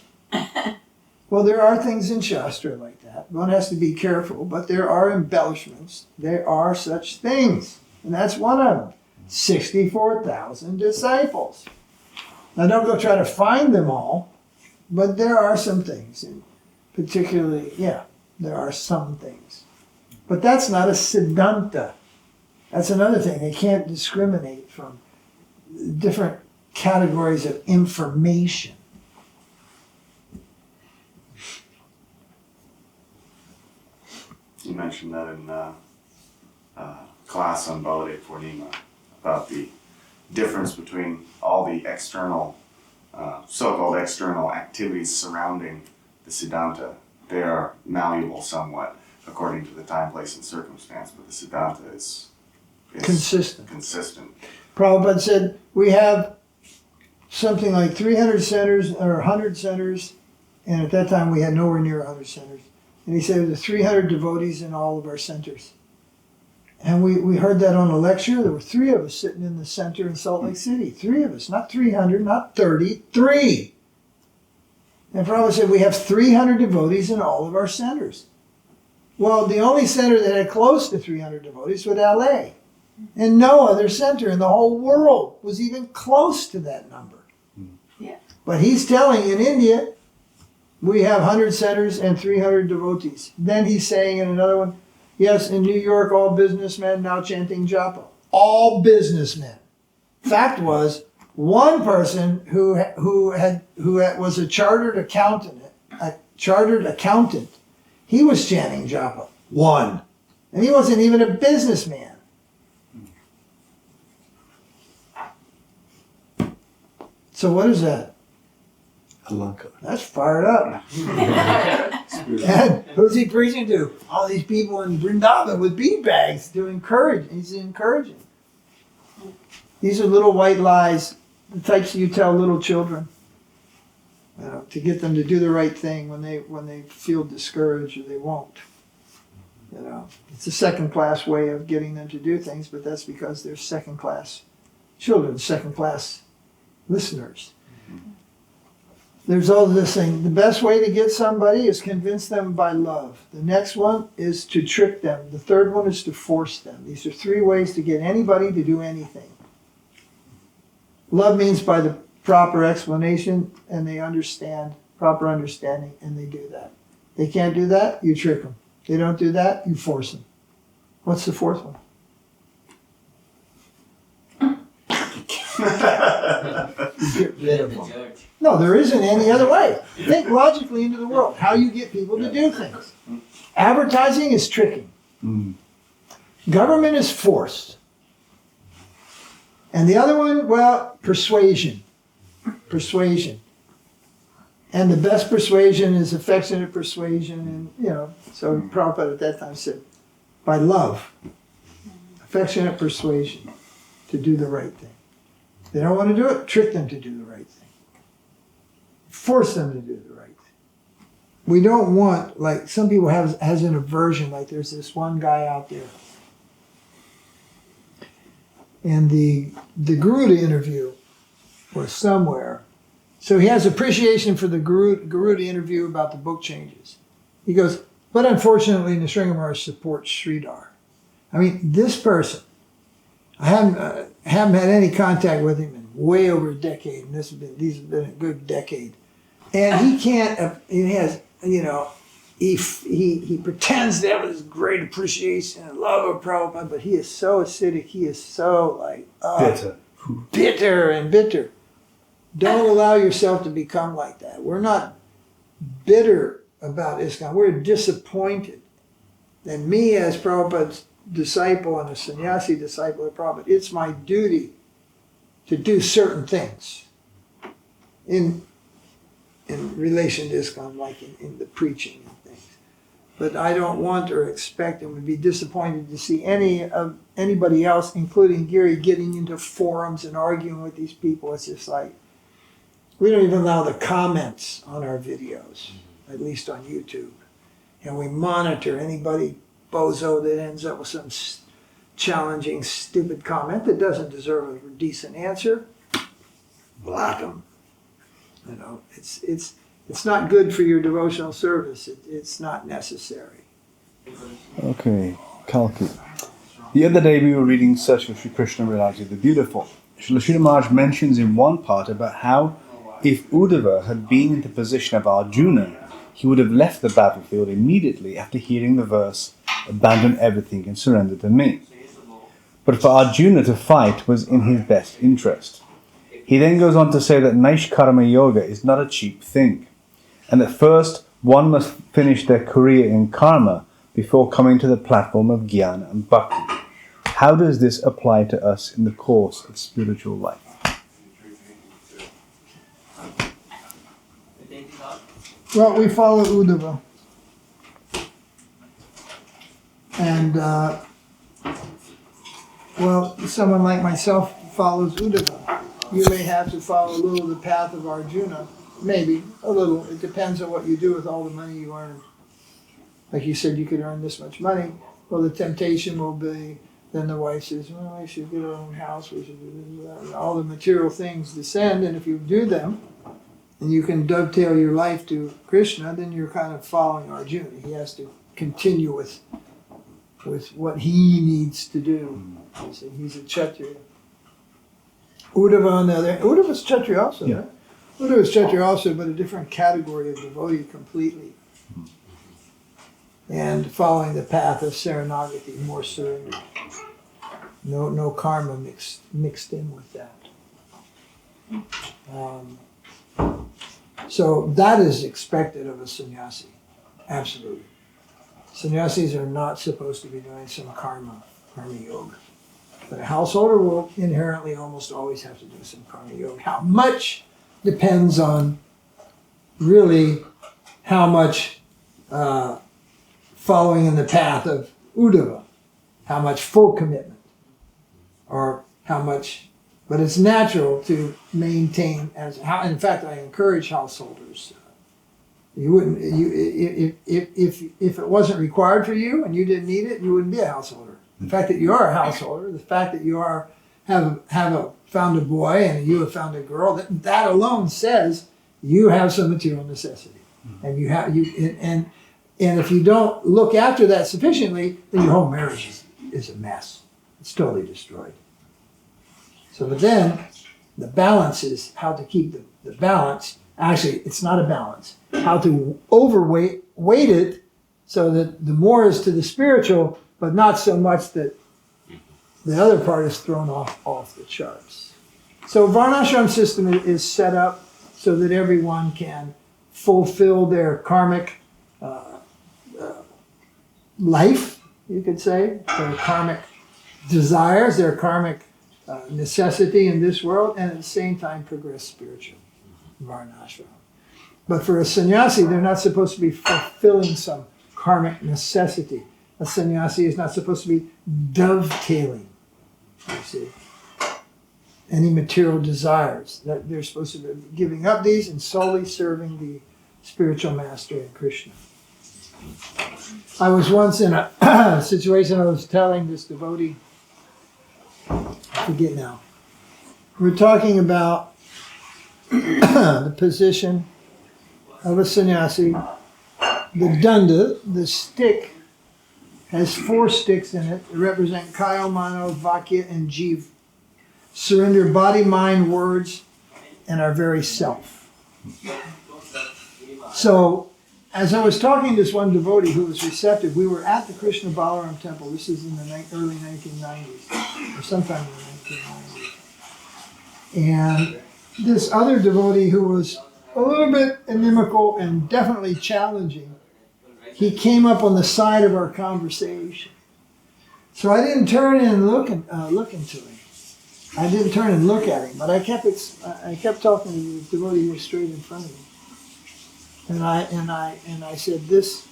Speaker 2: Well, there are things in Shastra like that. One has to be careful, but there are embellishments. There are such things. And that's one of them. 64,000 disciples. Now, don't go try to find them all, but there are some things. And particularly, yeah, there are some things. But that's not a siddhanta. That's another thing. They can't discriminate from different categories of information.
Speaker 3: You mentioned that in class on Baladev Purnima about the difference between all the external, so-called external activities surrounding the siddhanta. They are malleable somewhat according to the time, place, and circumstance, but the siddhanta is consistent.
Speaker 2: Prabhupada said, we have something like 300 centers or 100 centers, and at that time we had nowhere near 100 centers. And he said there's 300 devotees in all of our centers. And we heard that on a lecture. There were 3 of us sitting in the center in Salt Lake City. 3 of us, not 300, not 30, 3. And Prabhupada said we have 300 devotees in all of our centers. Well, the only center that had close to 300 devotees was LA. And no other center in the whole world was even close to that number.
Speaker 5: Yeah.
Speaker 2: But he's telling in India, we have 100 centers and 300 devotees. Then he's saying in another one, yes, in New York, all businessmen now chanting japa. All businessmen. Fact was, one person who was a chartered accountant, he was chanting japa. One. And he wasn't even a businessman. So what is that?
Speaker 1: Alanka.
Speaker 2: That's fired up. And who's he preaching to? All these people in Vrindavan with bead bags to encourage. He's encouraging. These are little white lies, the types you tell little children, to get them to do the right thing when they feel discouraged or they won't. It's a second-class way of getting them to do things, but that's because they're second-class children, second-class listeners. There's all this thing. The best way to get somebody is convince them by love. The next one is to trick them. The third one is to force them. These are 3 ways to get anybody to do anything. Love means by the proper explanation, and they understand, proper understanding, and they do that. They can't do that, you trick them. They don't do that, you force them. What's the fourth one? Get rid of them. No, there isn't any other way. Think logically into the world. How you get people to do things. Advertising is tricking. Government is forced. And the other one, well, persuasion. Persuasion. And the best persuasion is affectionate persuasion. And, so Prabhupada at that time said, by love, affectionate persuasion to do the right thing. If they don't want to do it, trick them to do the right thing. Force them to do the right thing. We don't want, like some people has an aversion, like there's this one guy out there. And the Garuda interview was somewhere. So he has appreciation for the Garuda interview about the book changes. He goes, but unfortunately, Narasingha Maharaja supports Sridhar. I mean, this person, I haven't had any contact with him in way over a decade, and these have been a good decade. And he can't, he has, he pretends to have this great appreciation and love of Prabhupada, but he is so acidic, he is so bitter. Don't allow yourself to become like that. We're not bitter about ISKCON. We're disappointed. And me as Prabhupada's disciple and a sannyasi disciple of Prabhupada, it's my duty to do certain things in relation to ISKCON, like in the preaching and things. But I don't want or expect and would be disappointed to see anybody else, including Giri, getting into forums and arguing with these people. It's just like, we don't even allow the comments on our videos, at least on YouTube. And we monitor anybody bozo that ends up with some challenging, stupid comment that doesn't deserve a decent answer. Block them. It's not good for your devotional service. It's not necessary.
Speaker 1: Okay, Kalki. The other day we were reading Search for Sri Krishna Vilaji the Beautiful. Śrīla Maharaj mentions in one part about how if Uddhava had been in the position of Arjuna, he would have left the battlefield immediately after hearing the verse, abandon everything and surrender to me. But for Arjuna to fight was in his best interest. He then goes on to say that Naishkarma Yoga is not a cheap thing, and that first one must finish their career in karma before coming to the platform of jnana and bhakti. How does this apply to us in the course of spiritual life?
Speaker 2: Well, we follow Uddhava. And, someone like myself follows Uddhava. You may have to follow a little the path of Arjuna. Maybe, a little. It depends on what you do with all the money you earn. Like you said, you could earn this much money. Well, the temptation will be, then the wife says, well, we should get our own house, we should do this, and all the material things descend, and if you do them, and you can dovetail your life to Krishna, then you're kind of following Arjuna. He has to continue with what he needs to do. You see, he's a Kshatriya. Uddhava on the other, Uddhava's Kshatriya also,
Speaker 1: Yeah.
Speaker 2: right? Uddhava's Kshatriya also, but a different category of devotee completely. And following the path of Saranagati, more surrender. No karma mixed in with that. So that is expected of a sannyasi, absolutely. Sannyasis are not supposed to be doing some karma yoga. But a householder will inherently almost always have to do some karma yoga. How much depends on really how much following in the path of Uddhava, how much full commitment, or how much. But it's natural to maintain in fact, I encourage householders. You wouldn't, if it wasn't required for you and you didn't need it, you wouldn't be a householder. The fact that you are a householder, the fact that you have found a boy and you have found a girl, that alone says you have some material necessity, and and if you don't look after that sufficiently, then your whole marriage is a mess. It's totally destroyed. So, but then the balance is how to keep the balance. Actually, it's not a balance. How to weight it so that the more is to the spiritual, but not so much that the other part is thrown off the charts. So Varnashram system is set up so that everyone can fulfill their karmic life, you could say, their karmic desires, their karmic necessity in this world, and at the same time progress spiritually. Varnashram. But for a sannyasi, they're not supposed to be fulfilling some karmic necessity. A sannyasi is not supposed to be dovetailing, you see, any material desires. That they're supposed to be giving up these and solely serving the spiritual master in Krishna. I was once in a situation, I was telling this devotee, I forget now, we're talking about the position of a sannyasi. The danda, the stick, has 4 sticks in it. They represent kaya, mano, vakya, and jiva. Surrender body, mind, words, and our very self. So, as I was talking to this one devotee who was receptive, we were at the Krishna Balaram temple. This is in the early 1990s, or sometime in the 1990s. And this other devotee who was a little bit inimical and definitely challenging, he came up on the side of our conversation. So I didn't turn in looking to him. I didn't turn and look at him, but I kept talking to the devotee who was straight in front of me. And I said this,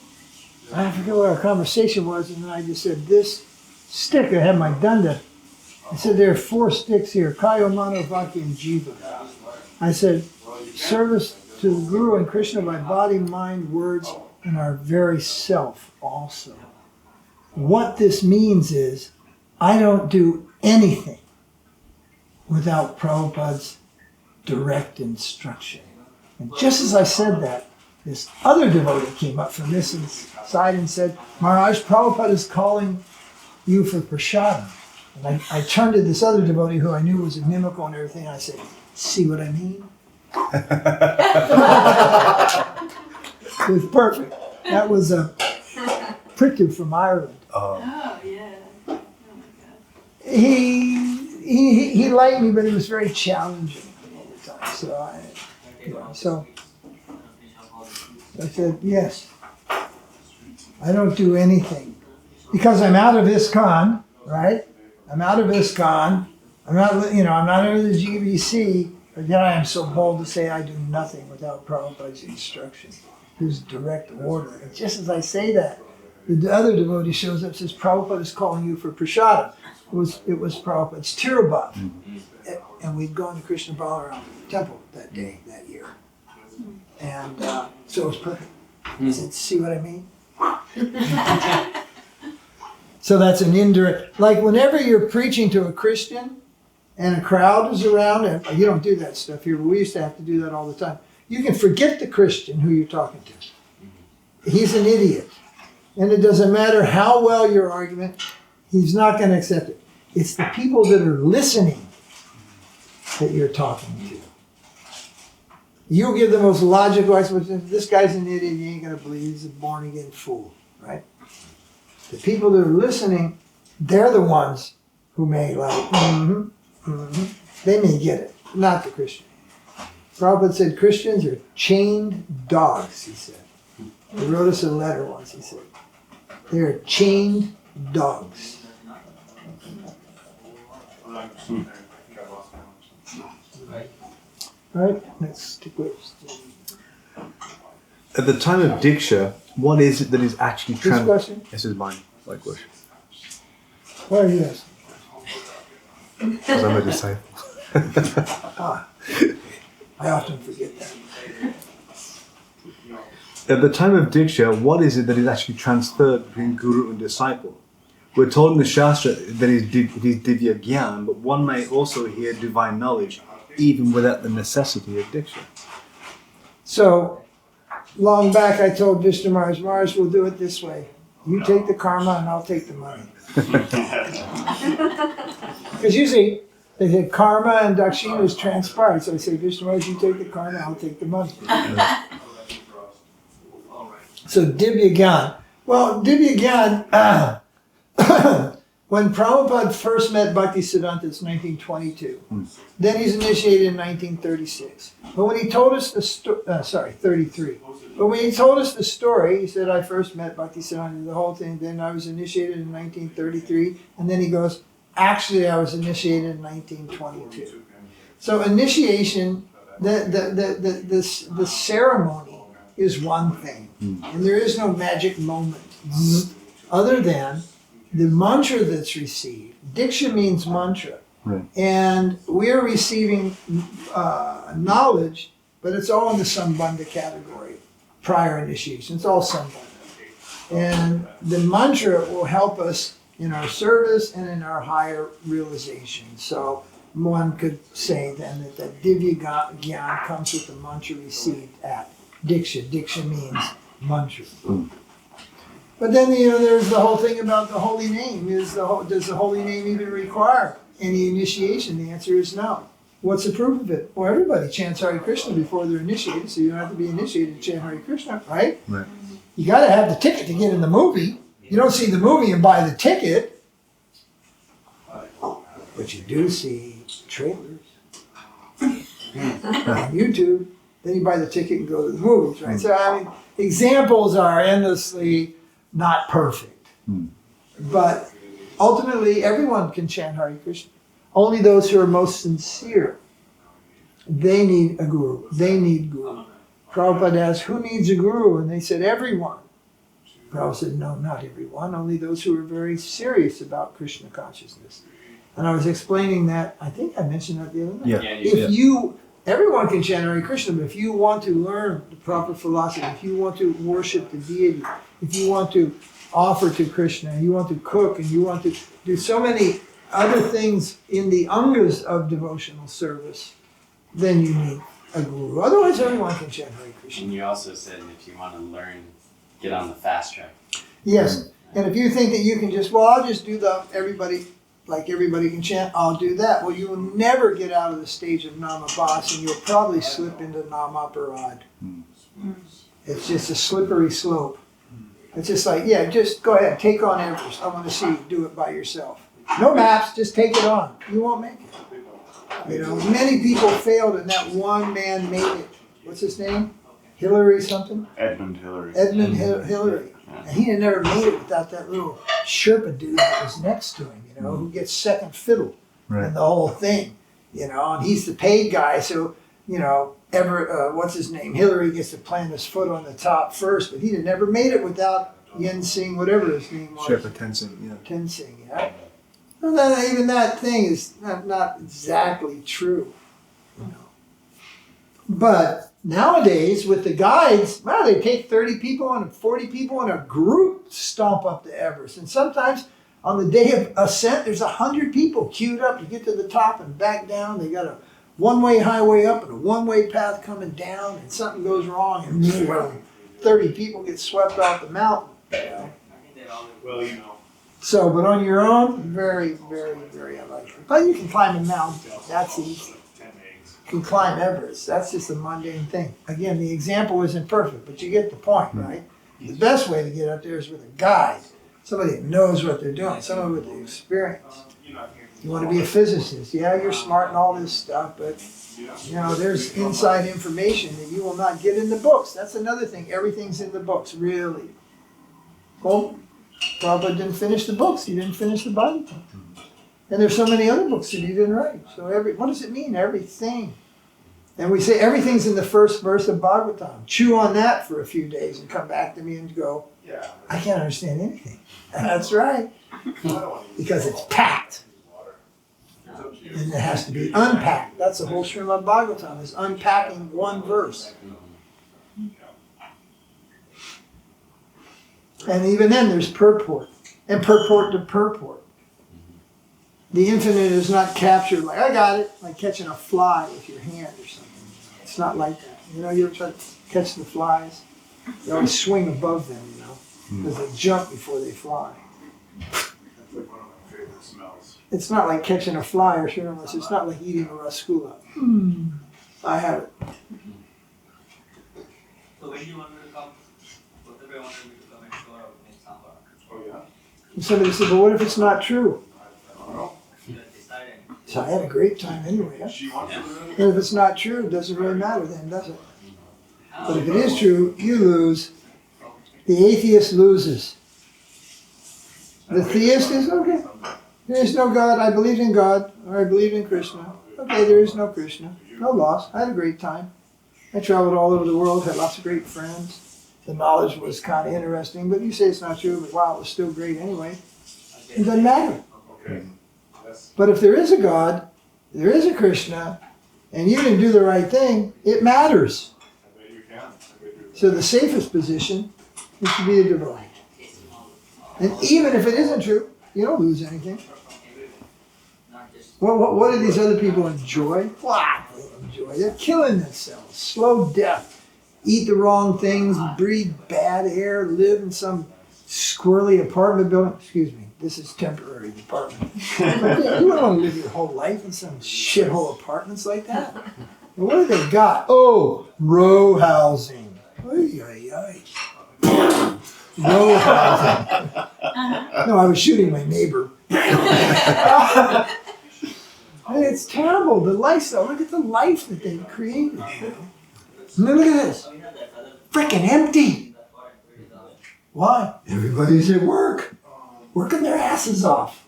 Speaker 2: I forget what our conversation was, and then I just said, this stick, I had my danda. I said, there are 4 sticks here, kaya, mano, vakya, and jiva. I said, service to the Guru and Krishna by body, mind, words, and our very self also. What this means is, I don't do anything without Prabhupada's direct instruction. And just as I said that, this other devotee came up from this side and said, Maharaj, Prabhupada is calling you for prasadam. And I turned to this other devotee who I knew was inimical and everything, and I said, see what I mean? It was perfect. That was a Prithu from Ireland.
Speaker 5: Oh, yeah. Oh, my God.
Speaker 2: He liked me, but he was very challenging all the time. So I said, yes, I don't do anything. Because I'm out of ISKCON, right? I'm out of ISKCON. I'm not under the GBC, but yet I am so bold to say I do nothing without Prabhupada's instruction, his direct order. And just as I say that, the other devotee shows up and says, Prabhupada is calling you for prasadam. It was Prabhupada's Tirubhav. And we'd gone to Krishna Balaram temple that day, that year. And so it was perfect. I said, see what I mean? So that's an indirect, like whenever you're preaching to a Christian and a crowd is around, and you don't do that stuff here, but we used to have to do that all the time. You can forget the Christian who you're talking to. He's an idiot. And it doesn't matter how well your argument, he's not going to accept it. It's the people that are listening that you're talking to. You'll give the most logical explanation. This guy's an idiot, you ain't going to believe he's a born-again fool, right? The people that are listening, they're the ones who may they may get it, not the Christian. Prabhupada said Christians are chained dogs, he said. He wrote us a letter once, he said. They're chained dogs. Right, next question.
Speaker 1: At the time of dīkṣā, what is it that is actually
Speaker 2: This question?
Speaker 1: This is mine, my question.
Speaker 2: Why are you asking?
Speaker 1: Because I'm a disciple.
Speaker 2: I often forget that.
Speaker 1: At the time of dīkṣā, what is it that is actually transferred between guru and disciple? We're told in the Shastra that it is divya gyan, but one may also hear divine knowledge even without the necessity of dīkṣā.
Speaker 2: So, long back I told Vishnu Maharaj, we'll do it this way. You take the karma and I'll take the money. Because usually they say karma and dakshina is transpired. So I say, Vishnu Maharaj, you take the karma, I'll take the money. So divya gyan. Well, divya gyan, when Prabhupada first met Bhaktisiddhanta, it's 1922. Then he's initiated in 1936. But when he told us the story, 33. But when he told us the story, he said, I first met Bhaktisiddhanta, the whole thing, then I was initiated in 1933. And then he goes, actually I was initiated in 1922. So initiation, the ceremony is one thing. And there is no magic moment other than the mantra that's received. Dīkṣā means mantra.
Speaker 1: Right.
Speaker 2: And we're receiving knowledge, but it's all in the sambandha category. Prior initiation, it's all sambandha. And the mantra will help us in our service and in our higher realization. So one could say then that the divya gyan comes with the mantra received at dīkṣā. Dīkṣā means mantra. But then, there's the whole thing about the holy name. Does the holy name even require any initiation? The answer is no. What's the proof of it? Well, everybody chants Hare Krishna before they're initiated, so you don't have to be initiated to chant Hare Krishna, right?
Speaker 1: Right.
Speaker 2: You got to have the ticket to get in the movie. You don't see the movie and buy the ticket. But you do see trailers on YouTube. Then you buy the ticket and go to the movies, right? So, examples are endlessly not perfect. But ultimately, everyone can chant Hare Krishna. Only those who are most sincere. They need a guru. They need guru. Prabhupada asked, who needs a guru? And they said, everyone. Prabhupada said, no, not everyone. Only those who are very serious about Krishna consciousness. And I was explaining that, I think I mentioned that the other night.
Speaker 1: Yeah.
Speaker 2: Everyone can chant Hare Krishna, but if you want to learn the proper philosophy, if you want to worship the deity, if you want to offer to Krishna, and you want to cook, and you want to do so many other things in the angas of devotional service, then you need a guru. Otherwise, everyone can chant Hare Krishna.
Speaker 7: And you also said if you want to learn, get on the fast track.
Speaker 2: Yes, and if you think that you can I'll just do everybody can chant, I'll do that. Well, you will never get out of the stage of namabhas, and you'll probably slip into namaparad. It's just a slippery slope. It's just like, just go ahead, take on Everest. I want to see you do it by yourself. No maps, just take it on. You won't make it. Many people failed and that one man made it. What's his name? Hillary something?
Speaker 3: Edmund Hillary.
Speaker 2: Hillary. And he had never made it without that little Sherpa dude that was next to him, who gets second fiddle in the whole thing, and he's the paid guy, so, what's his name? Hillary gets to plant his foot on the top first, but he'd have never made it without Yen Singh, whatever his name was.
Speaker 1: Sherpa Tenzing, yeah.
Speaker 2: Tenzing, yeah. Well, even that thing is not exactly true, But nowadays, with the guides, they take 30 people and 40 people in a group stomp up to Everest. And sometimes on the day of ascent, there's 100 people queued up to get to the top and back down. They got a one-way highway up and a one-way path coming down, and something goes wrong, and 30 people get swept off the mountain.
Speaker 6: Well, you know.
Speaker 2: So, but on your own, very, very, very unlikely. But you can climb a mountain. That's easy. You can climb Everest. That's just a mundane thing. Again, the example isn't perfect, but you get the point, right? The best way to get up there is with a guide. Somebody that knows what they're doing. Someone with the experience. You want to be a physicist. Yeah, you're smart and all this stuff, but you know, there's inside information that you will not get in the books. That's another thing. Everything's in the books, really. Well, Prabhupada didn't finish the books. He didn't finish the Bible. And there's so many other books that he didn't write. So what does it mean? Everything. And we say everything's in the first verse of Bhagavatam. Chew on that for a few days and come back to me and go, I can't understand anything. That's right. Because it's packed. And it has to be unpacked. That's the whole Srimad Bhagavatam, is unpacking one verse. And even then there's purport. And purport to purport. The infinite is not captured like, I got it, like catching a fly with your hand or something. It's not like that. You know, you ever try to catch the flies? You always swing above them, you know, because they jump before they fly.
Speaker 6: That's like one of my favorite smells.
Speaker 2: It's not like catching a fly or shooting. It's not like eating a rasgulla. I have it.
Speaker 8: So when do you want me to come? What if I wanted me to come and show up in Sambara?
Speaker 6: Oh, yeah?
Speaker 2: And somebody said, well, what if it's not true?
Speaker 6: I don't know.
Speaker 8: You have decided.
Speaker 2: So I had a great time anyway. Huh?
Speaker 6: She wants to
Speaker 2: And if it's not true, it doesn't really matter then, does it? But if it is true, you lose. The atheist loses. The theist is, okay, there is no God, I believe in God, or I believe in Krishna. Okay, there is no Krishna. No loss. I had a great time. I traveled all over the world, had lots of great friends. The knowledge was kind of interesting, but you say it's not true, but wow, it was still great anyway. It doesn't matter.
Speaker 6: Okay. Yes.
Speaker 2: But if there is a God, there is a Krishna, and you didn't do the right thing, it matters.
Speaker 6: I bet you can. I bet you
Speaker 2: So the safest position is to be a devotee. And even if it isn't true, you don't lose anything. What do these other people enjoy? What they enjoy? They're killing themselves. Slow death. Eat the wrong things, breathe bad air, live in some squirrely apartment building. Excuse me, this is temporary apartment. You don't want to live your whole life in some shithole apartments like that. And what do they got? Oh, row housing. Ay, ay, ay. Row housing. No, I was shooting my neighbor. I mean, it's terrible, the lifestyle. Look at the life that they've created. Look at this. Freaking empty. Why? Everybody's at work. Working their asses off.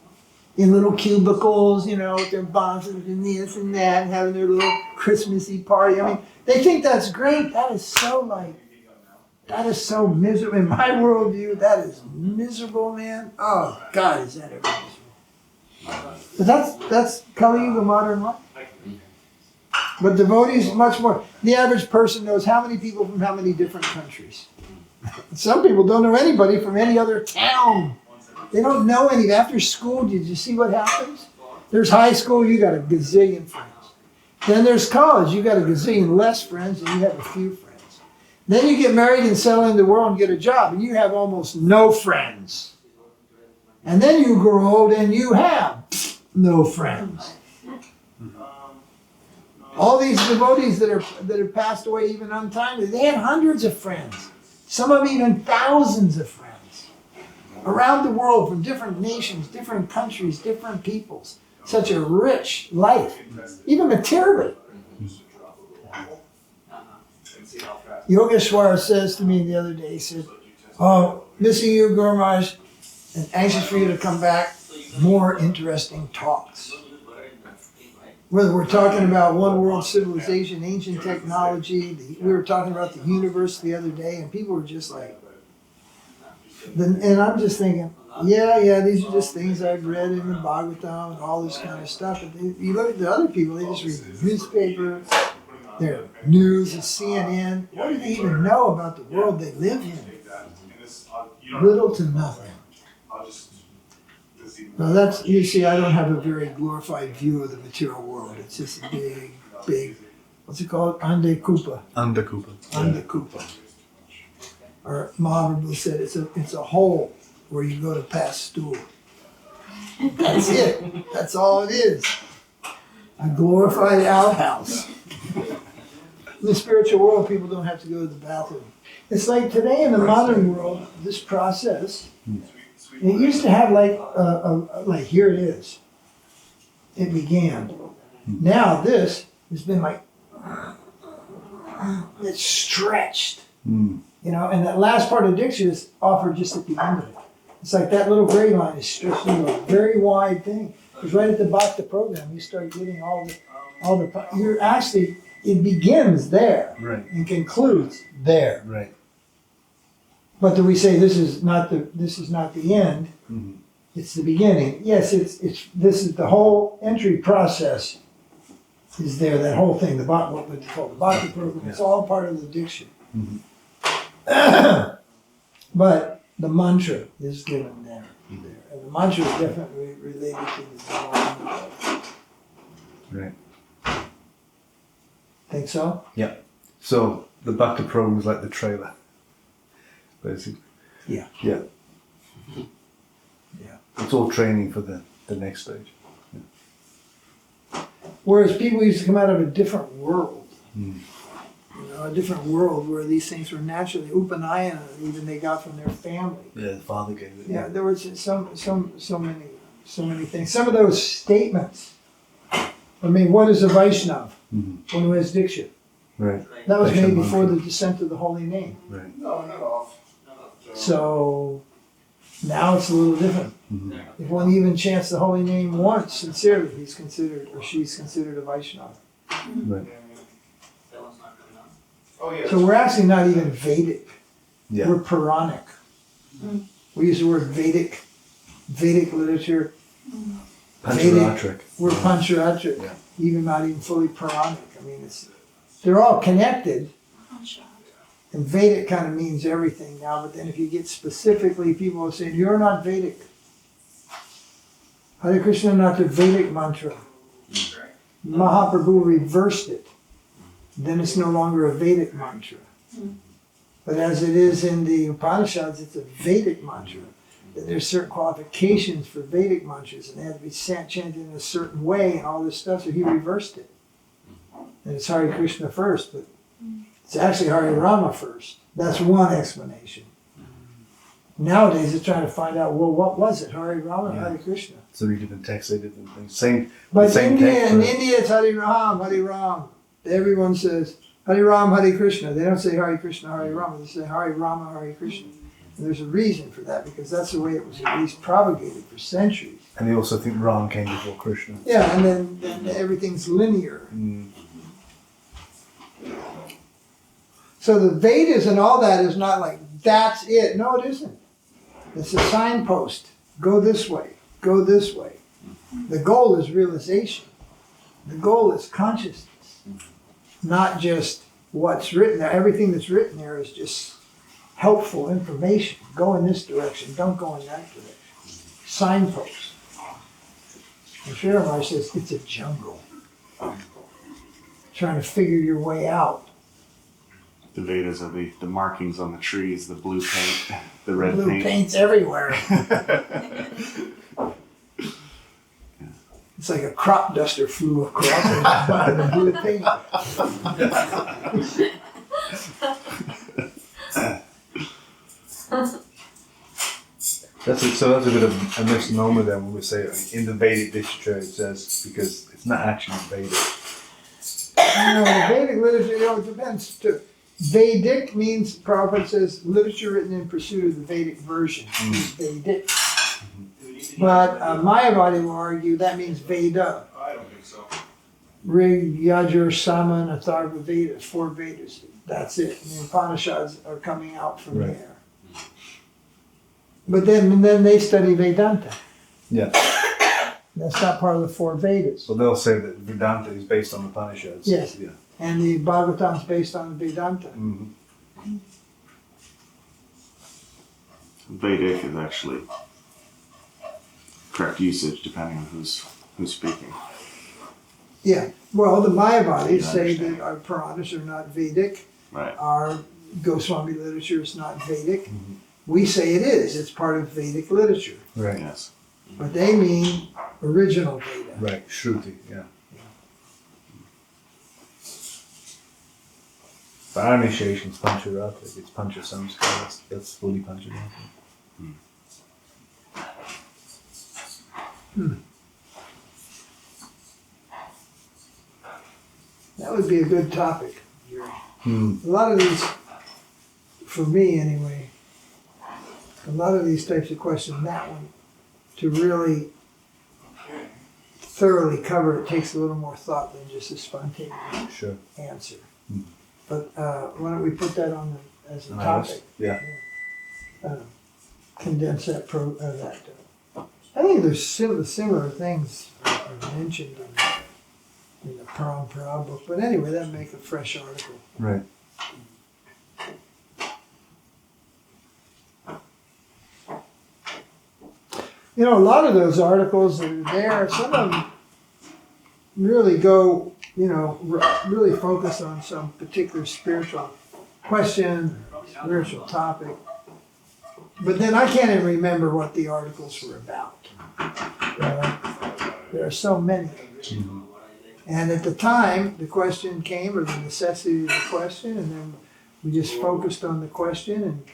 Speaker 2: In little cubicles, you know, with their bosses and this and that, and having their little Christmassy party. I mean, they think that's great. That is so miserable. In my worldview, that is miserable, man. Oh, God, is that ever miserable. But that's Kali Yuga modern life. But devotees, much more. The average person knows how many people from how many different countries. Some people don't know anybody from any other town. They don't know any. After school, did you see what happens? There's high school, you got a gazillion friends. Then there's college, you got a gazillion less friends, and you have a few friends. Then you get married and settle in the world and get a job, and you have almost no friends. And then you grow old and you have no friends. All these devotees that have passed away even untimely, they had hundreds of friends. Some of them even thousands of friends. Around the world, from different nations, different countries, different peoples. Such a rich life, even materially. Yogeshwar says to me the other day, he said, oh, missing you, Guru Maharaj, and anxious for you to come back. More interesting talks. Whether we're talking about one world civilization, ancient technology, we were talking about the universe the other day, and people were just like, and I'm just thinking, yeah, these are just things I've read in the Bhagavatam and all this kind of stuff. But you look at the other people, they just read the newspaper, their news, and CNN. What do they even know about the world they live in? Little to nothing. Now that's, you see, I don't have a very glorified view of the material world. It's just a big, what's it called? Andekupa.
Speaker 1: Andekupa.
Speaker 2: Andekupa. Or Mahaprabhu said it's a hole where you go to pass stool. That's it. That's all it is. A glorified outhouse. In the spiritual world, people don't have to go to the bathroom. It's like today in the modern world, this process, it used to have like here it is. It began. Now this has been like, it's stretched. You know, and that last part of dīkṣā is offered just at the end of it. It's like that little gray line is stretched into a very wide thing. Because right at the Bhakti program, you start getting all the, you're actually, it begins there.
Speaker 1: Right.
Speaker 2: And concludes there.
Speaker 1: Right.
Speaker 2: But do we say this is not the end? It's the beginning. Yes, this is the whole entry process is there, that whole thing, what we call the Bhakti program, it's all part of the dīkṣā. But the mantra is given there. And the mantra is definitely related to the divine.
Speaker 1: Right.
Speaker 2: Think so?
Speaker 1: Yeah. So the Bhakti program is like the trailer, basically.
Speaker 2: Yeah.
Speaker 1: Yeah.
Speaker 2: Yeah.
Speaker 1: It's all training for the next stage.
Speaker 2: Whereas people used to come out of a different world. You know, a different world where these things were naturally upanayana, even they got from their family.
Speaker 1: Yeah, the father gave it.
Speaker 2: Yeah, there was so many things. Some of those statements. I mean, what is a Vaishnava? One who has dīkṣā.
Speaker 1: Right.
Speaker 2: That was made
Speaker 1: Vaishnava
Speaker 2: before
Speaker 1: mantra.
Speaker 2: the descent of the holy name.
Speaker 1: Right.
Speaker 3: No, not off.
Speaker 2: So now it's a little different. If one even chants the holy name once sincerely, he's considered or she's considered a Vaishnava.
Speaker 1: Right.
Speaker 8: That one's not coming on.
Speaker 3: Oh, yeah.
Speaker 2: So we're actually not even Vedic.
Speaker 1: Yeah.
Speaker 2: We're Puranic. We use the word Vedic literature.
Speaker 1: Pancharatric.
Speaker 2: We're Pancharatric.
Speaker 1: Yeah.
Speaker 2: Even not even fully Puranic. I mean, they're all connected. And Vedic kind of means everything now, but then if you get specifically, people will say, you're not Vedic. Hare Krishna not the Vedic mantra. Mahaprabhu reversed it. Then it's no longer a Vedic mantra. But as it is in the Upanishads, it's a Vedic mantra. That there's certain qualifications for Vedic mantras, and they have to be chanted in a certain way and all this stuff, so he reversed it. And it's Hare Krishna first, but it's actually Hare Rama first. That's one explanation. Nowadays, they're trying to find out, well, what was it, Hare Rama or Hare Krishna?
Speaker 1: So many different texts, say different things. Same.
Speaker 2: But
Speaker 1: same text,
Speaker 2: in
Speaker 1: right?
Speaker 2: India, it's Hare Ram, Hare Ram. Everyone says Hare Ram, Hare Krishna. They don't say Hare Krishna, Hare Rama. They say Hare Rama, Hare Krishna. And there's a reason for that, because that's the way it was at least propagated for centuries.
Speaker 1: And they also think Ram came before Krishna.
Speaker 2: Yeah, and then everything's linear. So the Vedas and all that is not like, that's it. No, it isn't. It's a signpost. Go this way. Go this way. The goal is realization. The goal is consciousness. Not just what's written there. Everything that's written there is just helpful information. Go in this direction. Don't go in that direction. Signposts. And Śrīla Mahārāja says it's a jungle. Trying to figure your way out.
Speaker 3: The Vedas are the markings on the trees, the blue paint, the red
Speaker 2: Blue
Speaker 3: paint.
Speaker 2: paint's everywhere. It's like a crop duster flew across and the blue paint.
Speaker 1: That's a bit of a misnomer then when we say in the Vedic literature it says, because it's not actually Vedic.
Speaker 2: The Vedic literature, it depends too. Vedic means, Prabhupada says, literature written in pursuit of the Vedic version is Vedic. But Mayavadi will argue that means Veda.
Speaker 3: I don't think so.
Speaker 2: Rig, Yajur, Sama, and Atharva Vedas, 4 Vedas. That's it. And the Upanishads are coming out from
Speaker 1: Right.
Speaker 2: there. But then they study Vedanta.
Speaker 1: Yeah.
Speaker 2: That's not part of the 4 Vedas.
Speaker 1: So they'll say that Vedanta is based on the Upanishads.
Speaker 2: Yes.
Speaker 1: Yeah.
Speaker 2: And the Bhagavatam is based on Vedanta.
Speaker 3: Vedic is actually correct usage depending on who's speaking.
Speaker 2: Yeah. Well, the Mayavadis
Speaker 3: I
Speaker 2: say
Speaker 3: understand.
Speaker 2: that our Puranas are not Vedic.
Speaker 3: Right.
Speaker 2: Our Goswami literature is not Vedic. We say it is. It's part of Vedic literature.
Speaker 1: Right.
Speaker 3: Yes.
Speaker 2: But they mean original Veda.
Speaker 1: Right. Shruti. Yeah. Paranishation's Pancharatric. It's Pancha Samskara. That's fully Pancharatric.
Speaker 2: That would be a good topic.
Speaker 1: Hmm.
Speaker 2: A lot of these, for me anyway, a lot of these types of questions, that one, to really thoroughly cover it takes a little more thought than just a spontaneous
Speaker 1: Sure.
Speaker 2: answer.
Speaker 1: Hmm.
Speaker 2: But why don't we put that on as a
Speaker 1: Nice.
Speaker 2: topic?
Speaker 1: Yeah.
Speaker 2: Condense that I think there's similar things are mentioned in the Parampara book, but anyway, that'd make a fresh article.
Speaker 1: Right.
Speaker 2: You know, a lot of those articles that are there, some of them really go, you know, really focus on some particular spiritual question, spiritual topic. But then I can't even remember what the articles were about. There are so many.
Speaker 1: Mm-hmm.
Speaker 2: And at the time, the question came, or the necessity of the question, and then we just focused on the question and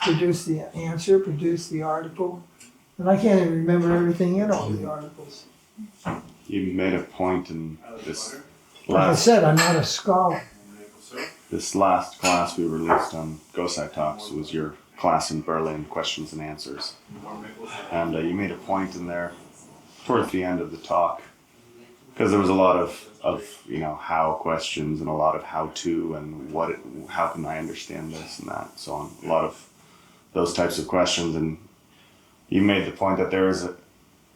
Speaker 2: produced the answer, produced the article. And I can't even remember everything in all the articles.
Speaker 3: You made a point in this
Speaker 2: Like I
Speaker 3: last
Speaker 2: said, I'm not a scholar.
Speaker 3: class we released on Gosai Talks was your class in Berlin, questions and answers. And you made a point in there towards the end of the talk, because there was a lot of you know, how questions and a lot of how to and how can I understand this and that, so on. A lot of those types of questions, and you made the point that there is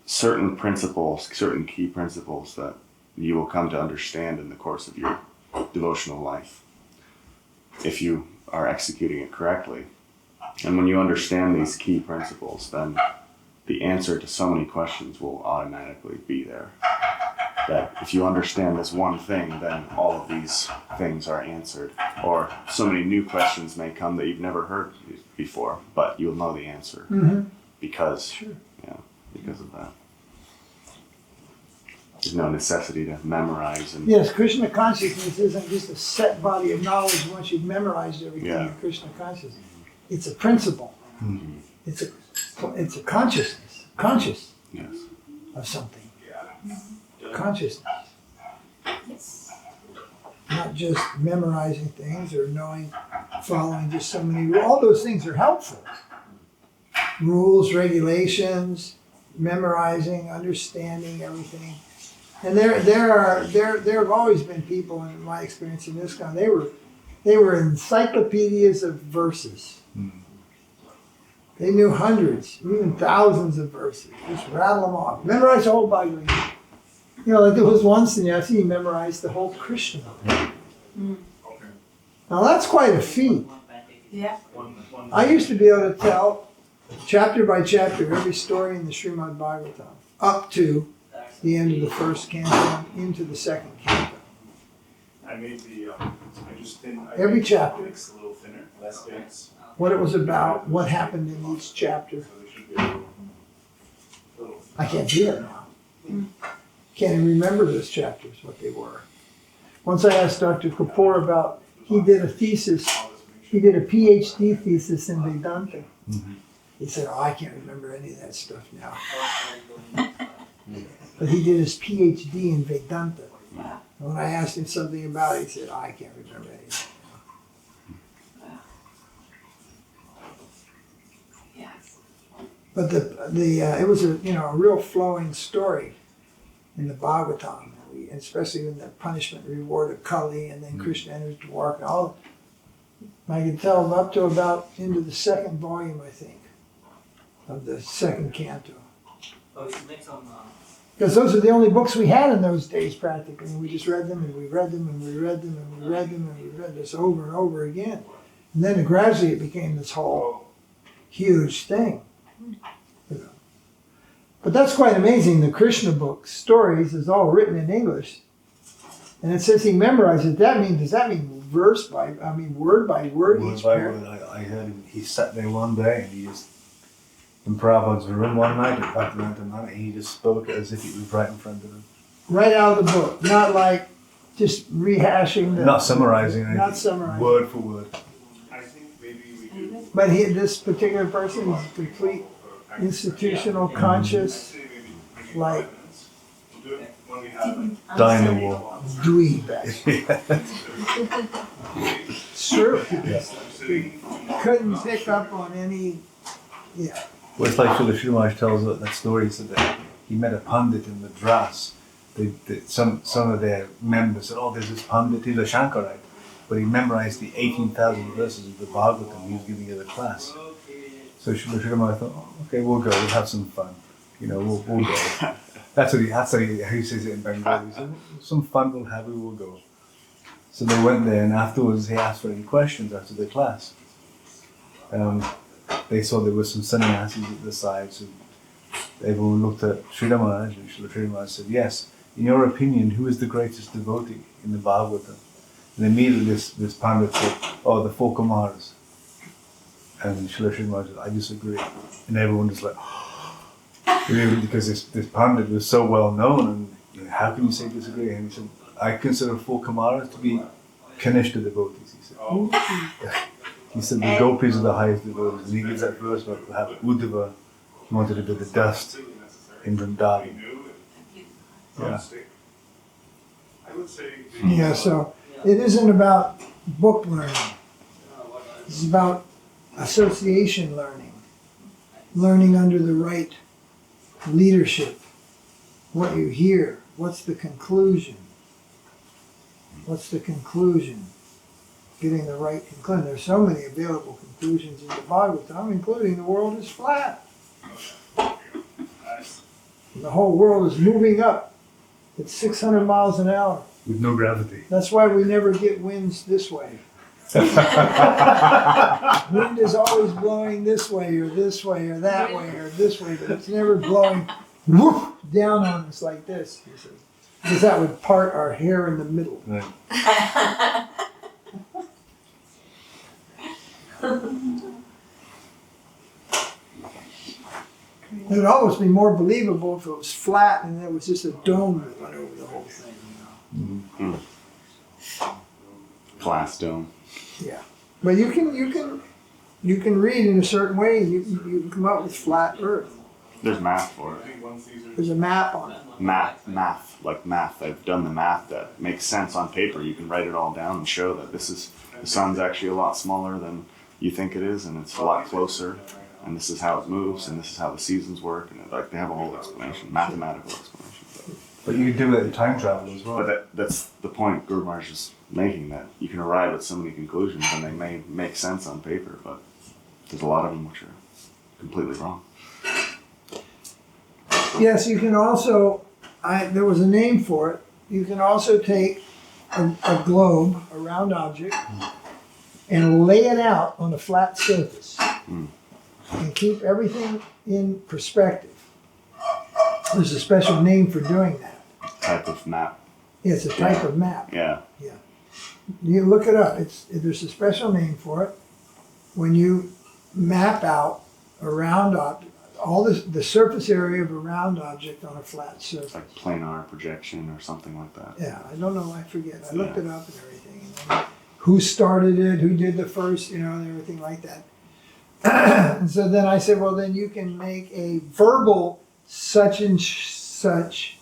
Speaker 3: certain principles, certain key principles that you will come to understand in the course of your devotional life if you are executing it correctly. And when you understand these key principles, then the answer to so many questions will automatically be there. That if you understand this one thing, then all of these things are answered. Or so many new questions may come that you've never heard before, but you'll know the answer because of that. There's no necessity to memorize. And
Speaker 2: Yes, Krishna consciousness isn't just a set body of knowledge once you've memorized everything in Krishna consciousness. It's a principle.
Speaker 1: Mm-hmm.
Speaker 2: It's a consciousness. Conscious
Speaker 3: yes.
Speaker 2: of something. Consciousness.
Speaker 5: Yes.
Speaker 2: Not just memorizing things or knowing, following just so many. All those things are helpful. Rules, regulations, memorizing, understanding everything. And there have always been people, in my experience in ISKCON, they were encyclopedias of verses. They knew hundreds, even thousands of verses. Just rattle them off. Memorize the whole Bhagavad Gita. You know, like there was one sannyasi, he memorized the whole Krishna. Now that's quite a feat.
Speaker 5: Yeah.
Speaker 2: I used to be able to tell chapter by chapter every story in the Srimad Bhagavatam up to the end of the first canto into the second canto.
Speaker 6: I made the, I just didn't.
Speaker 2: Every chapter.
Speaker 6: Mix a little thinner, less dense.
Speaker 2: What it was about, what happened in each chapter.
Speaker 6: So they should be a little
Speaker 2: I can't do that now. Can't even remember those chapters, what they were. Once I asked Dr. Kapoor about, he did a PhD thesis in Vedanta. He said, oh, I can't remember any of that stuff now. But he did his PhD in Vedanta. And when I asked him something about it, he said, oh, I can't remember any of that.
Speaker 5: Yes.
Speaker 2: But it was a real flowing story in the Bhagavatam, especially in the punishment and reward of Kali, and then Krishna enters to work. And all, I can tell up to about into the second volume, I think, of the second canto.
Speaker 8: Oh, we should make some.
Speaker 2: Because those are the only books we had in those days, practically. And we just read them, and we read them, and we read them, and we read them, and we read this over and over again. And then gradually it became this whole huge thing. But that's quite amazing. The Krishna book, stories, is all written in English. And it says he memorized it. Does that mean verse by, I mean, word by word.
Speaker 1: Word
Speaker 2: each
Speaker 1: by
Speaker 2: pair.
Speaker 1: word, I heard him. He sat there one day and he just, in Prabhupada's room one night at Bhaktivinoda, and he just spoke as if it was right in front of him.
Speaker 2: Right out of the book, not like just rehashing the.
Speaker 1: Not summarizing anything.
Speaker 2: Not summarizing.
Speaker 1: Word for word.
Speaker 6: I think maybe we could.
Speaker 2: But this particular person is complete institutional conscious, like
Speaker 1: Die in the war.
Speaker 2: dweeb. It's true. Couldn't pick up on any. Yeah.
Speaker 1: Well, it's like Śrīla Mahārāja tells that story. He said that he met a pundit in Madras. Some of their members said, "Oh, there's this pundit. He's a Shankarite, but he memorized the 18,000 verses of the Bhagavatam. He was giving it a class." So Śrīla Mahārāja thought, "Oh, okay, we'll go. We'll have some fun. You know, we'll go." That's how he says it in Bengali. He said, "Some fun we'll have. We will go." So they went there, and afterwards he asked for any questions after the class. They saw there were some sannyasis at the side, so everyone looked at Śrīla Mahārāja, and Śrīla Mahārāja said, "Yes, in your opinion, who is the greatest devotee in the Bhagavatam?" And immediately this pandit said, "Oh, the four Kumaras." And Śrīla Mahārāja said, "I disagree." And everyone was like, because this pandit was so well known, and you know, how can you say disagree? And he said, "I consider four Kumaras to be Kanishta devotees," he said. He said the gopis are the highest devotees, and he gives that verse about how Uddhava wanted to be the dust in Vrindavan. Yeah.
Speaker 2: Yeah, so it isn't about book learning. It's about association learning. Learning under the right leadership. What you hear. What's the conclusion? What's the conclusion? Getting the right conclusion. There's so many available conclusions in the Bhagavatam, including the world is flat. And the whole world is moving up at 600 miles an hour.
Speaker 1: With no gravity.
Speaker 2: That's why we never get winds this way. Wind is always blowing this way or this way or that way or this way, but it's never blowing whoop, down on us like this. He says. Because that would part our hair in the middle.
Speaker 1: Right.
Speaker 2: It would almost be more believable if it was flat and there was just a dome that went over the whole thing. You know?
Speaker 3: Glass dome.
Speaker 2: Yeah, but you can read in a certain way. You can come up with flat Earth.
Speaker 3: There's math for it.
Speaker 2: There's a map on it.
Speaker 3: Math, like math. I've done the math that makes sense on paper. You can write it all down and show that the sun's actually a lot smaller than you think it is, and it's a lot closer. And this is how it moves, and this is how the seasons work, and they have a whole explanation, mathematical explanation.
Speaker 1: But you can do it in time travel as well.
Speaker 3: But that's the point Guru Maharaj is making, that you can arrive at so many conclusions, and they may make sense on paper, but there's a lot of them which are completely wrong.
Speaker 2: Yes, you can also. There was a name for it. You can also take a globe, a round object, and lay it out on a flat surface. And keep everything in perspective. There's a special name for doing that.
Speaker 3: Type of map.
Speaker 2: Yeah, it's a type of map.
Speaker 3: Yeah.
Speaker 2: You look it up. There's a special name for it. When you map out a round object, all the surface area of a round object on a flat surface.
Speaker 3: Like planar projection or something like that.
Speaker 2: Yeah, I don't know. I forget. I looked it up and everything. And then who started it? Who did the first? And everything like that. And so then I said, well, then you can make a verbal such and such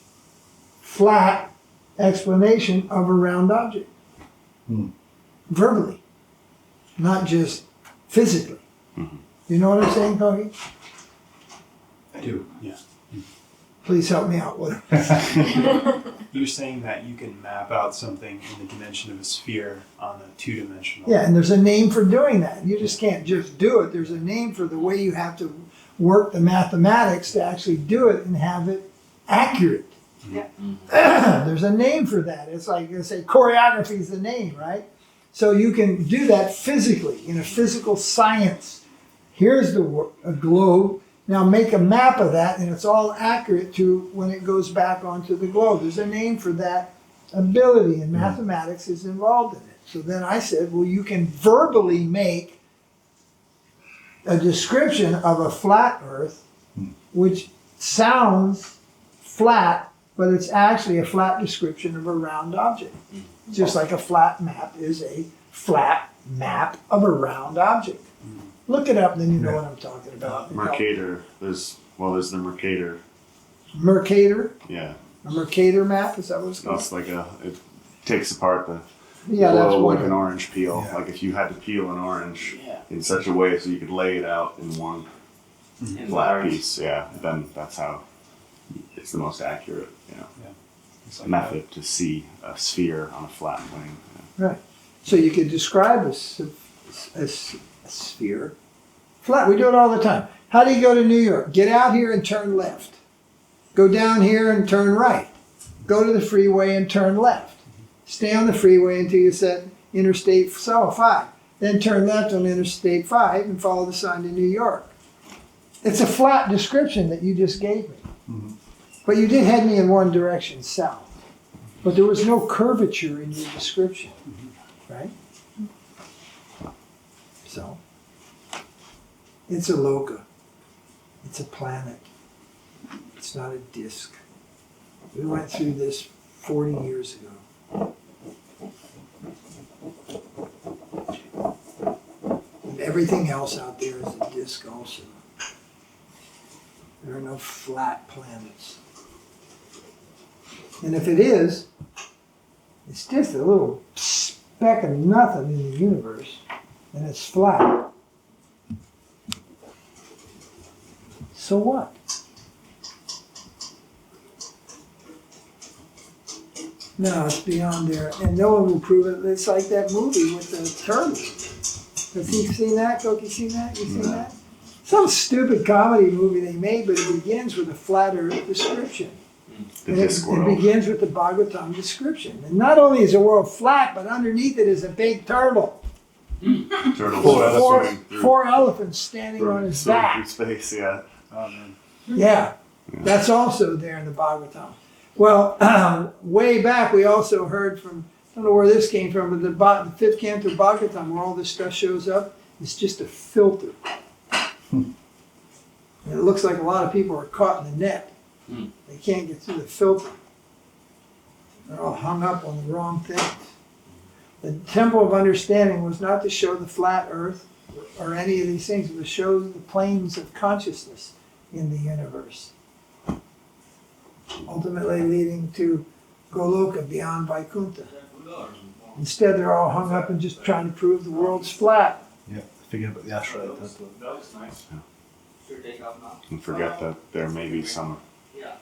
Speaker 2: flat explanation of a round object. Verbally, not just physically. You know what I'm saying, Kogi?
Speaker 9: I do, yeah.
Speaker 2: Please help me out with it.
Speaker 9: You're saying that you can map out something in the dimension of a sphere on a two-dimensional.
Speaker 2: Yeah, and there's a name for doing that. You just can't just do it. There's a name for the way you have to work the mathematics to actually do it and have it accurate. There's a name for that. It's like, let's say choreography is the name, right? So you can do that physically, in a physical science. Here's a globe. Now make a map of that, and it's all accurate to when it goes back onto the globe. There's a name for that ability, and mathematics is involved in it. So then I said, well, you can verbally make a description of a flat earth, which sounds flat, but it's actually a flat description of a round object. Just like a flat map is a flat map of a round object. Look it up and then you know what I'm talking about.
Speaker 3: Mercator, there's the Mercator.
Speaker 2: Mercator?
Speaker 3: Yeah.
Speaker 2: A Mercator map, is that what it's called?
Speaker 3: It's like it takes apart the
Speaker 2: Yeah, that's
Speaker 3: oil
Speaker 2: one.
Speaker 3: like an orange peel.
Speaker 1: Yeah.
Speaker 3: Like if you had to peel an orange
Speaker 7: Yeah.
Speaker 3: in such a way so you could lay it out in one
Speaker 7: In
Speaker 3: flat
Speaker 7: large.
Speaker 3: piece, then that's how it's the most accurate,
Speaker 9: It's like
Speaker 3: method to see a sphere on a flat plane.
Speaker 2: Right. So you could describe a sphere flat. We do it all the time. How do you go to New York? Get out here and turn left. Go down here and turn right. Go to the freeway and turn left. Stay on the freeway until you set Interstate 5. Then turn left on Interstate 5 and follow the sign to New York. It's a flat description that you just gave me. But you did head me in one direction, south. But there was no curvature in your description, right? So, it's a loka. It's a planet. It's not a disk. We went through this 40 years ago. And everything else out there is a disk also. There are no flat planets. And if it is, it's just a little speck of nothing in the universe, and it's flat. So what? No, it's beyond there, and no one will prove it. It's like that movie with the turtle. Have you seen that? Coke, you seen that? You seen that? Some stupid comedy movie they made, but it begins with a flat earth description.
Speaker 3: The
Speaker 2: And
Speaker 3: disc
Speaker 2: it
Speaker 3: world.
Speaker 2: begins with the Bhagavatam description. And not only is the world flat, but underneath it is a big turtle.
Speaker 3: Turtles
Speaker 2: Four,
Speaker 3: swimming through,
Speaker 2: four elephants standing on his
Speaker 3: swimming
Speaker 2: back.
Speaker 3: through space, yeah.
Speaker 9: Oh man.
Speaker 2: Yeah, that's also there in the Bhagavatam. Well, way back we also heard from, I don't know where this came from, but the fifth canto Bhagavatam, where all this stuff shows up, is just a filter. And it looks like a lot of people are caught in the net. They can't get through the filter. They're all hung up on the wrong things. The temple of understanding was not to show the flat earth or any of these things, it was to show the planes of consciousness in the universe. Ultimately leading to Goloka beyond Vaikuntha. Instead, they're all hung up and just trying to prove the world's flat.
Speaker 1: Yeah, forget about the Ashraya Tattva.
Speaker 8: That was nice. Should we take off now?
Speaker 3: And forget that there may be some,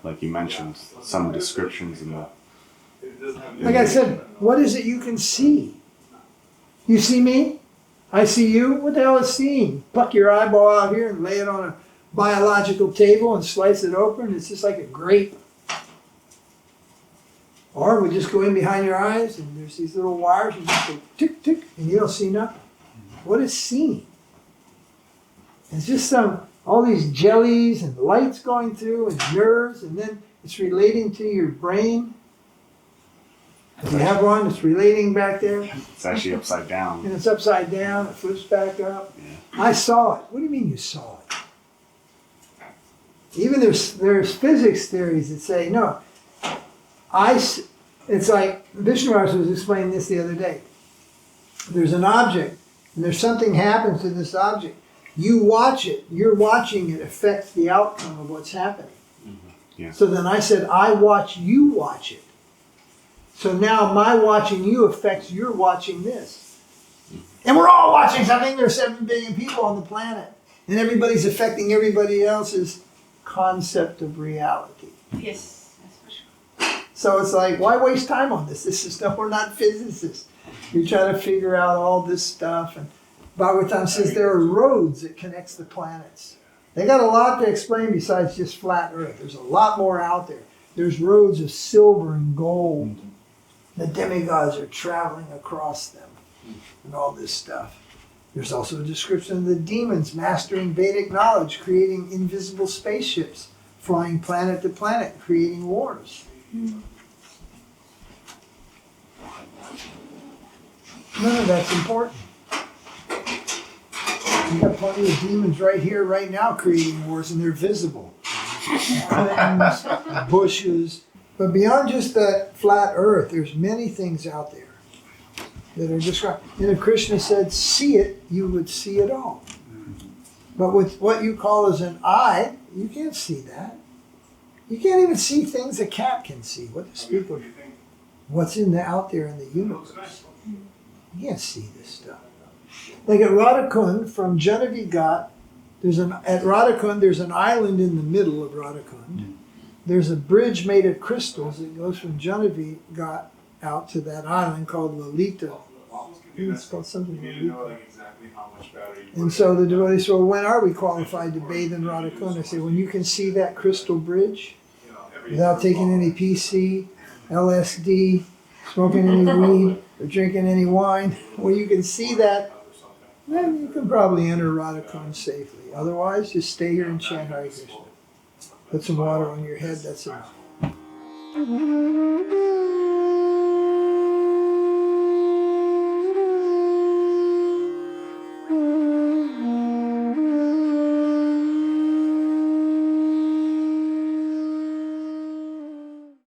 Speaker 3: like you mentioned, some descriptions in the.
Speaker 2: Like I said, what is it you can see? You see me? I see you? What the hell is seeing? Pluck your eyeball out here and lay it on a biological table and slice it open. It's just like a grape. Or we just go in behind your eyes and there's these little wires and just go tick, tick, and you don't see nothing. What is seeing? It's just all these jellies and lights going through and nerves, and then it's relating to your brain. If you have one, it's relating back there,
Speaker 3: It's actually upside down.
Speaker 2: and it's upside down, it flips back up.
Speaker 3: Yeah.
Speaker 2: I saw it. What do you mean you saw it? Even there's physics theories that say, no, it's like, Vishnu Maharaj was explaining this the other day. There's an object, and there's something happens to this object. You watch it, you're watching it affects the outcome of what's happening.
Speaker 3: Yeah.
Speaker 2: So then I said, I watch you watch it. So now my watching you affects your watching this. And we're all watching something. There's 7 billion people on the planet. And everybody's affecting everybody else's concept of reality.
Speaker 5: Yes, that's for sure.
Speaker 2: So it's like, why waste time on this? This is stuff, we're not physicists. You're trying to figure out all this stuff. And Bhagavatam says there are roads that connects the planets. They got a lot to explain besides just flat Earth. There's a lot more out there. There's roads of silver and gold. The demigods are traveling across them and all this stuff. There's also a description of the demons mastering Vedic knowledge, creating invisible spaceships, flying planet to planet, creating wars. None of that's important. You got plenty of demons right here, right now, creating wars, and they're visible. Flames, bushes. But beyond just that flat earth, there's many things out there that are described. And if Krishna said, see it, you would see it all. But with what you call as an eye, you can't see that. You can't even see things a cat can see. What does people do? What's out there in the universe? You can't see this stuff. Like at Radhakund, from Genevieve Ghat, at Radhakund, there's an island in the middle of Radhakund. There's a bridge made of crystals that goes from Genevieve Ghat out to that island called Lalita. I think it's called something Lalita. And so the devotee said, well, when are we qualified to bathe in Radhakund? I say, when you can see that crystal bridge without taking any PC, LSD, smoking any weed, or drinking any wine, when you can see that, then you can probably enter Radhakund safely. Otherwise, just stay here and chant Hare Krishna. Put some water on your head, that's enough.